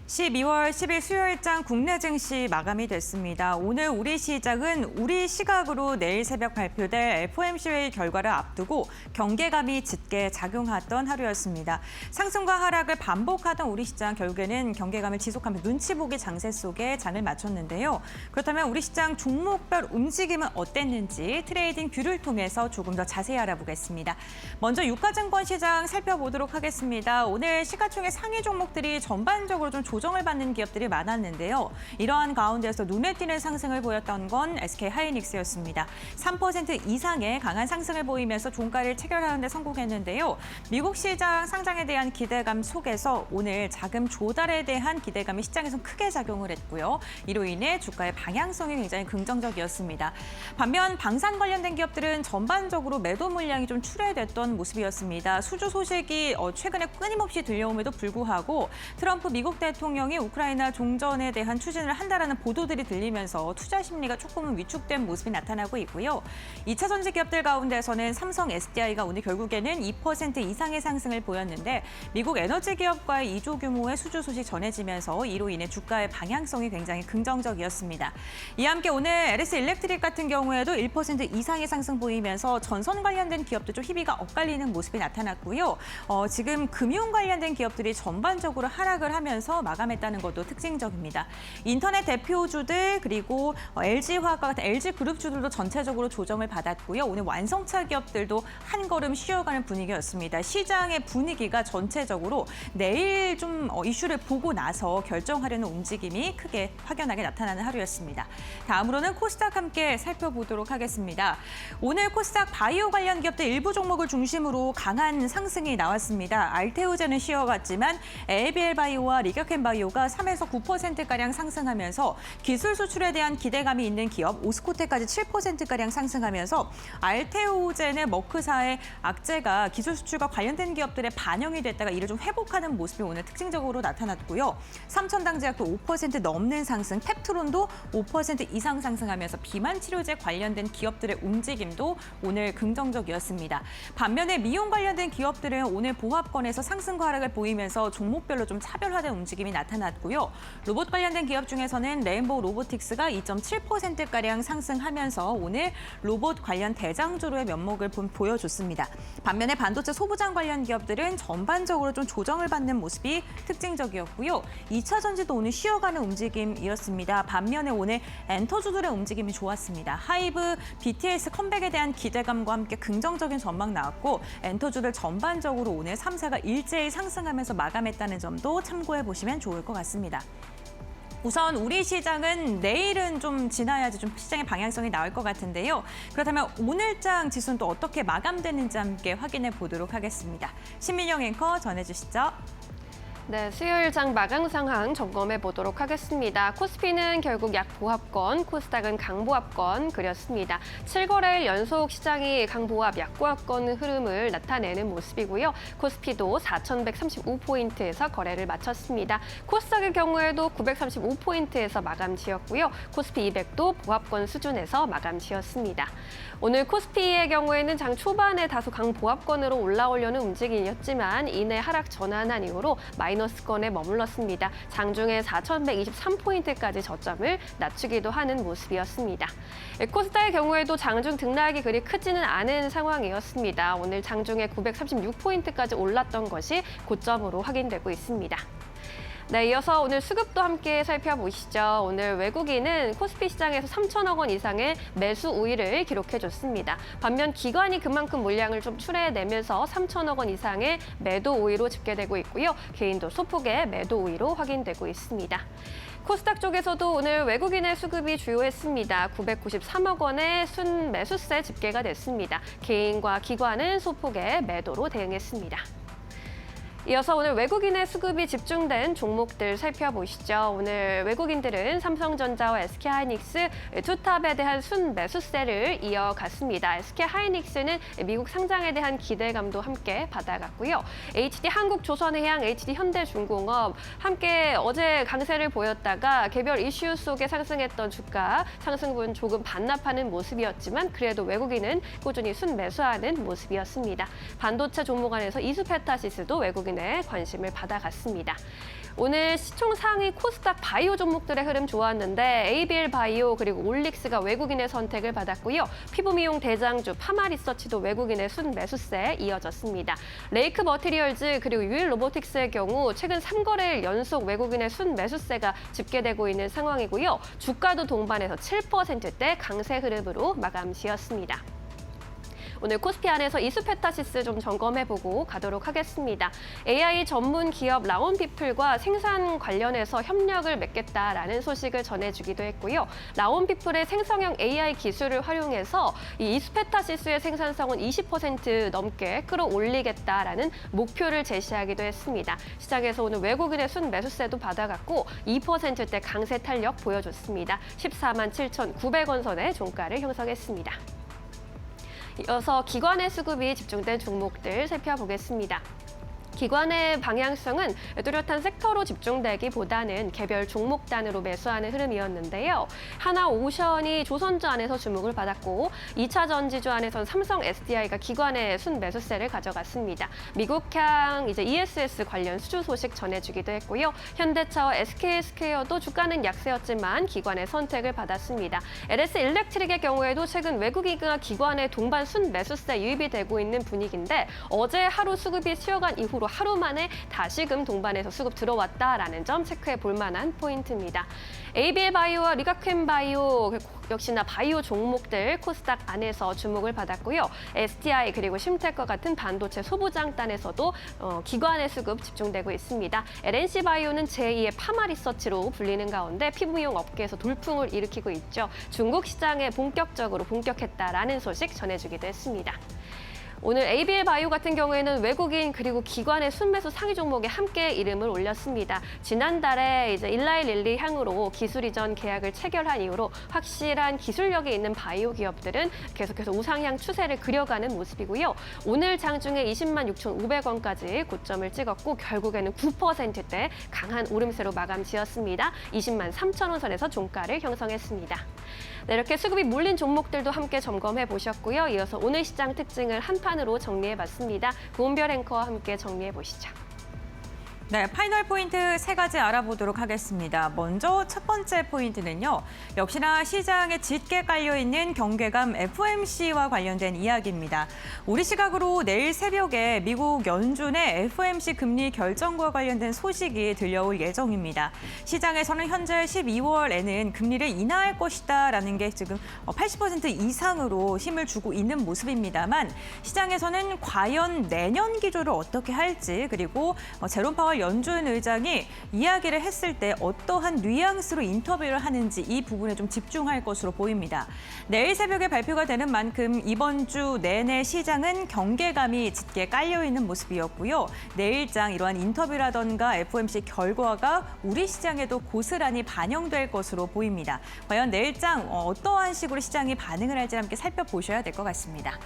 (12월 10일) 수요일장 국내 증시 마감이 됐습니다. 오늘 우리 시장은 우리 시각으로 내일 새벽 발표될 FOMC 회의 결과를 앞두고 경계감이 짙게 작용하던 하루였습니다. 상승과 하락을 반복하던 우리 시장 결국에는 경계감을 지속하며 눈치 보기 장세 속에 장을 마쳤는데요. 그렇다면 우리 시장 종목별 움직임은 어땠는지 트레이딩 뷰를 통해서 조금 더 자세히 알아보겠습니다. 먼저 유가증권 시장 살펴보도록 하겠습니다. 오늘 시가총액 상위 종목들이 전반적으로 좀 조정을 받는 기업들이 많았는데요. 이러한 가운데서 눈에 띄는 상승을 보였던 건 SK하이닉스였습니다. 3% 이상의 강한 상승을 보이면서 종가를 체결하는 데 성공했는데요. 미국 시장 상장에 대한 기대감 속에서 오늘 자금 조달에 대한 기대감이 시장에서 크게 작용을 했고요. 이로 인해 주가의 방향성이 굉장히 긍정적이었습니다. 반면 방산 관련된 기업들은 전반적으로 매도 물량이 좀 출회됐던 모습이었습니다. 수주 소식이 최근에 끊임없이 들려옴에도 불구하고 트럼프 미국 대통령이 우크라이나 종전에 대한 추진을 한다라는 보도들이 들리면서 투자 심리가 조금은 위축된 모습이 나타나고 있고요. 2차 전지 기업들 가운데서는 삼성 SDI가 오늘 결국에는 2% 이상의 상승을 보였는데 미국 에너지 기업과의 2조 규모의 수주 소식 전해지면서 이로 인해 주가의 방향성이 굉장히 긍정적이었습니다. 이와 함께 오늘 LS 일렉트릭 같은 경우에도 1% 이상의 상승 보이면서 전선 관련된 기업도 좀 희비가 엇갈리는 모습이 나타났고요. 지금 금융 관련된 기업들이 전반적으로 하락을 하면서 마감했다는 것도 특징적입니다. 인터넷 대표주들 그리고 LG화학과 같은 LG그룹주들도 전체적으로 조정을 받았고요. 오늘 완성차 기업들도 한 걸음 쉬어가는 분위기였습니다. 시장의 분위기가 전체적으로 내일 좀 이슈를 보고 나서 결정하려는 움직임이 크게 확연하게 나타나는 하루였습니다. 다음으로는 코스닥 함께 살펴보도록 하겠습니다. 오늘 코스닥 바이오 관련 기업들 일부 종목을 중심으로 강한 상승이 나왔습니다. 알테오제는 쉬어갔지만 ABL바이오와 리가켄바이오가 3에서 9%가량 상승하면서 기술 수출에 대한 기대감이 있는 기업 오스코텍까지 7%가량 상승하면서 알테오젠의 머크사의 악재가 기술 수출과 관련된 기업들에 반영이 됐다가 이를 좀 회복하는 모습이 오늘 특징적으로 나타났고요. 삼천당제약도 5% 넘는 상승, 펩트론도 5% 이상 상승하면서 비만 치료제 관련된 기업들의 움직임도 오늘 긍정적이었습니다. 반면에 미용 관련된 기업들은 오늘 보합권에서 상승과 하락을 보이면서 종목별로 좀 차별화된 움직임이 나타났고요. 로봇 관련된 기업 중에서는 레인보우 로보틱스가 2.7%가량 상승하면서 오늘 로봇 관련 대장주로의 면목을 보여줬습니다. 반면에 반도체 소부장 관련 기업들은 전반적으로 좀 조정을 받는 모습이 특징적이었고요. 2차 전지도 오늘 쉬어가는 움직임이었습니다. 반면에 오늘 엔터주들의 움직임이 좋았습니다. 하이브, BTS 컴백에 대한 기대감과 함께 긍정적인 전망 나왔고 엔터주들 전반적으로 오늘 3사가 일제히 상승하면서 마감했다는 점도 참고해 보시면 좋을 것 같습니다. 우선 우리 시장은 내일은 좀 지나야지 좀 시장의 방향성이 나올 것 같은데요. 그렇다면 오늘장 지수는 또 어떻게 마감되는지 함께 확인해 보도록 하겠습니다. 신민영 앵커 전해주시죠. 네, 수요일장 마감 상황 점검해 보도록 하겠습니다. 코스피는 결국 약보합권, 코스닥은 강보합권 그렸습니다. 7거래일 연속 시장이 강보합, 약보합권 흐름을 나타내는 모습이고요. 코스피도 4,135포인트에서 거래를 마쳤습니다. 코스닥의 경우에도 935포인트에서 마감 지었고요. 코스피 200도 보합권 수준에서 마감 지었습니다. 오늘 코스피의 경우에는 장 초반에 다소 강보합권으로 올라오려는 움직임이었지만 이내 하락 전환한 이후로 마이너스권에 머물렀습니다. 장중에 4,123포인트까지 저점을 낮추기도 하는 모습이었습니다. 코스닥의 경우에도 장중 등락이 그리 크지는 않은 상황이었습니다. 오늘 장중에 936포인트까지 올랐던 것이 고점으로 확인되고 있습니다. 네, 이어서 오늘 수급도 함께 살펴보시죠. 오늘 외국인은 코스피 시장에서 3천억 원 이상의 매수 우위를 기록해줬습니다. 반면 기관이 그만큼 물량을 좀 출해내면서 3천억 원 이상의 매도 우위로 집계되고 있고요. 개인도 소폭의 매도 우위로 확인되고 있습니다. 코스닥 쪽에서도 오늘 외국인의 수급이 주요했습니다. 993억 원의 순매수세 집계가 됐습니다. 개인과 기관은 소폭의 매도로 대응했습니다. 이어서 오늘 외국인의 수급이 집중된 종목들 살펴보시죠. 오늘 외국인들은 삼성전자와 SK하이닉스 투탑에 대한 순매수세를 이어갔습니다. SK하이닉스는 미국 상장에 대한 기대감도 함께 받아갔고요. HD한국조선해양, HD현대중공업 함께 어제 강세를 보였다가 개별 이슈 속에 상승했던 주가 상승분 조금 반납하는 모습이었지만 그래도 외국인은 꾸준히 순매수하는 모습이었습니다. 반도체 종목 안에서 이수페타시스도 외국인 관심을 받아갔습니다. 오늘 시총 상위 코스닥 바이오 종목들의 흐름 좋았는데 ABL 바이오 그리고 올릭스가 외국인의 선택을 받았고요. 피부 미용 대장주 파마리서치도 외국인의 순매수세에 이어졌습니다. 레이크 머티리얼즈 그리고 유일 로보틱스의 경우 최근 3거래일 연속 외국인의 순매수세가 집계되고 있는 상황이고요. 주가도 동반해서 7%대 강세 흐름으로 마감 지었습니다. 오늘 코스피 안에서 이수페타시스 좀 점검해보고 가도록 하겠습니다. AI 전문 기업 라온피플과 생산 관련해서 협력을 맺겠다라는 소식을 전해주기도 했고요. 라온피플의 생성형 AI 기술을 활용해서 이 이수페타시스의 생산성은 20% 넘게 끌어올리겠다라는 목표를 제시하기도 했습니다. 시장에서 오늘 외국인의 순매수세도 받아갔고 2%대 강세 탄력 보여줬습니다. 14만 7,900원 선의 종가를 형성했습니다. 이어서 기관의 수급이 집중된 종목들 살펴보겠습니다. 기관의 방향성은 뚜렷한 섹터로 집중되기보다는 개별 종목 단으로 매수하는 흐름이었는데요. 하나오션이 조선주 안에서 주목을 받았고 2차 전지주 안에선 삼성 SDI가 기관의 순매수세를 가져갔습니다. 미국향 ESS 관련 수주 소식 전해주기도 했고요. 현대차와 SK스퀘어도 주가는 약세였지만 기관의 선택을 받았습니다. LS 일렉트릭의 경우에도 최근 외국인과 기관의 동반 순매수세 유입이 되고 있는 분위기인데 어제 하루 수급이 쉬어간 이후로 하루 만에 다시금 동반해서 수급 들어왔다라는 점 체크해 볼 만한 포인트입니다. ABL 바이오와 리가켐 바이오 역시나 바이오 종목들 코스닥 안에서 주목을 받았고요. STI 그리고 심텍과 같은 반도체 소부장단에서도 기관의 수급 집중되고 있습니다. LNC 바이오는 제2의 파마 리서치로 불리는 가운데 피부미용 업계에서 돌풍을 일으키고 있죠. 중국 시장에 본격적으로 본격했다라는 소식 전해주기도 했습니다. 오늘 ABL 바이오 같은 경우에는 외국인 그리고 기관의 순매수 상위 종목에 함께 이름을 올렸습니다. 지난달에 일라이 릴리 향으로 기술 이전 계약을 체결한 이후로 확실한 기술력이 있는 바이오 기업들은 계속해서 우상향 추세를 그려가는 모습이고요. 오늘 장중에 20만 6,500원까지 고점을 찍었고 결국에는 9%대 강한 오름세로 마감 지었습니다. 20만 3,000원 선에서 종가를 형성했습니다. 네, 이렇게 수급이 몰린 종목들도 함께 점검해 보셨고요. 이어서 오늘 시장 특징을 한 판으로 정리해봤습니다. 고은별 앵커와 함께 정리해 보시죠. 네, 파이널 포인트 3가지 알아보도록 하겠습니다. 먼저 첫 번째 포인트는요. 역시나 시장에 짙게 깔려있는 경계감 FOMC와 관련된 이야기입니다. 우리 시각으로 내일 새벽에 미국 연준의 FOMC 금리 결정과 관련된 소식이 들려올 예정입니다. 시장에서는 현재 12월에는 금리를 인하할 것이다라는 게 지금 80% 이상으로 힘을 주고 있는 모습입니다만 시장에서는 과연 내년 기조를 어떻게 할지 그리고 제롬 파월 파월 연준 의장이 이야기를 했을 때 어떠한 뉘앙스로 인터뷰를 하는지 이 부분에 좀 집중할 것으로 보입니다. 내일 새벽에 발표가 되는 만큼 이번 주 내내 시장은 경계감이 짙게 깔려있는 모습이었고요. 내일장 이러한 인터뷰라던가 FOMC 결과가 우리 시장에도 고스란히 반영될 것으로 보입니다. 과연 내일장 어떠한 식으로 시장이 반응을 할지 함께 살펴보셔야 될 것 같습니다.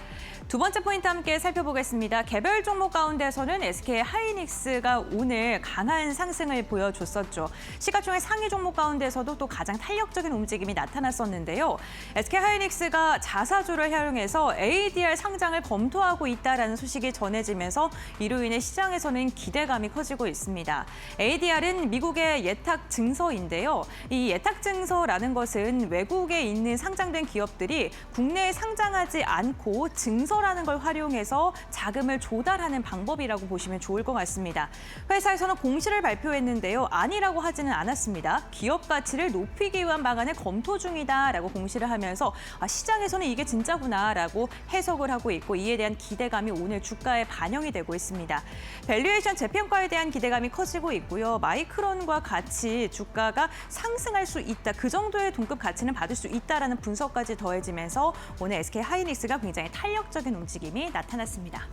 두 번째 포인트 함께 살펴보겠습니다. 개별 종목 가운데서는 SK 하이닉스가 오늘 강한 상승을 보여줬었죠. 시가총액 상위 종목 가운데서도 또 가장 탄력적인 움직임이 나타났었는데요. SK 하이닉스가 자사주를 활용해서 ADR 상장을 검토하고 있다라는 소식이 전해지면서 이로 인해 시장에서는 기대감이 커지고 있습니다. ADR은 미국의 예탁 증서인데요. 이 예탁 증서라는 것은 외국에 있는 상장된 기업들이 국내에 상장하지 않고 증서라는 걸 활용해서 자금을 조달하는 방법이라고 보시면 좋을 것 같습니다. 회사에서는 공시를 발표했는데요. 아니라고 하지는 않았습니다. 기업 가치를 높이기 위한 방안을 검토 중이다라고 공시를 하면서 시장에서는 이게 진짜구나라고 해석을 하고 있고 이에 대한 기대감이 오늘 주가에 반영이 되고 있습니다. 밸류에이션 재평가에 대한 기대감이 커지고 있고요. 마이크론과 같이 주가가 상승할 수 있다. 그 정도의 동급 가치는 받을 수 있다라는 분석까지 더해지면서 오늘 SK 하이닉스가 굉장히 탄력적인 움직임이 나타났습니다.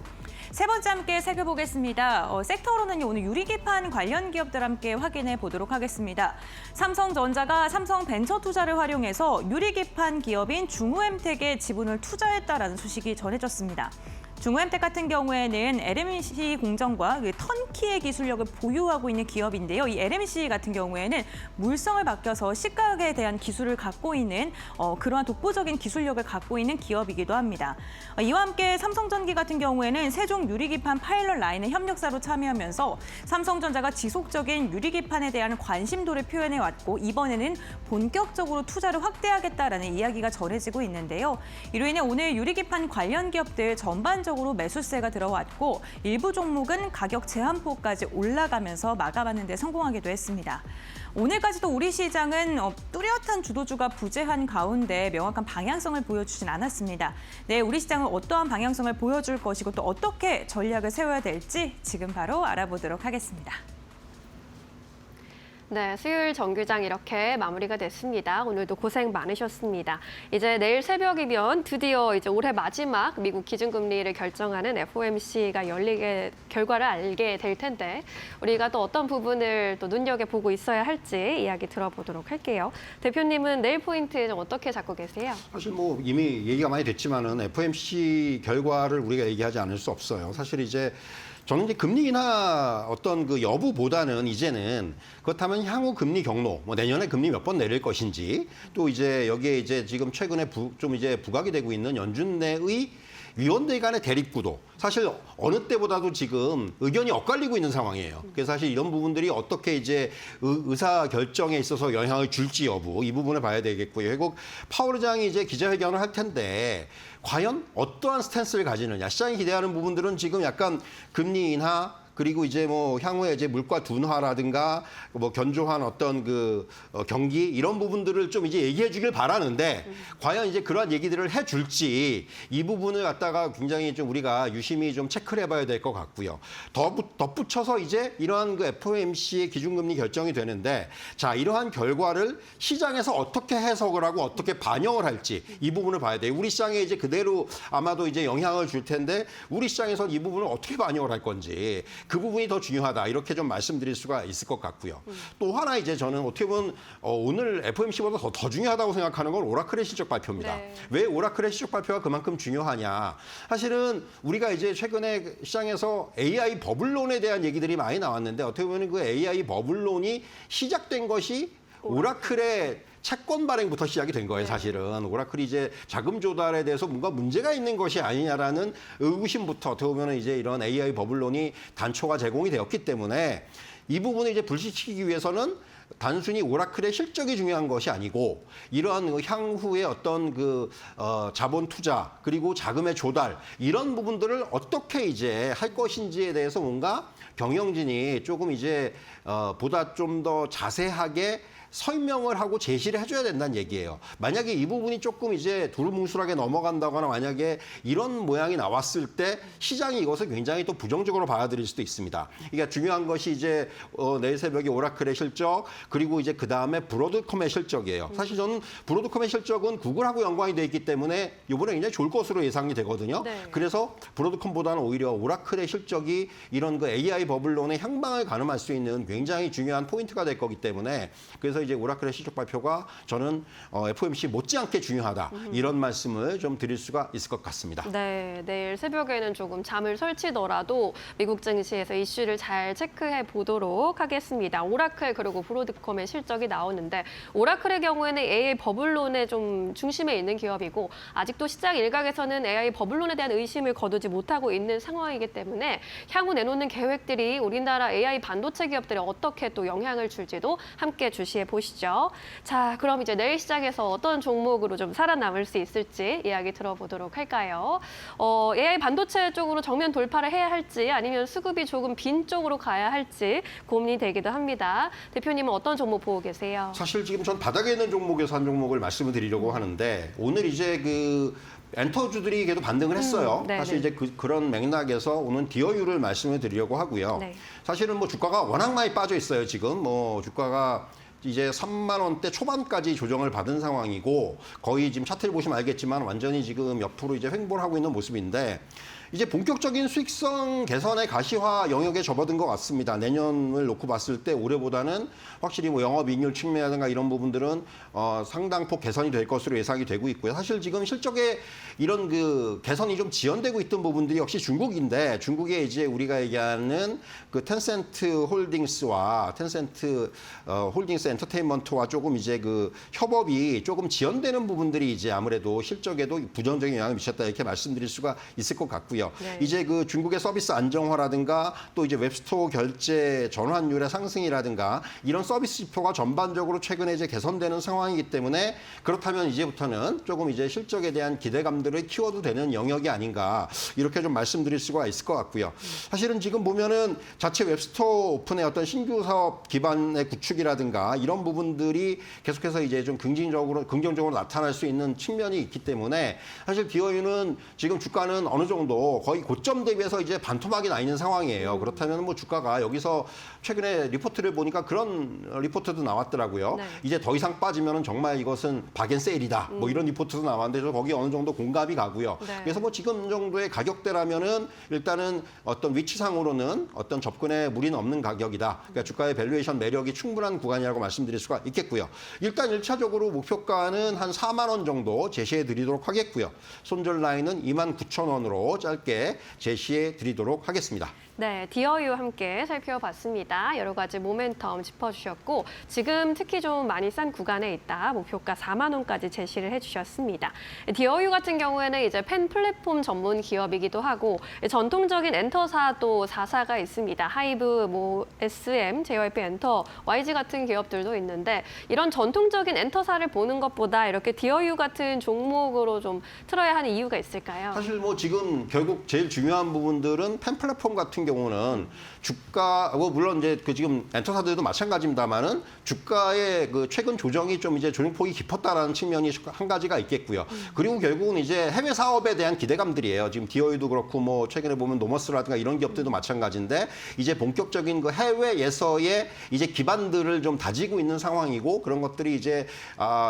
세 번째 함께 살펴보겠습니다. 섹터로는 오늘 유리기판 관련 기업들 함께 확인해 보도록 하겠습니다. 삼성전자가 삼성벤처투자를 활용해서 유리기판 기업인 중후엠텍에 지분을 투자했다라는 소식이 전해졌습니다. 중후엠텍 같은 경우에는 LMC 공정과 턴키의 기술력을 보유하고 있는 기업인데요. 이 LMC 같은 경우에는 물성을 바뀌어서 식각에 대한 기술을 갖고 있는 그러한 독보적인 기술력을 갖고 있는 기업이기도 합니다. 이와 함께 삼성전기 같은 경우에는 세종 유리기판 파일럿 라인의 협력사로 참여하면서 삼성전자가 지속적인 유리기판에 대한 관심도를 표현해왔고 이번에는 본격적으로 투자를 확대하겠다라는 이야기가 전해지고 있는데요. 이로 인해 오늘 유리기판 관련 기업들 전반적으로 매수세가 들어왔고 일부 종목은 가격 제한폭까지 올라가면서 막아봤는 데 성공하기도 했습니다. 오늘까지도 우리 시장은 뚜렷한 주도주가 부재한 가운데 명확한 방향성을 보여주진 않았습니다. 네, 우리 시장은 어떠한 방향성을 보여줄 것이고 또 어떻게 전략을 세워야 될지 지금 바로 알아보도록 하겠습니다. 네, 수요일 정규장 이렇게 마무리가 됐습니다. 오늘도 고생 많으셨습니다. 이제 내일 새벽이면 드디어 이제 올해 마지막 미국 기준금리를 결정하는 FOMC가 결과를 알게 될 텐데 우리가 또 어떤 부분을 또 눈여겨보고 있어야 할지 이야기 들어보도록 할게요. 대표님은 내일 포인트 좀 어떻게 잡고 계세요? 사실 뭐 이미 얘기가 많이 됐지만은 FOMC 결과를 우리가 얘기하지 않을 수 없어요. 사실 이제 저는 이제 금리 인하 어떤 그 여부보다는 이제는 그렇다면 향후 금리 경로, 뭐 내년에 금리 몇 번 내릴 것인지 또 이제 여기에 이제 지금 최근에 좀 이제 부각이 되고 있는 연준 내의 위원들 간의 대립구도 사실 어느 때보다도 지금 의견이 엇갈리고 있는 상황이에요. 그래서 사실 이런 부분들이 어떻게 이제 의사 결정에 있어서 영향을 줄지 여부 이 부분을 봐야 되겠고요. 결국 파월 의장이 이제 기자회견을 할 텐데 과연 어떠한 스탠스를 가지느냐. 시장이 기대하는 부분들은 지금 약간 금리 인하 그리고 이제 뭐 향후에 이제 물가 둔화라든가 뭐 견조한 어떤 그 경기 이런 부분들을 좀 이제 얘기해 주길 바라는데 과연 이제 그러한 얘기들을 해 줄지 이 부분을 갖다가 굉장히 좀 우리가 유심히 좀 체크를 해봐야 될 것 같고요. 덧붙여서 이제 이러한 그 FOMC의 기준금리 결정이 되는데 자 이러한 결과를 시장에서 어떻게 해석을 하고 어떻게 반영을 할지 이 부분을 봐야 돼요. 우리 시장에 이제 그대로 아마도 이제 영향을 줄 텐데 우리 시장에서 이 부분을 어떻게 반영을 할 건지 그 부분이 더 중요하다 이렇게 좀 말씀드릴 수가 있을 것 같고요. 또 하나 이제 저는 어떻게 보면 오늘 FOMC보다 더 중요하다고 생각하는 건 오라클의 실적 발표입니다. 네. 왜 오라클의 실적 발표가 그만큼 중요하냐? 사실은 우리가 이제 최근에 시장에서 AI 버블론에 대한 얘기들이 많이 나왔는데 어떻게 보면 그 AI 버블론이 시작된 것이 오라클의 채권 발행부터 시작이 된 거예요, 사실은. 오라클이 이제 자금 조달에 대해서 뭔가 문제가 있는 것이 아니냐라는 의구심부터 어떻게 보면 이제 이런 AI 버블론이 단초가 제공이 되었기 때문에 이 부분을 이제 불식시키기 위해서는 단순히 오라클의 실적이 중요한 것이 아니고 이러한 향후의 어떤 그 자본 투자 그리고 자금의 조달 이런 부분들을 어떻게 이제 할 것인지에 대해서 뭔가 경영진이 조금 이제 보다 좀 더 자세하게 설명을 하고 제시를 해줘야 된다는 얘기예요. 만약에 이 부분이 조금 이제 두루뭉술하게 넘어간다거나 만약에 이런 모양이 나왔을 때 시장이 이것을 굉장히 또 부정적으로 받아들일 수도 있습니다. 그러니까 중요한 것이 이제 내일 새벽에 오라클의 실적 그리고 이제 그 다음에 브로드컴의 실적이에요. 사실 저는 브로드컴의 실적은 구글하고 연관이 돼 있기 때문에 이번에 굉장히 좋을 것으로 예상이 되거든요. 네. 그래서 브로드컴보다는 오히려 오라클의 실적이 이런 그 AI 버블론의 향방을 가늠할 수 있는 굉장히 중요한 포인트가 될 거기 때문에 그래서 이제 오라클의 실적 발표가 저는 FOMC 못지않게 중요하다. 이런 말씀을 좀 드릴 수가 있을 것 같습니다. 네, 내일 새벽에는 조금 잠을 설치더라도 미국 증시에서 이슈를 잘 체크해 보도록 하겠습니다. 오라클 그리고 브로드컴의 실적이 나오는데 오라클의 경우에는 AI 버블론의 좀 중심에 있는 기업이고 아직도 시장 일각에서는 AI 버블론에 대한 의심을 거두지 못하고 있는 상황이기 때문에 향후 내놓는 계획들이 우리나라 AI 반도체 기업들에 어떻게 또 영향을 줄지도 함께 주시해 보시죠. 자, 그럼 이제 내일 시장에서 어떤 종목으로 좀 살아남을 수 있을지 이야기 들어보도록 할까요? AI 반도체 쪽으로 정면 돌파를 해야 할지 아니면 수급이 조금 빈 쪽으로 가야 할지 고민이 되기도 합니다. 대표님은 어떤 종목 보고 계세요? 사실 지금 전 바닥에 있는 종목에서 한 종목을 말씀을 드리려고 하는데 오늘 이제 그 엔터주들이 계속 반등을 했어요. 네네. 사실 이제 그런 맥락에서 오늘 디어유를 말씀을 드리려고 하고요. 네. 사실은 뭐 주가가 워낙 많이 빠져 있어요. 지금 뭐 주가가 이제 3만 원대 초반까지 조정을 받은 상황이고 거의 지금 차트를 보시면 알겠지만 완전히 지금 옆으로 이제 횡보를 하고 있는 모습인데 이제 본격적인 수익성 개선의 가시화 영역에 접어든 것 같습니다. 내년을 놓고 봤을 때 올해보다는 확실히 뭐 영업이익률 측면이라든가 이런 부분들은 상당폭 개선이 될 것으로 예상이 되고 있고요. 사실 지금 실적에 이런 그 개선이 좀 지연되고 있던 부분들이 역시 중국인데 중국에 이제 우리가 얘기하는 그 텐센트 홀딩스와 텐센트 홀딩스 엔터테인먼트와 조금 이제 그 협업이 조금 지연되는 부분들이 이제 아무래도 실적에도 부정적인 영향을 미쳤다 이렇게 말씀드릴 수가 있을 것 같고요. 네. 이제 그 중국의 서비스 안정화라든가 또 이제 웹스토어 결제 전환율의 상승이라든가 이런 서비스 지표가 전반적으로 최근에 이제 개선되는 상황이기 때문에 그렇다면 이제부터는 조금 이제 실적에 대한 기대감들을 키워도 되는 영역이 아닌가 이렇게 좀 말씀드릴 수가 있을 것 같고요. 사실은 지금 보면은 자체 웹스토어 오픈의 어떤 신규 사업 기반의 구축이라든가 이런 부분들이 계속해서 이제 좀 긍정적으로 나타날 수 있는 측면이 있기 때문에 사실 디어유는 지금 주가는 어느 정도 거의 고점 대비해서 이제 반토막이 나 있는 상황이에요. 그렇다면 뭐 주가가 여기서 최근에 리포트를 보니까 그런 리포트도 나왔더라고요. 네. 이제 더 이상 빠지면 정말 이것은 박앤세일이다. 뭐 이런 리포트도 나왔는데 거기 어느 정도 공감이 가고요. 네. 그래서 뭐 지금 정도의 가격대라면은 일단은 어떤 위치상으로는 어떤 접근에 무리는 없는 가격이다. 그러니까 주가의 밸류에이션 매력이 충분한 구간이라고 말씀드릴 수가 있겠고요. 일단 1차적으로 목표가는 한 4만 원 정도 제시해 드리도록 하겠고요. 손절 라인은 29,000원으로 짧게 제시해 드리도록 하겠습니다. 네, 디어유 함께 살펴봤습니다. 여러 가지 모멘텀 짚어주셨고 지금 특히 좀 많이 싼 구간에 있다. 목표가 4만 원까지 제시를 해주셨습니다. 디어유 같은 경우에는 이제 펜 플랫폼 전문 기업이기도 하고 전통적인 엔터사 또 4사가 있습니다. 하이브, 뭐 SM, JYP 엔터, YG 같은 기업들도 있는데 이런 전통적인 엔터사를 보는 것보다 이렇게 디어유 같은 종목으로 좀 틀어야 하는 이유가 있을까요? 사실 뭐 지금 결국 제일 중요한 부분들은 펜 플랫폼 같은 경우는 주가, 물론 이제 그 지금 엔터사들도 마찬가지입니다만은 주가의 그 최근 조정이 좀 이제 조정폭이 깊었다라는 측면이 한 가지가 있겠고요. 그리고 결국은 이제 해외 사업에 대한 기대감들이에요. 지금 디어유도 그렇고 뭐 최근에 보면 노머스라든가 이런 기업들도 마찬가지인데 이제 본격적인 그 해외에서의 이제 기반들을 좀 다지고 있는 상황이고 그런 것들이 이제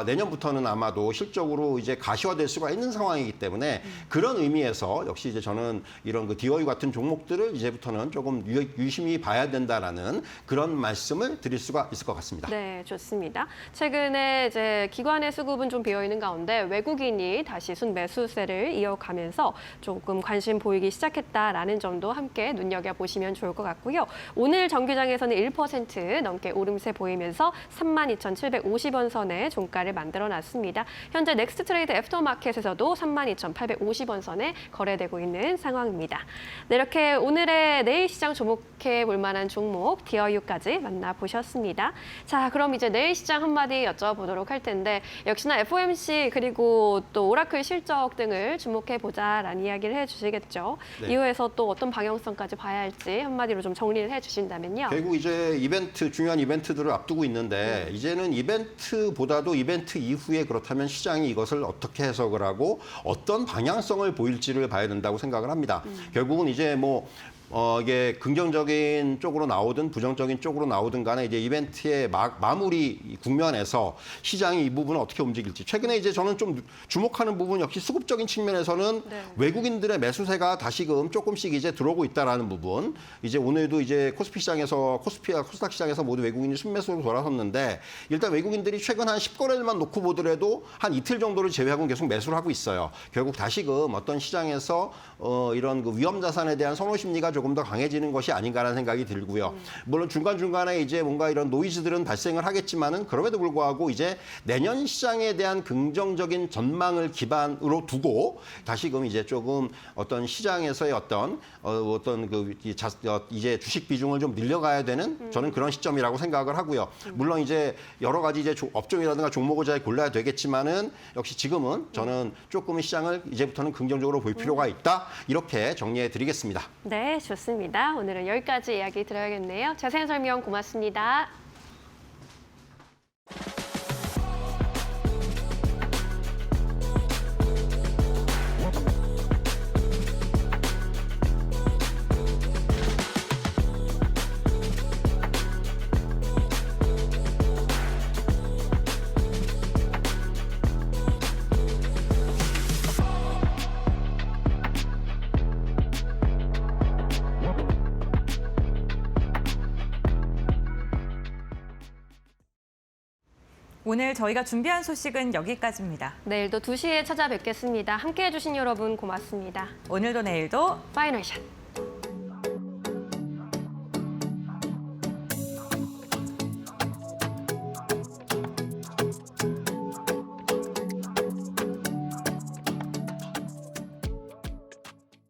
내년부터는 아마도 실적으로 이제 가시화될 수가 있는 상황이기 때문에 그런 의미에서 역시 이제 저는 이런 그 디어유 같은 종목들을 이제부터는 조금 유심히 봐야 된다라는 그런 말씀을 드릴 수가 있을 것 같습니다. 네, 좋습니다. 최근에 이제 기관의 수급은 좀 비어 있는 가운데 외국인이 다시 순매수세를 이어가면서 조금 관심 보이기 시작했다라는 점도 함께 눈여겨보시면 좋을 것 같고요. 오늘 정규장에서는 1% 넘게 오름세 보이면서 32,750원 선에 종가를 만들어놨습니다. 현재 넥스트 트레이드 애프터마켓에서도 32,850원 선에 거래되고 있는 상황입니다. 네, 이렇게 오늘의 내일 시장 주목해 볼 만한 종목 디어유까지 만나보셨습니다. 자, 그럼 이제 내일 시장 한마디 여쭤보도록 할 텐데 역시나 FOMC 그리고 또 오라클 실적 등을 주목해 보자라는 이야기를 해주시겠죠. 네. 이후에서 또 어떤 방향성까지 봐야 할지 한마디로 좀 정리를 해주신다면요. 결국 이제 중요한 이벤트들을 앞두고 있는 있는데 이제는 이벤트보다도 이벤트 이후에 그렇다면 시장이 이것을 어떻게 해석을 하고 어떤 방향성을 보일지를 봐야 된다고 생각을 합니다. 결국은 이제 이게 긍정적인 쪽으로 나오든 부정적인 쪽으로 나오든 간에 이제 이벤트의 마무리 국면에서 시장이 이 부분을 어떻게 움직일지. 최근에 이제 저는 좀 주목하는 부분 역시 수급적인 측면에서는 외국인들의 매수세가 다시금 조금씩 이제 들어오고 있다라는 부분. 이제 오늘도 이제 코스피 시장에서 코스피와 코스닥 시장에서 모두 외국인이 순매수로 돌아섰는데 일단 외국인들이 최근 한 10거래일만 놓고 보더라도 한 이틀 정도를 제외하고는 계속 매수를 하고 있어요. 결국 다시금 어떤 시장에서 이런 그 위험 자산에 대한 선호 심리가 조금 더 강해지는 것이 아닌가라는 생각이 들고요. 물론 중간중간에 이제 뭔가 이런 노이즈들은 발생을 하겠지만은 그럼에도 불구하고 이제 내년 시장에 대한 긍정적인 전망을 기반으로 두고 다시금 이제 조금 어떤 시장에서의 어떤 이제 주식 비중을 좀 늘려가야 되는 저는 그런 시점이라고 생각을 하고요. 물론 이제 여러 가지 이제 업종이라든가 종목을 잘 골라야 되겠지만은 역시 지금은 저는 조금은 시장을 이제부터는 긍정적으로 볼 필요가 있다. 이렇게 정리해 드리겠습니다. 네, 좋습니다. 오늘은 여기까지 이야기 들어야겠네요. 자세한 설명 고맙습니다. 오늘 저희가 준비한 소식은 여기까지입니다. 내일도 2시에 찾아뵙겠습니다. 함께해 주신 여러분 고맙습니다. 오늘도 내일도 파이널 샷.